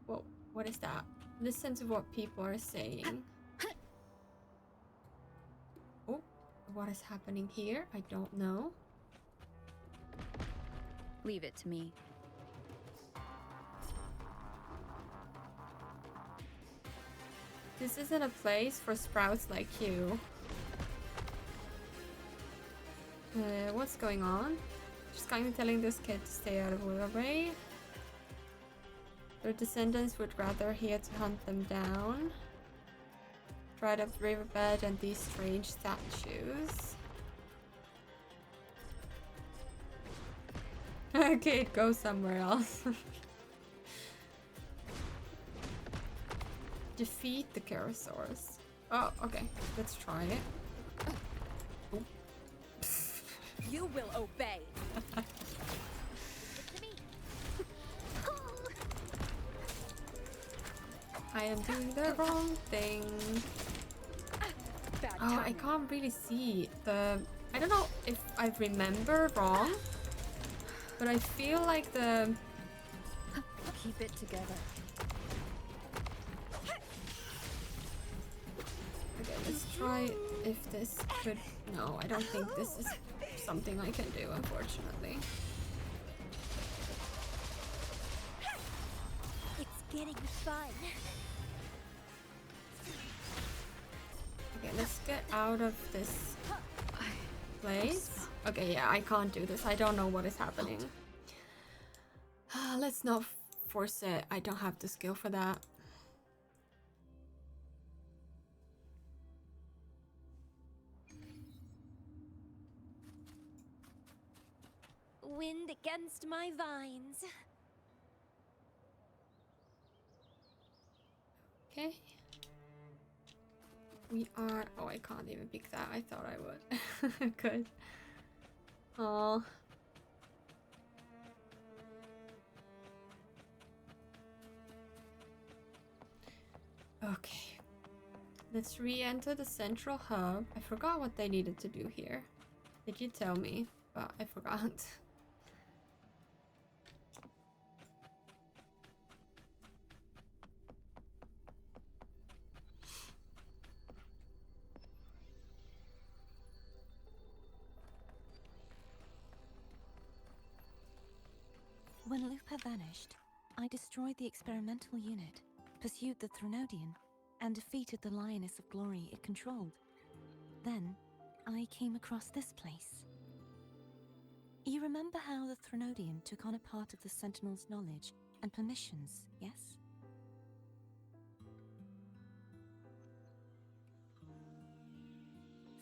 Whoa, what is that? Listen to what people are saying. Oh, what is happening here? I don't know. Leave it to me. This isn't a place for sprouts like you. What's going on? Just kind of telling this kid to stay out of our way. Their descendants would rather here to hunt them down. Dried up riverbed and these strange statues. Kid, go somewhere else. Defeat the Carosaurus. Oh, okay. Let's try it. Oh. You will obey. I am doing the wrong thing. Oh, I can't really see the... I don't know if I remember wrong, but I feel like the... Keep it together. Okay, let's try if this could... No, I don't think this is something I can do, unfortunately. It's getting fun. Okay, let's get out of this place. Okay, yeah, I can't do this. I don't know what is happening. Let's not force it. I don't have the skill for that. Wind against my vines. Okay. We are... Oh, I can't even pick that. I thought I would. Good. Oh. Okay. Let's re-enter the central hub. I forgot what they needed to do here. Did you tell me? But I forgot. When Lupa vanished, I destroyed the experimental unit, pursued the Threnodian, and defeated the Lioness of Glory it controlled. Then, I came across this place. You remember how the Threnodian took on a part of the Sentinel's knowledge and permissions, yes?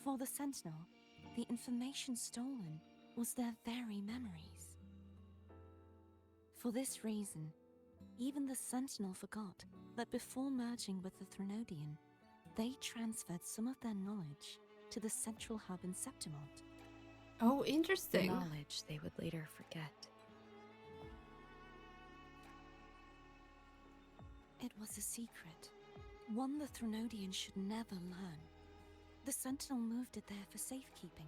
For the Sentinel, the information stolen was their very memories. For this reason, even the Sentinel forgot that before merging with the Threnodian, they transferred some of their knowledge to the central hub in Septimont. Oh, interesting. Knowledge they would later forget. It was a secret, one the Threnodian should never learn. The Sentinel moved it there for safekeeping.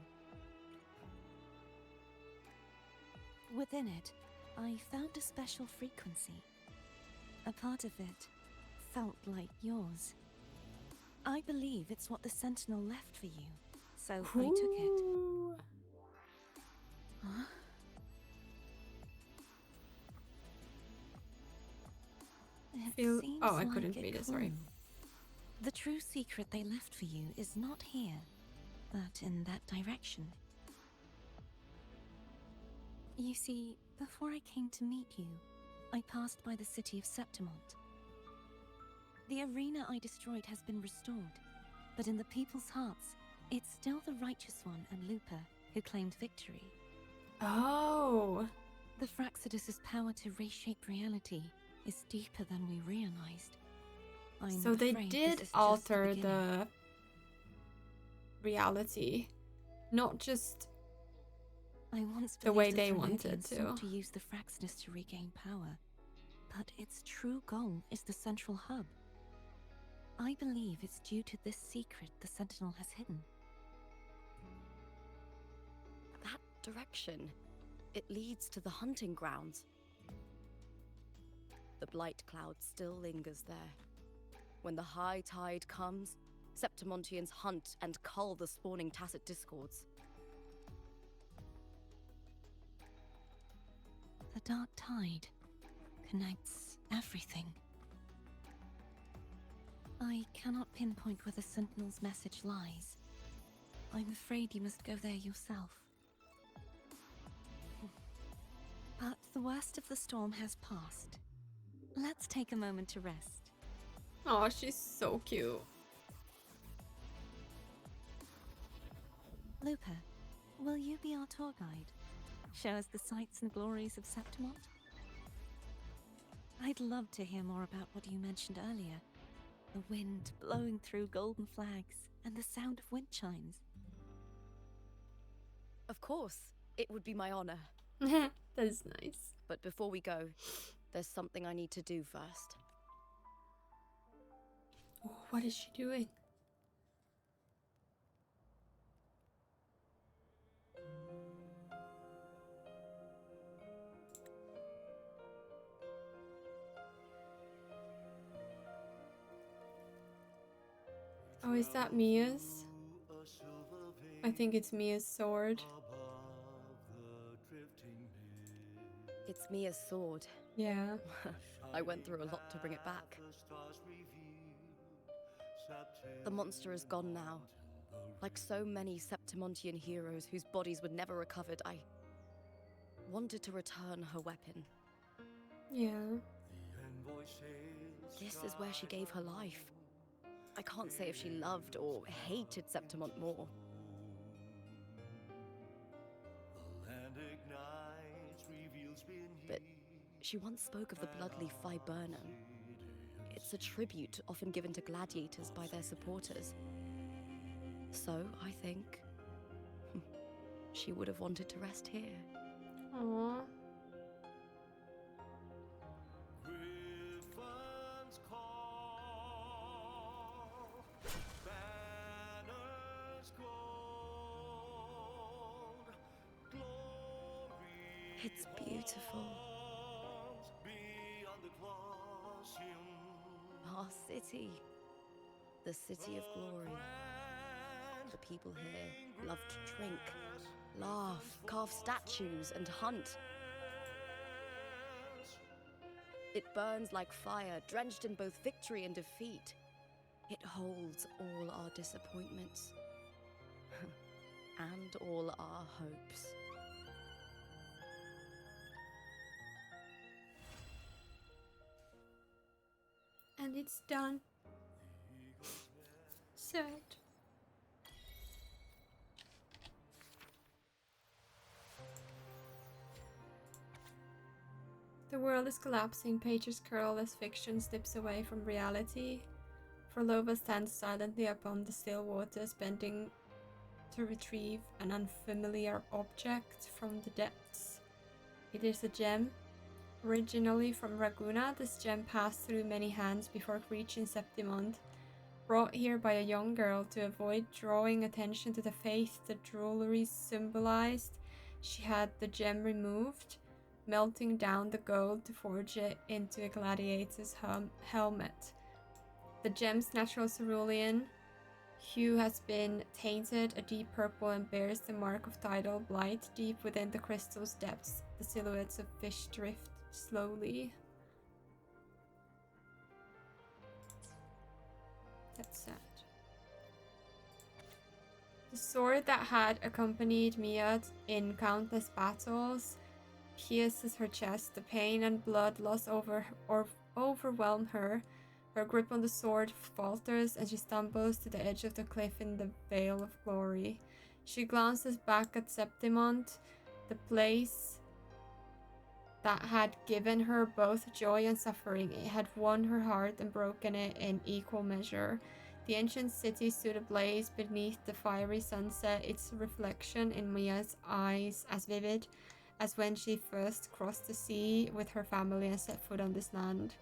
Within it, I found a special frequency. A part of it felt like yours. I believe it's what the Sentinel left for you, so I took it. Huh? Oh, I couldn't read it, sorry. The true secret they left for you is not here, but in that direction. You see, before I came to meet you, I passed by the city of Septimont. The arena I destroyed has been restored, but in the people's hearts, it's still the Righteous One and Lupa who claimed victory. Oh. The Fraxidus' power to reshape reality is deeper than we realized. So they did alter the reality, not just I once the way believed they the wanted Threnodians sought to use the Fraxidus to regain power, but its true goal is the central hub. I believe it's due to this secret the Sentinel has hidden. That direction, it leads to the hunting grounds. The blight cloud still lingers there. When the high tide comes, Septimontians hunt and cull the spawning tacit discords. The dark tide connects everything. I cannot pinpoint where the Sentinel's message lies. I'm afraid you must go there yourself. But the worst of the storm has passed. Let's take a moment to rest. Oh, she's so cute. Lupa, will you be our tour guide? Show us the sights and glories of Septimont? I'd love to hear more about what you mentioned earlier. The wind blowing through golden flags and the sound of wind chimes. Of course, it would be my honor. That is nice. But before we go, there's something I need to do first. Oh, what is she doing? Oh, is that Mia's? I think it's Mia's sword. It's Mia's sword. Yeah. I went through a lot to bring it back. The monster is gone now. Like so many Septimontian heroes whose bodies were never recovered, I wanted to return her weapon. Yeah. This is where she gave her life. I can't say if she loved or hated Septimont more. But she once spoke of the bloodleaf viburnum. It's a tribute often given to gladiators by their supporters. So, I think she would have wanted to rest here. Aww. It's beautiful. Our city. The city of glory. The people here love to drink, laugh, carve statues, and hunt. It burns like fire, drenched in both victory and defeat. It holds all our disappointments. And all our hopes. And it's done. Sad. The world is collapsing, pages curl as fiction slips away from reality. Frolova stands silently upon the still waters, bending to retrieve an unfamiliar object from the depths. It is a gem. Originally from Raguna, this gem passed through many hands before reaching Septimont. Brought here by a young girl to avoid drawing attention to the faith the jewelry symbolized, she had the gem removed, melting down the gold to forge it into a gladiator's helmet. The gem's natural cerulean hue has been tainted a deep purple and bears the mark of tidal blight. Deep within the crystal's depths, the silhouettes of fish drift slowly. That's sad. The sword that had accompanied Mia in countless battles pierces her chest. The pain and blood loss overwhelm her. Her grip on the sword falters and she stumbles to the edge of the cliff in the veil of glory. She glances back at Septimont, the place that had given her both joy and suffering. It had won her heart and broken it in equal measure. The ancient city stood ablaze beneath the fiery sunset, its reflection in Mia's eyes as vivid as when she first crossed the sea with her family and set foot on this land.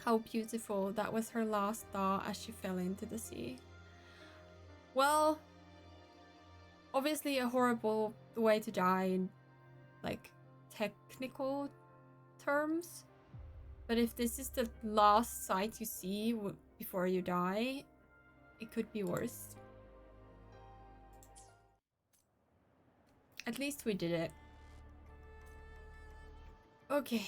How beautiful. That was her last thought as she fell into the sea. Well, obviously a horrible way to die in, like, technical terms. But if this is the last sight you see before you die, it could be worse. At least we did it. Okay.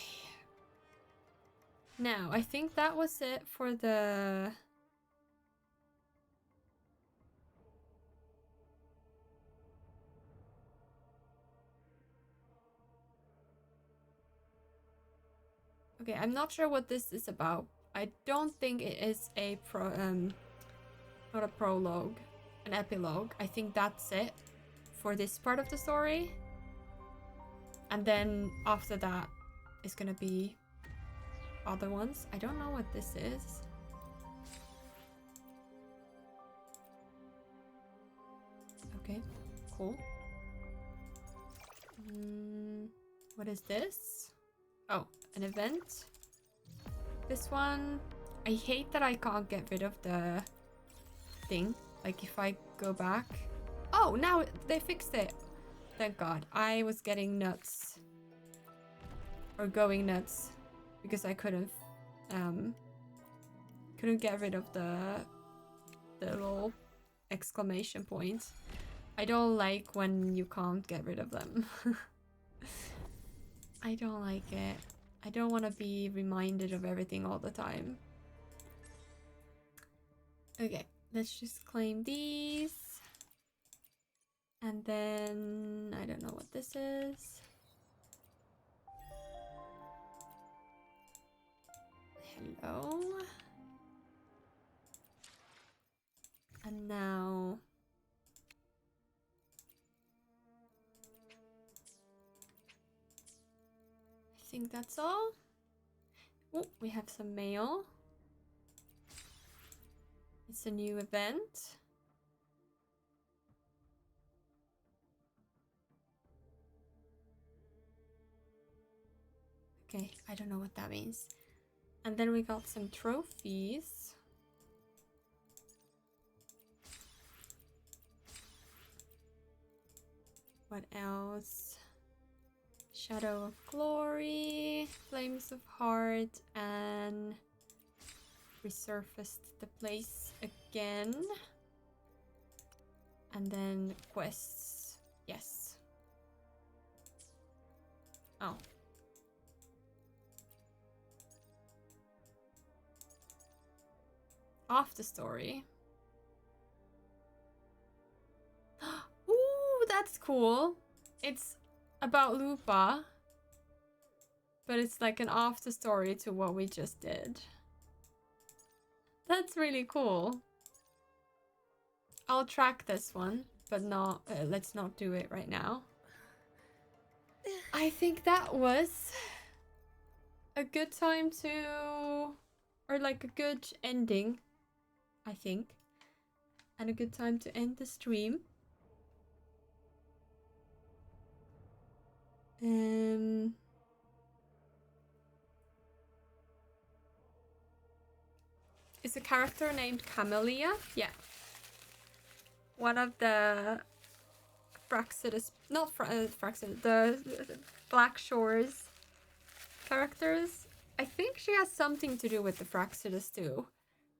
Now, I think that was it for the... Okay, I'm not sure what this is about. I don't think it is a not a prologue, an epilogue. I think that's it for this part of the story. And then after that is gonna be other ones. I don't know what this is. Okay, cool. What is this? Oh, an event. This one, I hate that I can't get rid of the thing. Like if I go back. Oh, now they fixed it. Thank God. I was getting nuts. Or going nuts. Because I couldn't get rid of the little exclamation point. I don't like when you can't get rid of them. I don't like it. I don't want to be reminded of everything all the time. Okay, let's just claim these. And then I don't know what this is. Hello. And now... I think that's all. Oh, we have some mail. It's a new event. Okay, I don't know what that means. And then we got some trophies. What else? Shadow of Glory, Flames of Heart, and resurfaced the place again. And then quests. Yes. Oh. After story. Ooh, that's cool. It's about Lupa, but it's like an after story to what we just did. That's really cool. I'll track this one, but not. Let's not do it right now. I think that was a good time to, or like a good ending, I think, and a good time to end the stream. Is a character named Camelia? Yeah. One of the Fraxidus, not Fraxidus, the Black Shores characters. I think she has something to do with the Fraxidus too,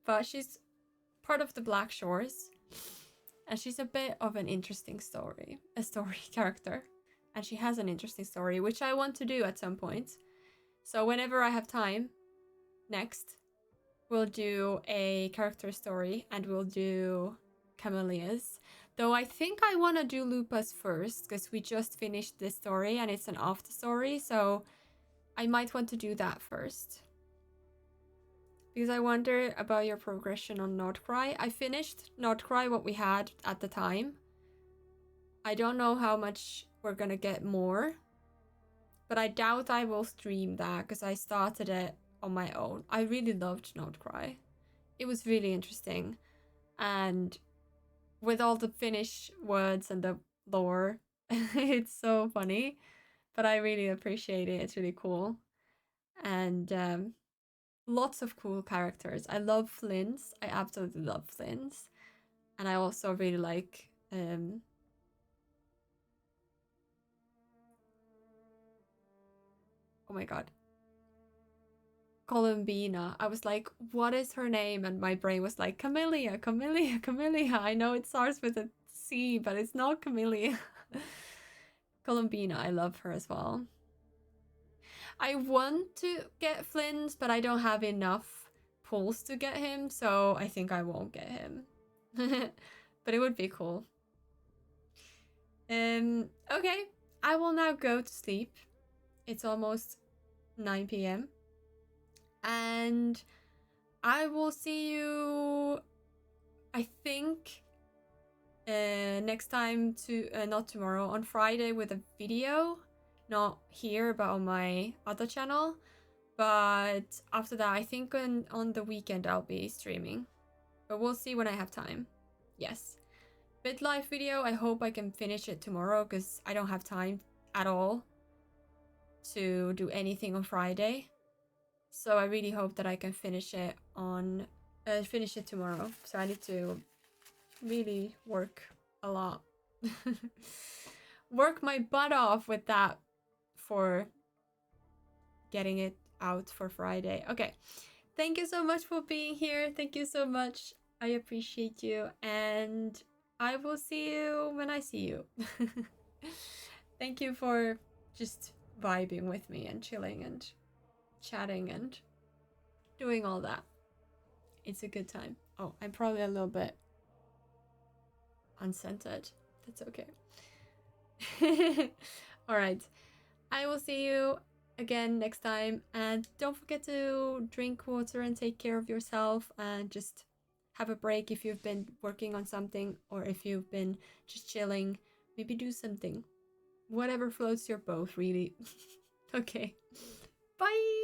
but she's part of the Black Shores, and she's a bit of an interesting story character, and she has an interesting story which I want to do at some point. So whenever I have time next, we'll do a character story and we'll do Camelia's. Though I think I want to do Lupa's first because we just finished this story and it's an after story, so I might want to do that first. Because I wonder about your progression on Nordcry. I finished Nordcry, what we had at the time. I don't know how much we're gonna get more, but I doubt I will stream that because I started it on my own. I really loved Nordcry. It was really interesting, and with all the Finnish words and the lore, it's so funny, but I really appreciate it. It's really cool, and lots of cool characters. I love Flynn's. I absolutely love Flynn's, and I also really like oh my god, Columbina. I was like, what is her name? And my brain was like, Camellia, Camellia, Camellia. I know it starts with a C, but it's not Camellia. Columbina, I love her as well. I want to get Flynn's, but I don't have enough pulls to get him, so I think I won't get him. But it would be cool. Okay, I will now go to sleep. It's almost 9 p.m. and I will see you, I think, next time, not tomorrow, on Friday with a video. Not here, but on my other channel. But after that, I think on the weekend I'll be streaming. But we'll see when I have time. Yes. BitLife video, I hope I can finish it tomorrow because I don't have time at all to do anything on Friday. So I really hope that I can finish it on finish it tomorrow. So I need to really work a lot. Work my butt off with that for getting it out for Friday. Okay. Thank you so much for being here. Thank you so much. I appreciate you, and I will see you when I see you. Thank you for just vibing with me and chilling and chatting and doing all that. It's a good time. Oh, I'm probably a little bit unscented. That's okay. All right. I will see you again next time. And don't forget to drink water and take care of yourself, and just have a break if you've been working on something, or if you've been just chilling, maybe do something. Whatever floats your boat, really. Okay. Bye!